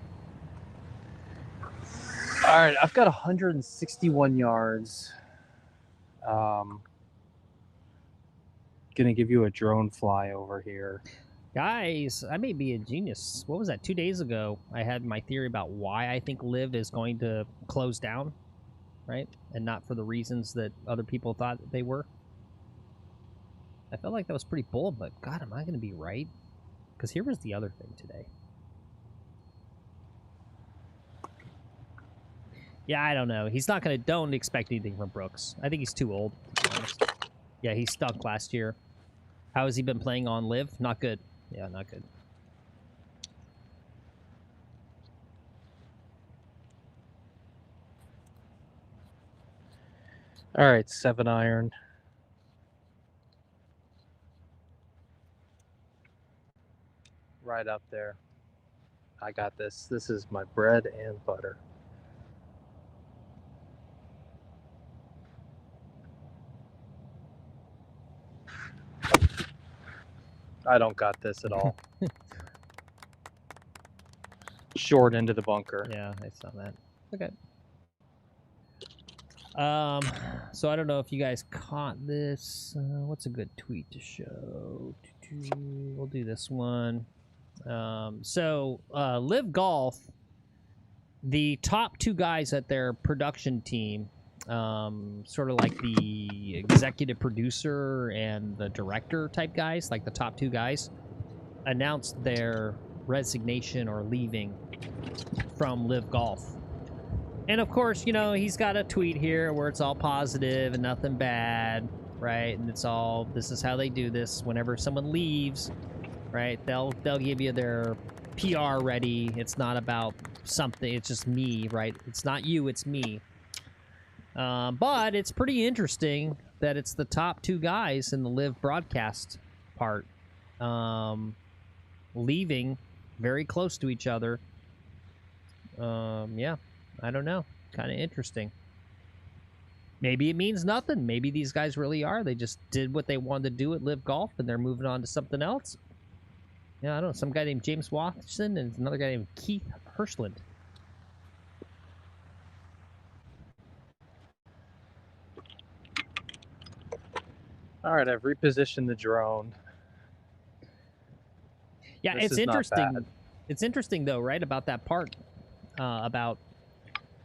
All right, I've got 161 yards. Gonna give you a drone flyover here. Guys, I may be a genius. What was that? 2 days ago, I had my theory about why I think Live is going to close down, right? And not for the reasons that other people thought they were. I felt like that was pretty bold, but God, am I going to be right? Because here was the other thing today. Yeah, I don't know. He's not going to... Don't expect anything from Brooks. I think he's too old, to be honest. Yeah, he stunk last year. How has he been playing on Live? Not good. Yeah, not good. All right, 7-iron. Right up there. I got this. This is my bread and butter. I don't got this at all. Short into the bunker. Yeah, I saw that. Okay. So I don't know if you guys caught this. What's a good tweet to show? We'll do this one. Live Golf, the top two guys at their production team, sort of like the executive producer and the director type guys, like the top two guys, announced their resignation or leaving from Live Golf. And of course, you know, he's got a tweet here where it's all positive and nothing bad, right? And it's all, this is how they do this. Whenever someone leaves, right, they'll give you their PR ready. It's not about something. It's just me, right? It's not you, it's me. But it's pretty interesting that it's the top two guys in the Live broadcast part leaving very close to each other. Yeah, I don't know. Kind of interesting. Maybe it means nothing. Maybe these guys really are. They just did what they wanted to do at Live Golf, and they're moving on to something else. Yeah, I don't know. Some guy named James Watson and another guy named Keith Hirschland. All right, I've repositioned the drone. Yeah, This it's is not interesting. bad. It's interesting, though, right, about that part, about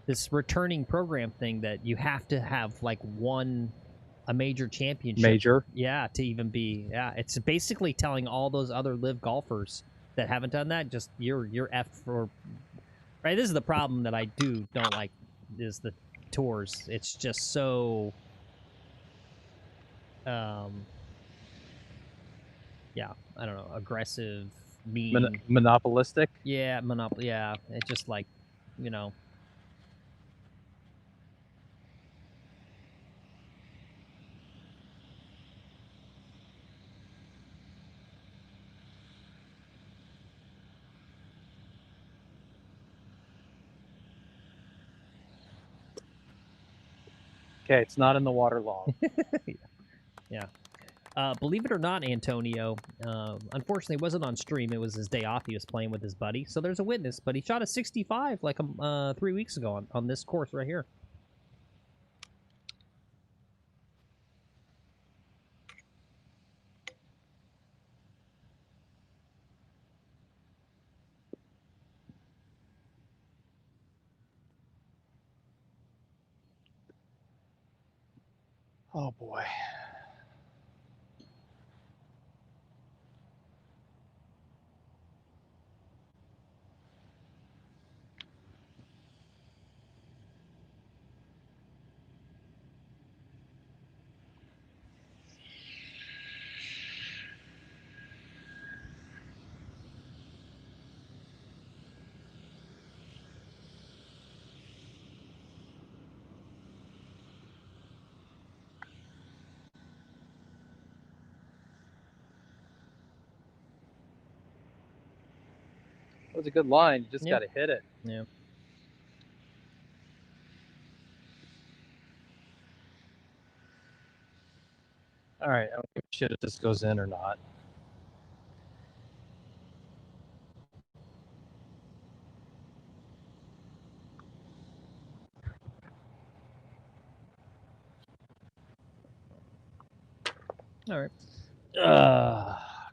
this returning program thing, that you have to have, like, a major championship. Major? Yeah, to even be, yeah. It's basically telling all those other Live golfers that haven't done that, just, you're F for, right? This is the problem that I don't like, is the tours. It's just so, yeah, I don't know, aggressive, mean. Monopolistic? Yeah, monopoly. Yeah, it's just like, you know. Okay, it's not in the water long. Yeah. Believe it or not, Antonio, unfortunately, it wasn't on stream. It was his day off. He was playing with his buddy. So there's a witness, but he shot a 65 like 3 weeks ago on this course right here. Oh, boy. was a good line. You just Yep. got to hit it. Yeah. All right, I don't give a shit if this goes in or not. All right.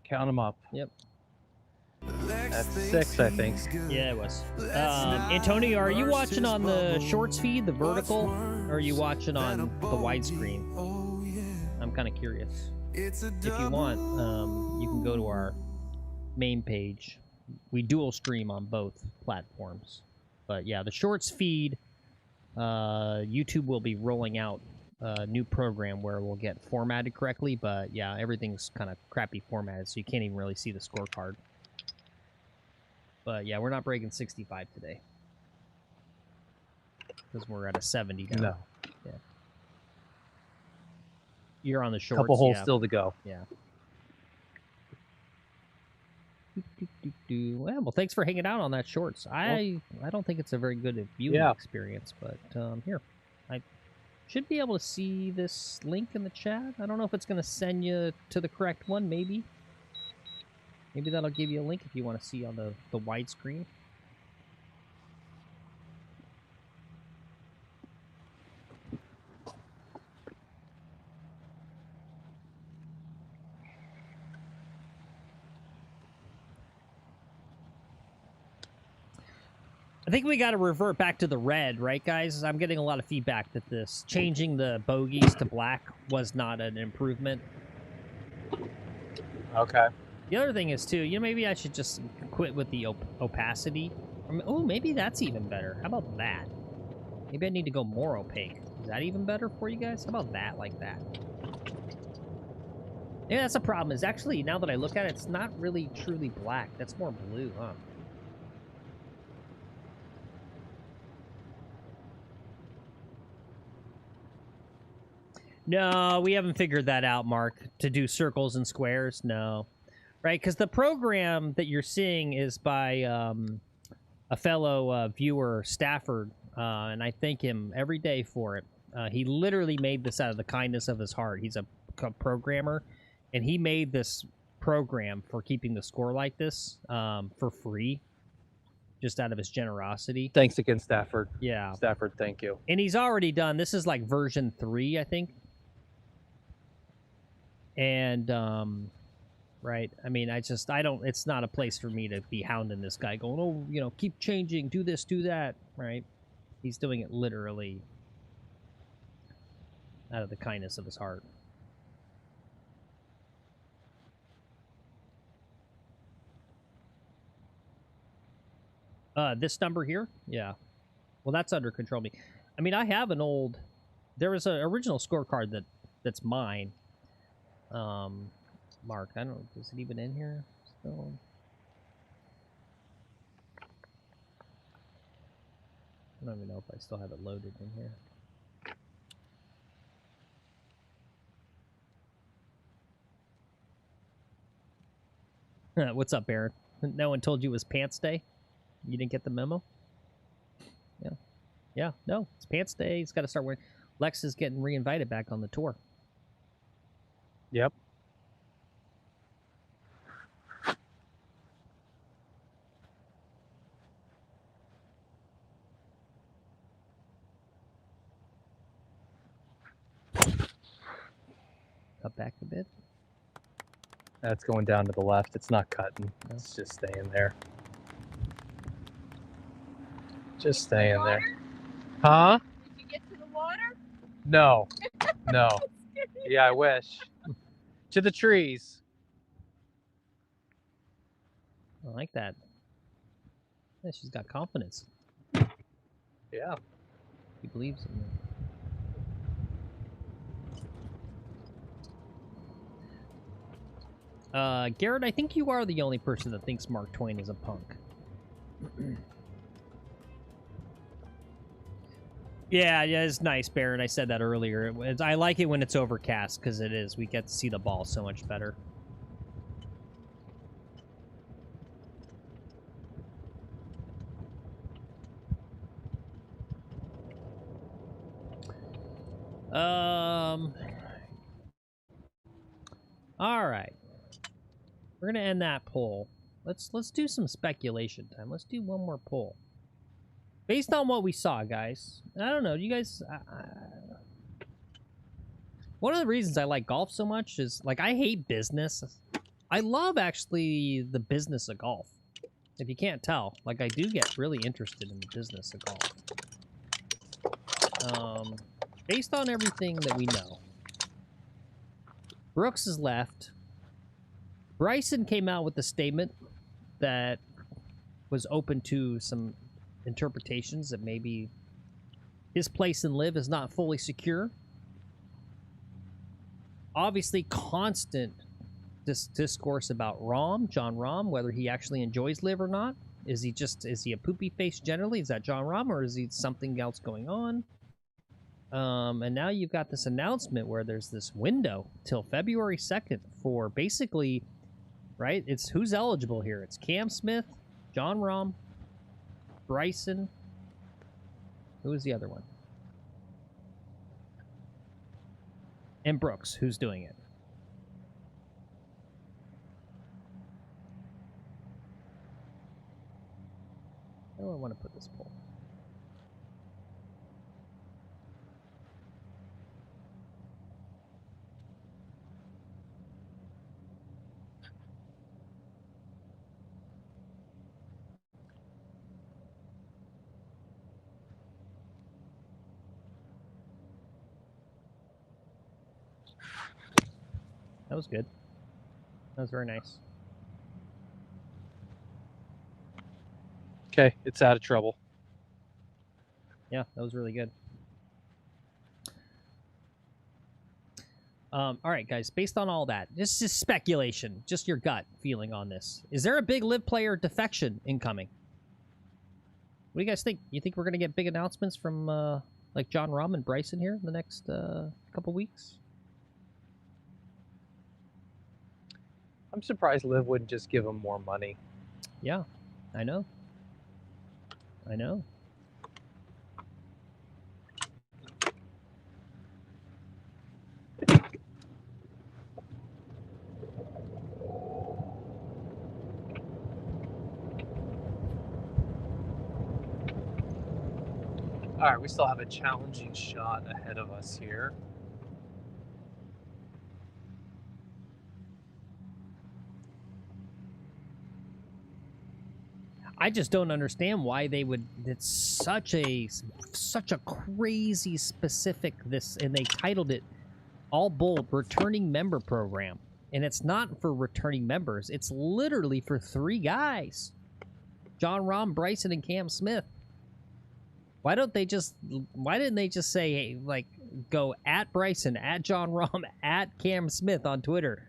Count them up. Yep. That's 6, I think. Yeah, it was. Antonio, are you watching on the shorts feed, the vertical, or are you watching on the widescreen? I'm kind of curious. If you want, you can go to our main page. We dual stream on both platforms. But yeah, the shorts feed, YouTube will be rolling out a new program where we'll get formatted correctly, but yeah, everything's kind of crappy formatted, so you can't even really see the scorecard. But yeah, we're not breaking 65 today. Because we're at a 70 now. No. Yeah. You're on the shorts. Couple holes yeah. still to go. Yeah. Well, thanks for hanging out on that shorts. I don't think it's a very good viewing experience, but here. I should be able to see this link in the chat. I don't know if it's going to send you to the correct one, maybe. Maybe that'll give you a link if you want to see on the widescreen. I think we got to revert back to the red, right, guys? I'm getting a lot of feedback that this changing the bogeys to black was not an improvement. Okay. The other thing is, too, you know, maybe I should just quit with the opacity. Oh, maybe that's even better. How about that? Maybe I need to go more opaque. Is that even better for you guys? How about that, like that? Yeah, that's the problem. Is actually, now that I look at it, it's not really truly black. That's more blue, huh? No, we haven't figured that out, Mark. To do circles and squares, no. Right, because the program that you're seeing is by a fellow viewer, Stafford, and I thank him every day for it. He literally made this out of the kindness of his heart. He's a programmer, and he made this program for keeping the score like this for free, just out of his generosity. Thanks again, Stafford. Yeah. Stafford, thank you. And he's already done, this is like version 3, I think. And, right, I mean, I don't, it's not a place for me to be hounding this guy going, oh, you know, keep changing, do this, do that, right? He's doing it literally out of the kindness of his heart. This number here? Yeah. Well, that's under control. I mean, I have an old, there was an original scorecard that's mine. Mark, I don't know, is it even in here still? I don't even know if I still have it loaded in here. What's up, Aaron? No one told you it was pants day? You didn't get the memo? Yeah. Yeah, no, it's pants day. He's got to start wearing. Lex is getting re-invited back on the tour. Yep. Cut back a bit. That's going down to the left. It's not cutting. It's just staying there. Just staying there. Huh? Did you get to the water? No. No. Yeah, I wish. To the trees. I like that. Yeah, she's got confidence. Yeah. He believes in me. Garrett, I think you are the only person that thinks Mark Twain is a punk. Yeah, it's nice, Barrett. I said that earlier. I like it when it's overcast, because it is. We get to see the ball so much better. All right. We're gonna end that poll. Let's do some speculation time. Let's do one more poll. Based on what we saw, guys. I don't know. You guys. One of the reasons I like golf so much is like I hate business. I love actually the business of golf. If you can't tell, like I do get really interested in the business of golf. Based on everything that we know, Brooks is left. Bryson came out with a statement that was open to some interpretations that maybe his place in live is not fully secure. Obviously, constant discourse about John Rahm, whether he actually enjoys live or not. Is he a poopy face generally? Is that John Rahm, or is he something else going on? And now you've got this announcement where there's this window till February 2nd for basically, right? It's who's eligible here. It's Cam Smith, John Rahm, Bryson. Who is the other one? And Brooks, who's doing it. Where do I want to put this poll? That was good. That was very nice. Okay, it's out of trouble. Yeah, that was really good. All right, guys, based on all that, this is speculation, just your gut feeling on this. Is there a big live player defection incoming? What do you guys think? You think we're going to get big announcements from like John Rahm and Bryson here in the next couple weeks? I'm surprised Liv wouldn't just give him more money. Yeah, I know. I know. All right, we still have a challenging shot ahead of us here. I just don't understand why they would. It's such a crazy specific this, and they titled it all bold returning member program, and it's not for returning members. It's literally for 3 guys: John Rahm, Bryson, and Cam Smith. Why didn't they just say, hey, like, go at Bryson, at John Rahm, at Cam Smith on Twitter?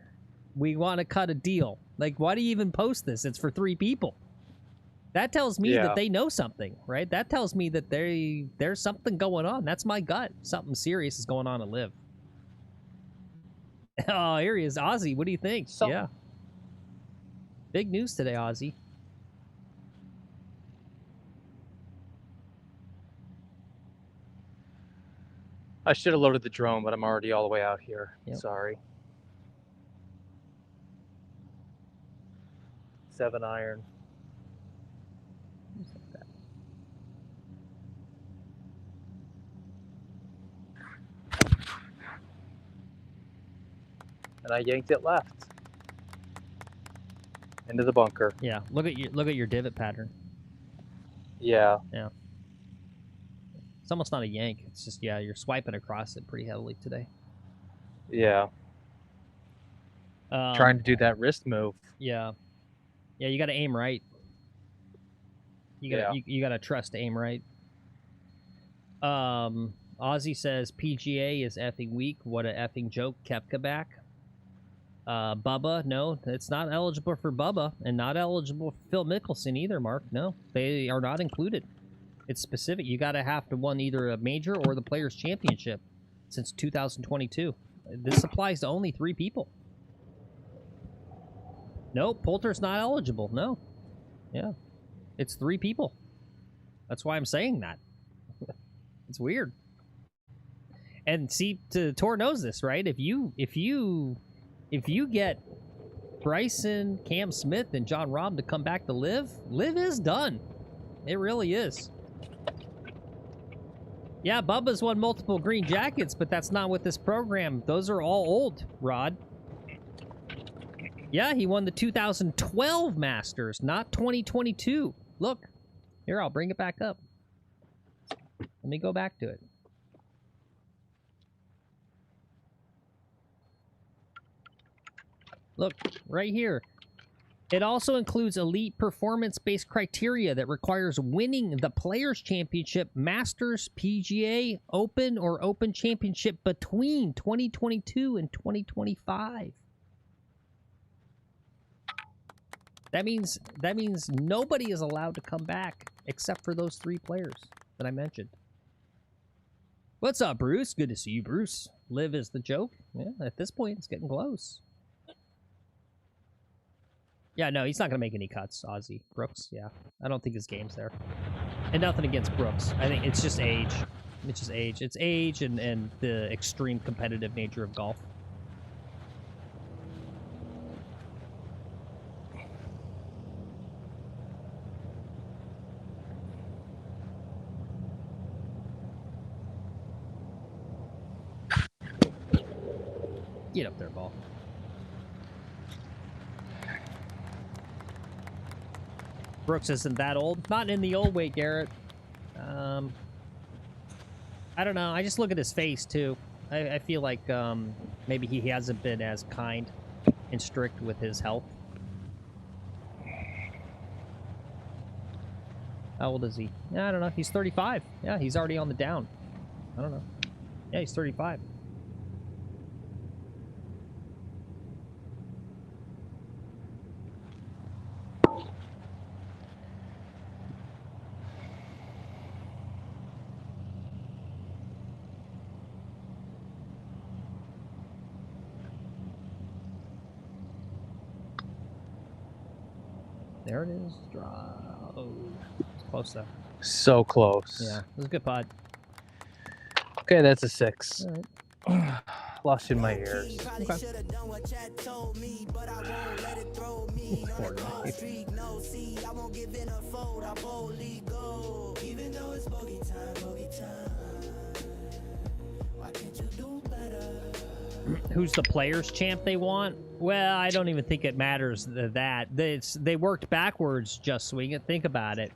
We want to cut a deal. Like, why do you even post this? It's for 3 people. That tells me that they know something, right? That tells me that there's something going on. That's my gut. Something serious is going on at Liv. Oh, here he is. Ozzy, what do you think? Yeah. Big news today, Ozzy. I should have loaded the drone, but I'm already all the way out here. Yep. Sorry. 7 iron. And I yanked it left into the bunker. Yeah, look at your divot pattern. Yeah. Yeah. It's almost not a yank. It's just, yeah, you're swiping across it pretty heavily today. Yeah. Trying to do that wrist move. Yeah. Yeah, you got to aim right. You got to trust to aim right. Ozzy says PGA is effing weak. What a effing joke. Kepka back. Bubba, no, it's not eligible for Bubba, and not eligible for Phil Mickelson either, Mark. No, they are not included. It's specific. You got to have to win either a major or the Players' Championship since 2022. This applies to only 3 people. No, Poulter's not eligible. No. Yeah. It's 3 people. That's why I'm saying that. It's weird. And see, Tor knows this, right? If you get Bryson, Cam Smith, and John Rahm to come back to Live is done. It really is. Yeah, Bubba's won multiple green jackets, but that's not with this program. Those are all old, Rod. Yeah, he won the 2012 Masters, not 2022. Look, here, I'll bring it back up. Let me go back to it. Look, right here. It also includes elite performance-based criteria that requires winning the Players' Championship, Masters, PGA, Open, or Open Championship between 2022 and 2025. That means nobody is allowed to come back except for those 3 players that I mentioned. What's up, Bruce? Good to see you, Bruce. Live is the joke. Yeah, at this point, it's getting close. Yeah, no, he's not going to make any cuts, Ozzy. Brooks, yeah. I don't think his game's there. And nothing against Brooks. I think it's just age. It's just age. It's age and the extreme competitive nature of golf. Get up there, ball. Brooks isn't that old. Not in the old way, Garrett. I don't know. I just look at his face, too. I feel like maybe he hasn't been as kind and strict with his health. How old is he? Yeah, I don't know. He's 35. Yeah, he's already on the down. I don't know. Yeah, he's 35. There it is. Oh, it's close though. So close. Yeah, it was a good pod. Okay, that's a 6. All right. Lost in my ears. Okay. Poor guy. Who's the Players' Champ they want? Well, I don't even think it matters that. They worked backwards, Just Swing It. Think about it.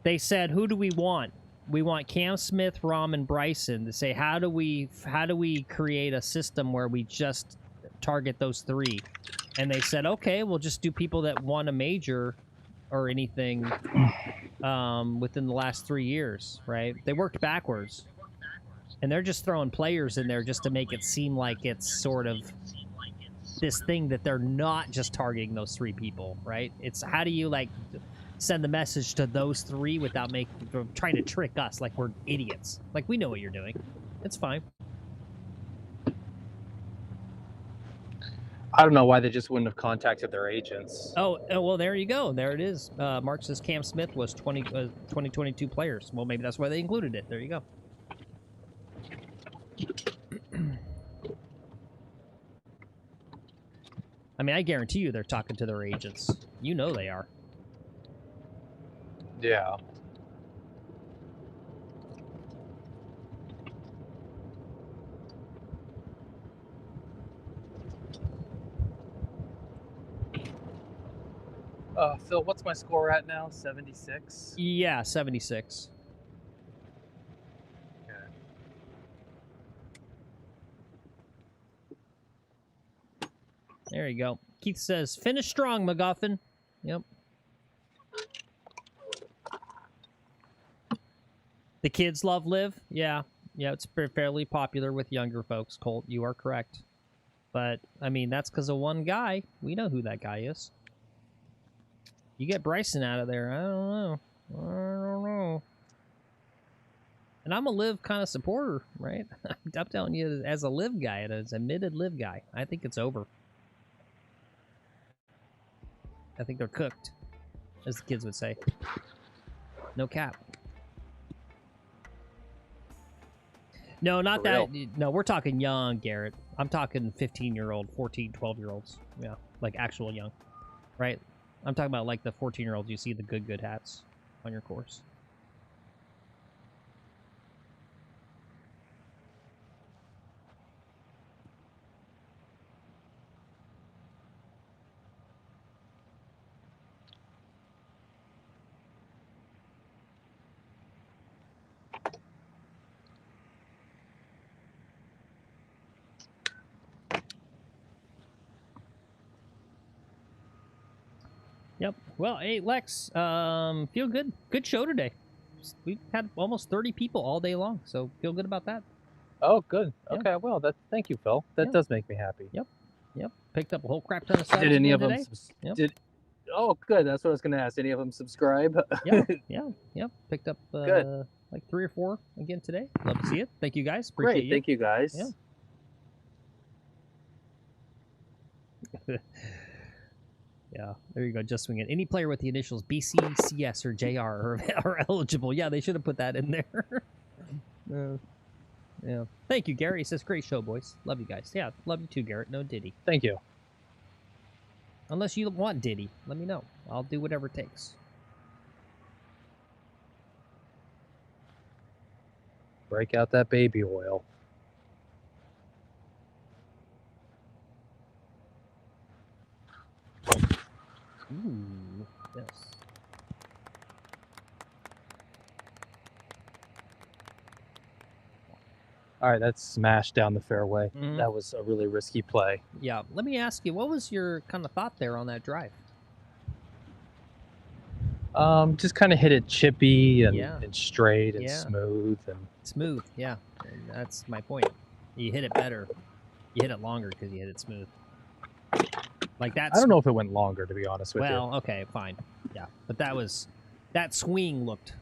They said, who do we want? We want Cam Smith, Rahm, and Bryson. To say, how do we create a system where we just target those 3? And they said, okay, we'll just do people that won a major or anything within the last 3 years, right? They worked backwards. And they're just throwing players in there just to make it seem like it's sort of this thing that they're not just targeting those 3 people, right? It's how do you, like, send the message to those 3 without trying to trick us like we're idiots. Like, we know what you're doing. It's fine. I don't know why they just wouldn't have contacted their agents. Oh, well, there you go. There it is. Mark says Cam Smith was 2022 players. Well, maybe that's why they included it. There you go. I mean, I guarantee you they're talking to their agents. You know they are. Yeah. Phil, what's my score at now? 76? Yeah, 76. Okay. There you go. Keith says, finish strong, MacGuffin. Yep. The kids love Live? Yeah. Yeah, it's fairly popular with younger folks, Colt. You are correct. But, I mean, that's because of one guy. We know who that guy is. You get Bryson out of there, I don't know. I don't know. And I'm a Live kind of supporter, right? I'm telling you, as a Live guy, as a admitted Live guy, I think it's over. I think they're cooked, as the kids would say. No cap. No, not For that. real? No, we're talking young, Garrett. I'm talking 15-year-old, 14, 12-year-olds. Yeah, like actual young, right? I'm talking about like the 14-year-olds you see the good hats on your course. Yep. Well, hey, Lex, feel good. Good show today. We've had almost 30 people all day long, so feel good about that. Oh, good. Yeah. Okay, well, thank you, Phil. That Yeah. does make me happy. Yep. Picked up a whole crap ton of subs Did any again of them? today. Oh, good. That's what I was going to ask. Any of them subscribe? Yeah. Picked up Good. like 3 or 4 again today. Love to see it. Thank you guys. Appreciate Great. you. Thank you, guys. Yeah. Yeah, there you go. Just swing it. Any player with the initials BC, CS, or JR are eligible. Yeah, they should have put that in there. Yeah. Thank you, Gary. He says, great show, boys. Love you guys. Yeah, love you too, Garrett. No Diddy. Thank you. Unless you want Diddy, let me know. I'll do whatever it takes. Break out that baby oil. Ooh, yes. All right, that's smashed down the fairway. Mhm. That was a really risky play. Yeah, let me ask you, what was your kind of thought there on that drive? Just kind of hit it chippy and, Yeah. and straight and Yeah. smooth and Smooth, yeah. And that's my point. You hit it better. You hit it longer because you hit it smooth. Like that. I don't know if it went longer, to be honest with you. Well, okay, fine. Yeah, but that swing looked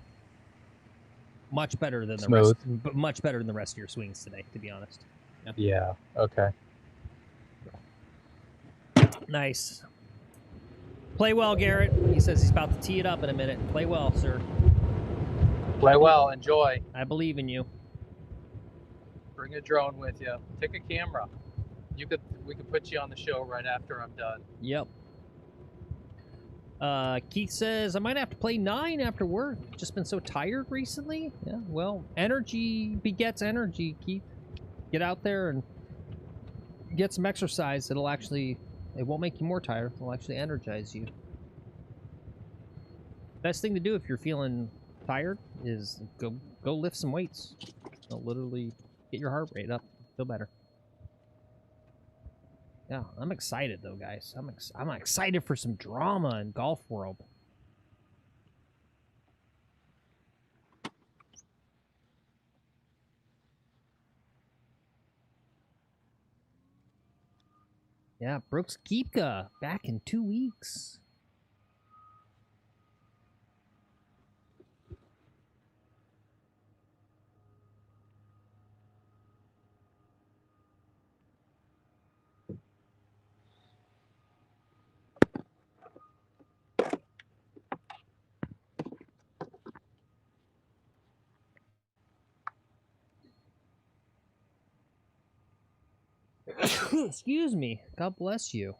much better than the Smooth. rest. But much better than the rest of your swings today, to be honest. Yeah. Okay. Nice. Play well, Garrett. He says he's about to tee it up in a minute. Play well, sir. Play well. Enjoy. I believe in you. Bring a drone with you. Take a camera. We could put you on the show right after I'm done. Yep. Keith says, I might have to play 9 after work. Just been so tired recently. Yeah, well, energy begets energy, Keith. Get out there and get some exercise. It won't make you more tired. It'll actually energize you. Best thing to do if you're feeling tired is go lift some weights. It'll literally get your heart rate up. Feel better. Yeah, I'm excited though, guys. I'm excited for some drama in Golf World. Yeah, Brooks Koepka back in 2 weeks. Excuse me. God bless you.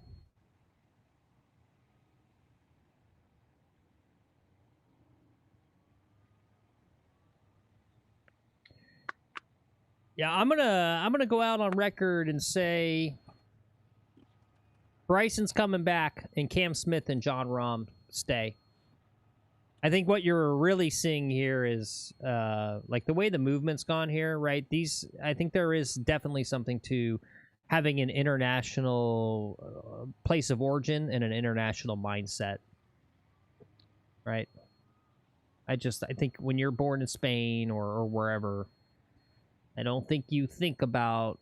Yeah, I'm gonna go out on record and say Bryson's coming back and Cam Smith and John Rahm stay. I think what you're really seeing here is like the way the movement's gone here, right? I think there is definitely something to having an international place of origin and an international mindset, right? I think when you're born in Spain or wherever, I don't think you think about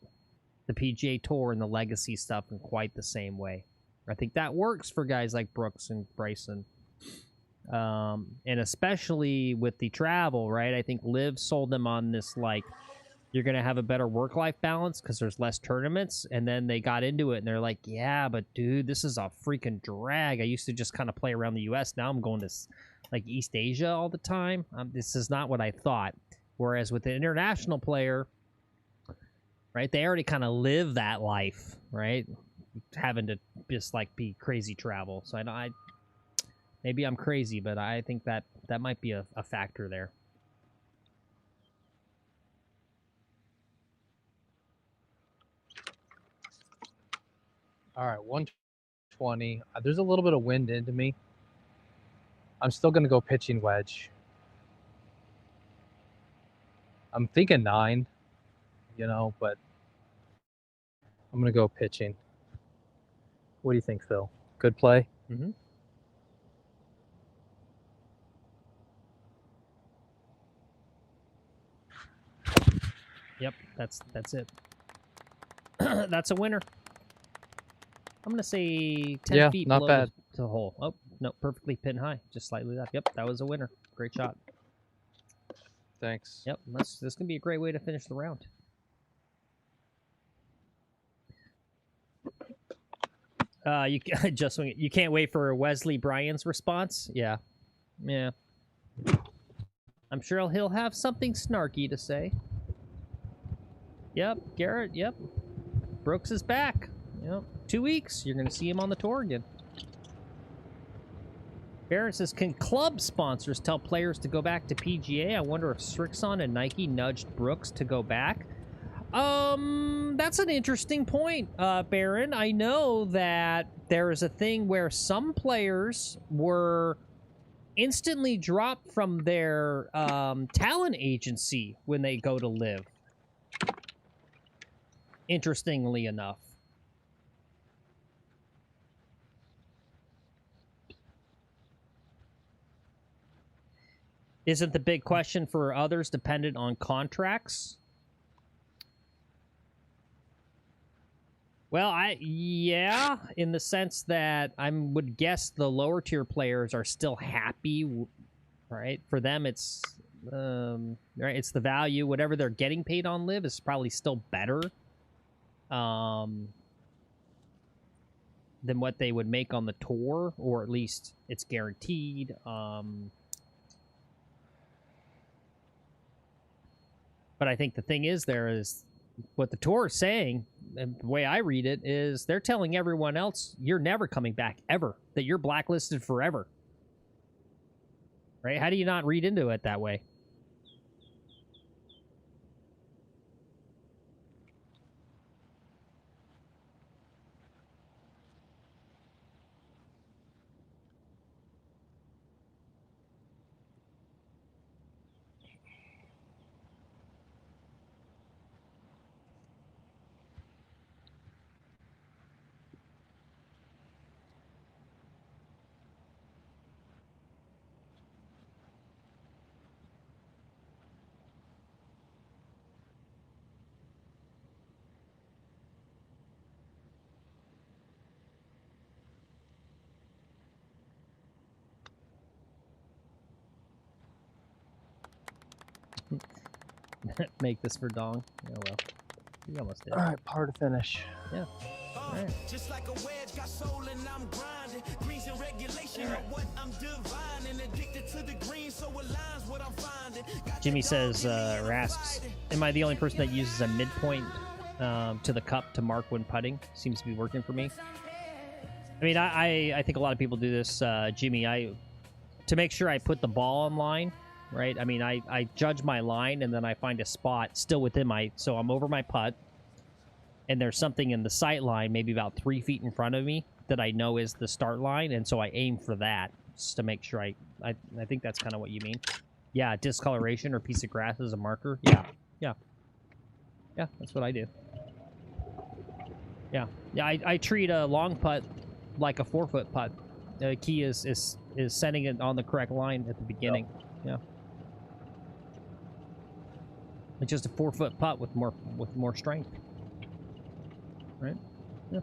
the PGA Tour and the legacy stuff in quite the same way. I think that works for guys like Brooks and Bryson. And especially with the travel, right? I think Liv sold them on this, like, you're going to have a better work-life balance because there's less tournaments. And then they got into it and they're like, yeah, but dude, this is a freaking drag. I used to just kind of play around the U.S. Now I'm going to like East Asia all the time. This is not what I thought. Whereas with an international player, right? They already kind of live that life, right? Having to just like be crazy travel. So maybe I'm crazy, but I think that might be a factor there. All right, 120. There's a little bit of wind into me. I'm still going to go pitching wedge. I'm thinking 9, you know, but I'm going to go pitching. What do you think, Phil? Good play? Mm-hmm. Yep, that's it. That's a winner. I'm gonna say 10 feet not below bad. the hole. Oh, no, perfectly pin high, just slightly left. Yep, that was a winner. Great shot. Thanks. Yep, this is gonna be a great way to finish the round. You just swing it. You can't wait for Wesley Bryan's response. Yeah. I'm sure he'll have something snarky to say. Yep, Garrett. Yep, Brooks is back. Yep, 2 weeks. You're gonna see him on the tour again. Barrett says, can club sponsors tell players to go back to PGA? I wonder if Srixon and Nike nudged Brooks to go back. That's an interesting point, Baron. I know that there is a thing where some players were instantly dropped from their talent agency when they go to live. Interestingly enough. Isn't the big question for others dependent on contracts? Well, yeah, in the sense that I would guess the lower tier players are still happy, right? For them, it's right. It's the value. Whatever they're getting paid on live is probably still better than what they would make on the tour, or at least it's guaranteed. But I think the thing is, there is what the tour is saying, and the way I read it is they're telling everyone else you're never coming back ever, that you're blacklisted forever. Right? How do you not read into it that way? Make this for Dong. Oh well. You almost did. All right, par to finish. Yeah. All right. Just like a wedge, got soul and I'm grinding. Greens and regulation of what I'm divining. Addicted to the green, so aligns what I'm finding. Jimmy says, or asks, am I the only person that uses a midpoint to the cup to mark when putting? Seems to be working for me. I mean, I think a lot of people do this, Jimmy. To make sure I put the ball on line, right? I mean, I judge my line, and then I find a spot still within my... So I'm over my putt, and there's something in the sight line, maybe about 3 feet in front of me, that I know is the start line, and so I aim for that, just to make sure I think that's kind of what you mean. Yeah, discoloration or piece of grass as a marker. Yeah, that's what I do. Yeah, I treat a long putt like a 4-foot putt. The key is setting it on the correct line at the beginning. Yeah. It's just a 4-foot putt with more strength. Right? Yeah.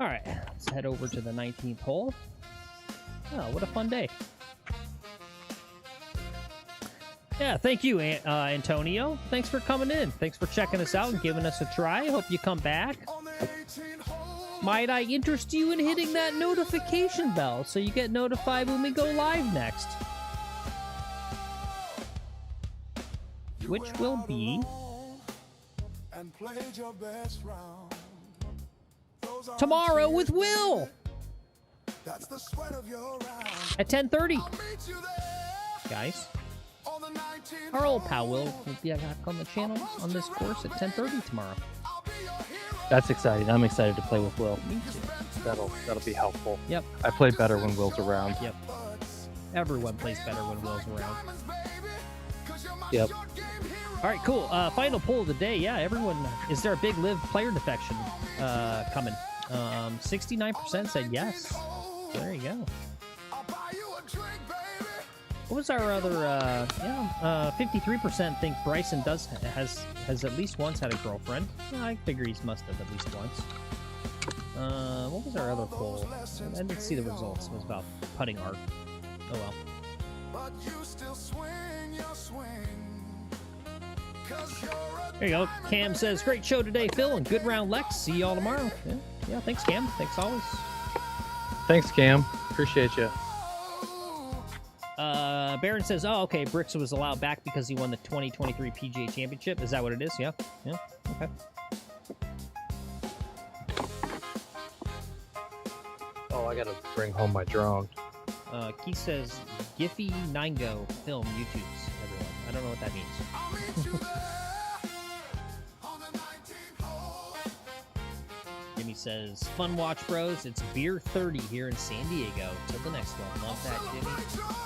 All right, let's head over to the 19th hole. Oh, what a fun day. Yeah, thank you, Antonio. Thanks for coming in. Thanks for checking us out and giving us a try. Hope you come back. Might I interest you in hitting that notification bell so you get notified when we go live next? Which will be tomorrow with Will at 10:30. Guys, our old pal Will be back on the channel on this course at 10:30 tomorrow. That's exciting. I'm excited to play with Will. Me too. That'll be helpful. Yep. I play better when Will's around. Yep. Everyone plays better when Will's around. Yep. All right, cool. Final poll of the day. Yeah, everyone. Is there a big live player defection coming? 69% said yes. So there you go. What was our other? 53% think Bryson has at least once had a girlfriend. Well, I figure he must have at least once. What was our other poll? I didn't see the results. It was about putting art. Oh well. There you go. Cam says, great show today, Phil, and good round, Lex. See y'all tomorrow. Yeah, thanks, Cam. Thanks always. Thanks, Cam. Appreciate you. Baron says, oh, okay, Bricks was allowed back because he won the 2023 PGA Championship. Is that what it is? Yeah. Yeah. Okay. Oh, I gotta bring home my drone. Keith says, Giphy 9Go film YouTubes, everyone. I don't know what that means. Jimmy says, fun watch, bros. It's beer 30 here in San Diego. Till the next one. Love that, Jimmy.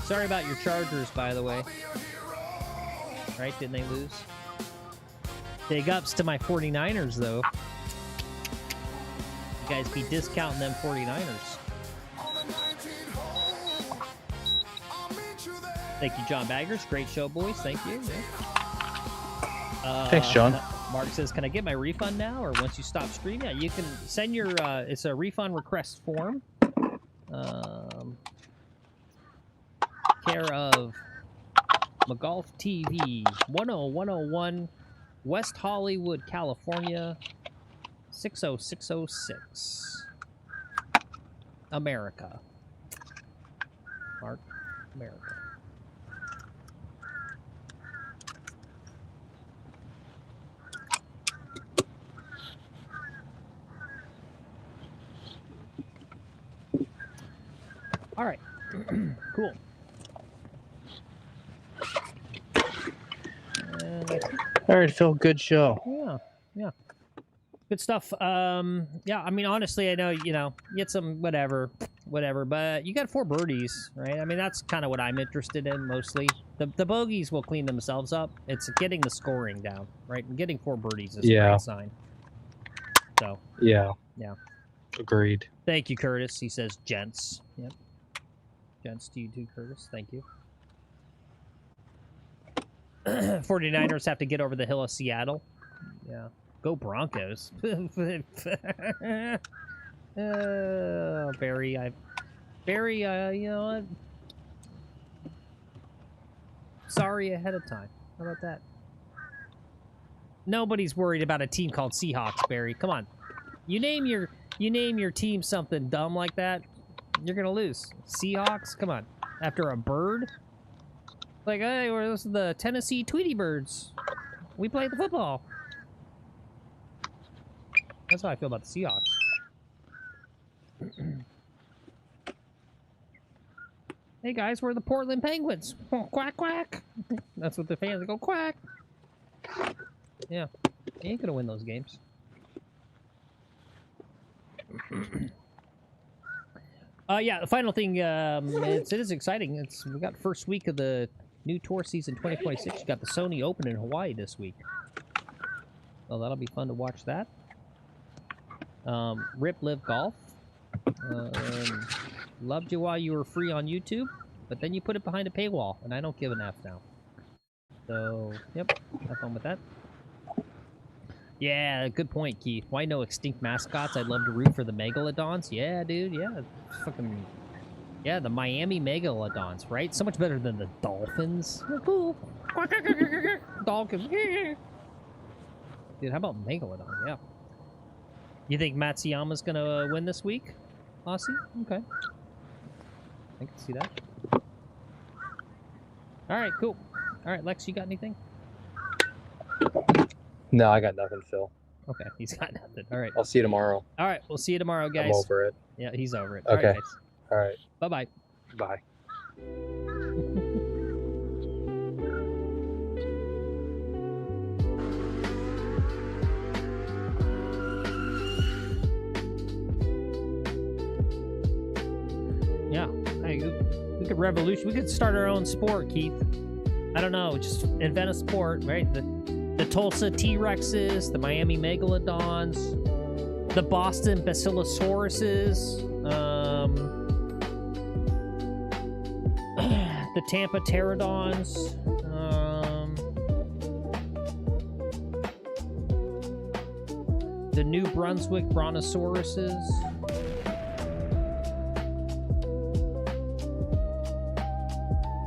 Sorry about your Chargers, by the way. Right? Didn't they lose? Big ups to my 49ers, though. You guys be discounting them 49ers. Thank you, John Baggers. Great show, boys. Thank you. Yeah. Thanks, John. Mark says, can I get my refund now or once you stop streaming? Yeah, you can send your, it's a refund request form. Care of McGolf TV, 10101 West Hollywood, California, 60606. America. Mark, America. All right. Cool. All right, Phil. Good show. Yeah. Yeah. Good stuff. Yeah, I mean, honestly, I know, you get some whatever, but you got 4 birdies, right? I mean, that's kind of what I'm interested in mostly. The bogeys will clean themselves up. It's getting the scoring down, right? And getting 4 birdies is a great sign. So. Yeah. Yeah. Agreed. Thank you, Curtis. He says, gents. Yep. Gents to you too, Curtis. Thank you. 49ers have to get over the hill of Seattle. Yeah. Go Broncos. Barry, you know what? Sorry ahead of time. How about that? Nobody's worried about a team called Seahawks, Barry. Come on. You name your team something dumb like that, you're gonna lose. Seahawks? Come on. After a bird? Like, hey, we're the Tennessee Tweety Birds. We play the football. That's how I feel about the Seahawks. Hey guys, we're the Portland Penguins. Quack, quack. That's what the fans go, quack. Yeah. You ain't gonna win those games. Yeah, the final thing, it is exciting. We got first week of the new tour season 2026. You got the Sony Open in Hawaii this week. So that'll be fun to watch that. Rip Live Golf. Loved you while you were free on YouTube, but then you put it behind a paywall, and I don't give an F now. So, yep, have fun with that. Yeah, good point, Keith. Why no extinct mascots? I'd love to root for the Megalodons. Yeah, dude, yeah. Fucking... Yeah, the Miami Megalodons, right? So much better than the Dolphins. They're cool. Dolphins. Dude, how about Megalodon? Yeah. You think Matsuyama's gonna win this week, Aussie? Okay. I can see that. All right, cool. All right, Lex, you got anything? No, I got nothing, Phil. Okay, he's got nothing. All right. I'll see you tomorrow. All right, we'll see you tomorrow, guys. I'm over it. Yeah, he's over it. Okay. All right, guys. All right. Bye-bye. Bye. Yeah. Hey, we could revolution. We could start our own sport, Keith. I don't know. Just invent a sport, right? The Tulsa T-Rexes, the Miami Megalodons, the Boston Basilosauruses, the Tampa Pterodons, the New Brunswick Brontosauruses.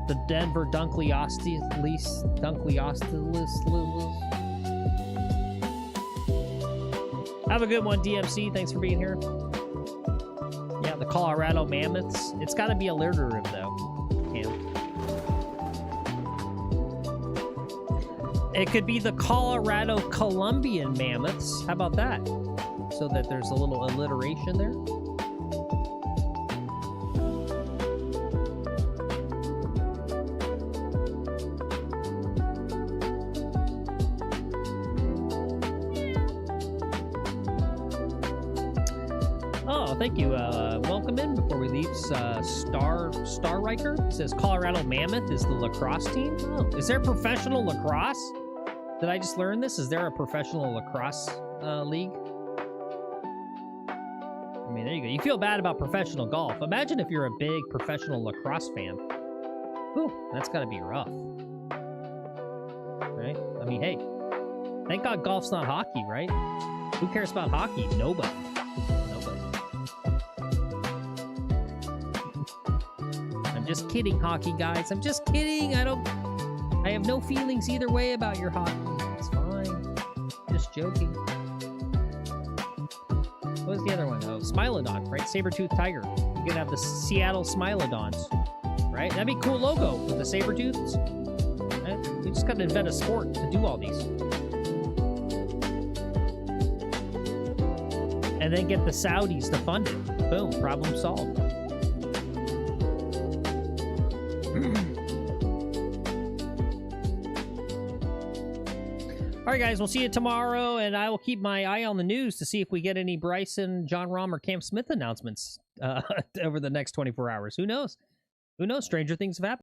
The Denver Dunkleostelis. Have a good one, DMC. Thanks for being here. Yeah, the Colorado Mammoths. It's got to be a litter room, though. Yeah. It could be the Colorado Columbian Mammoths. How about that? So that there's a little alliteration there. Oh, thank you. Welcome in before we leave. Star Riker says Colorado Mammoth is the lacrosse team. Oh, is there professional lacrosse? Did I just learn this? Is there a professional lacrosse league? I mean, there you go. You feel bad about professional golf. Imagine if you're a big professional lacrosse fan. Whew, that's got to be rough. Right? I mean, hey, thank God golf's not hockey, right? Who cares about hockey? Nobody. I'm just kidding, hockey guys. I'm just kidding. I have no feelings either way about your hockey. It's fine. Just joking. What was the other one? Oh, Smilodon, right? Saber-toothed tiger. You could have the Seattle Smilodons, right? That'd be a cool logo with the saber-tooths. Right? We just got to invent a sport to do all these. And then get the Saudis to fund it. Boom, problem solved. All right, guys, we'll see you tomorrow, and I will keep my eye on the news to see if we get any Bryson, John Rahm, or Cam Smith announcements over the next 24 hours. Who knows? Who knows? Stranger things have happened.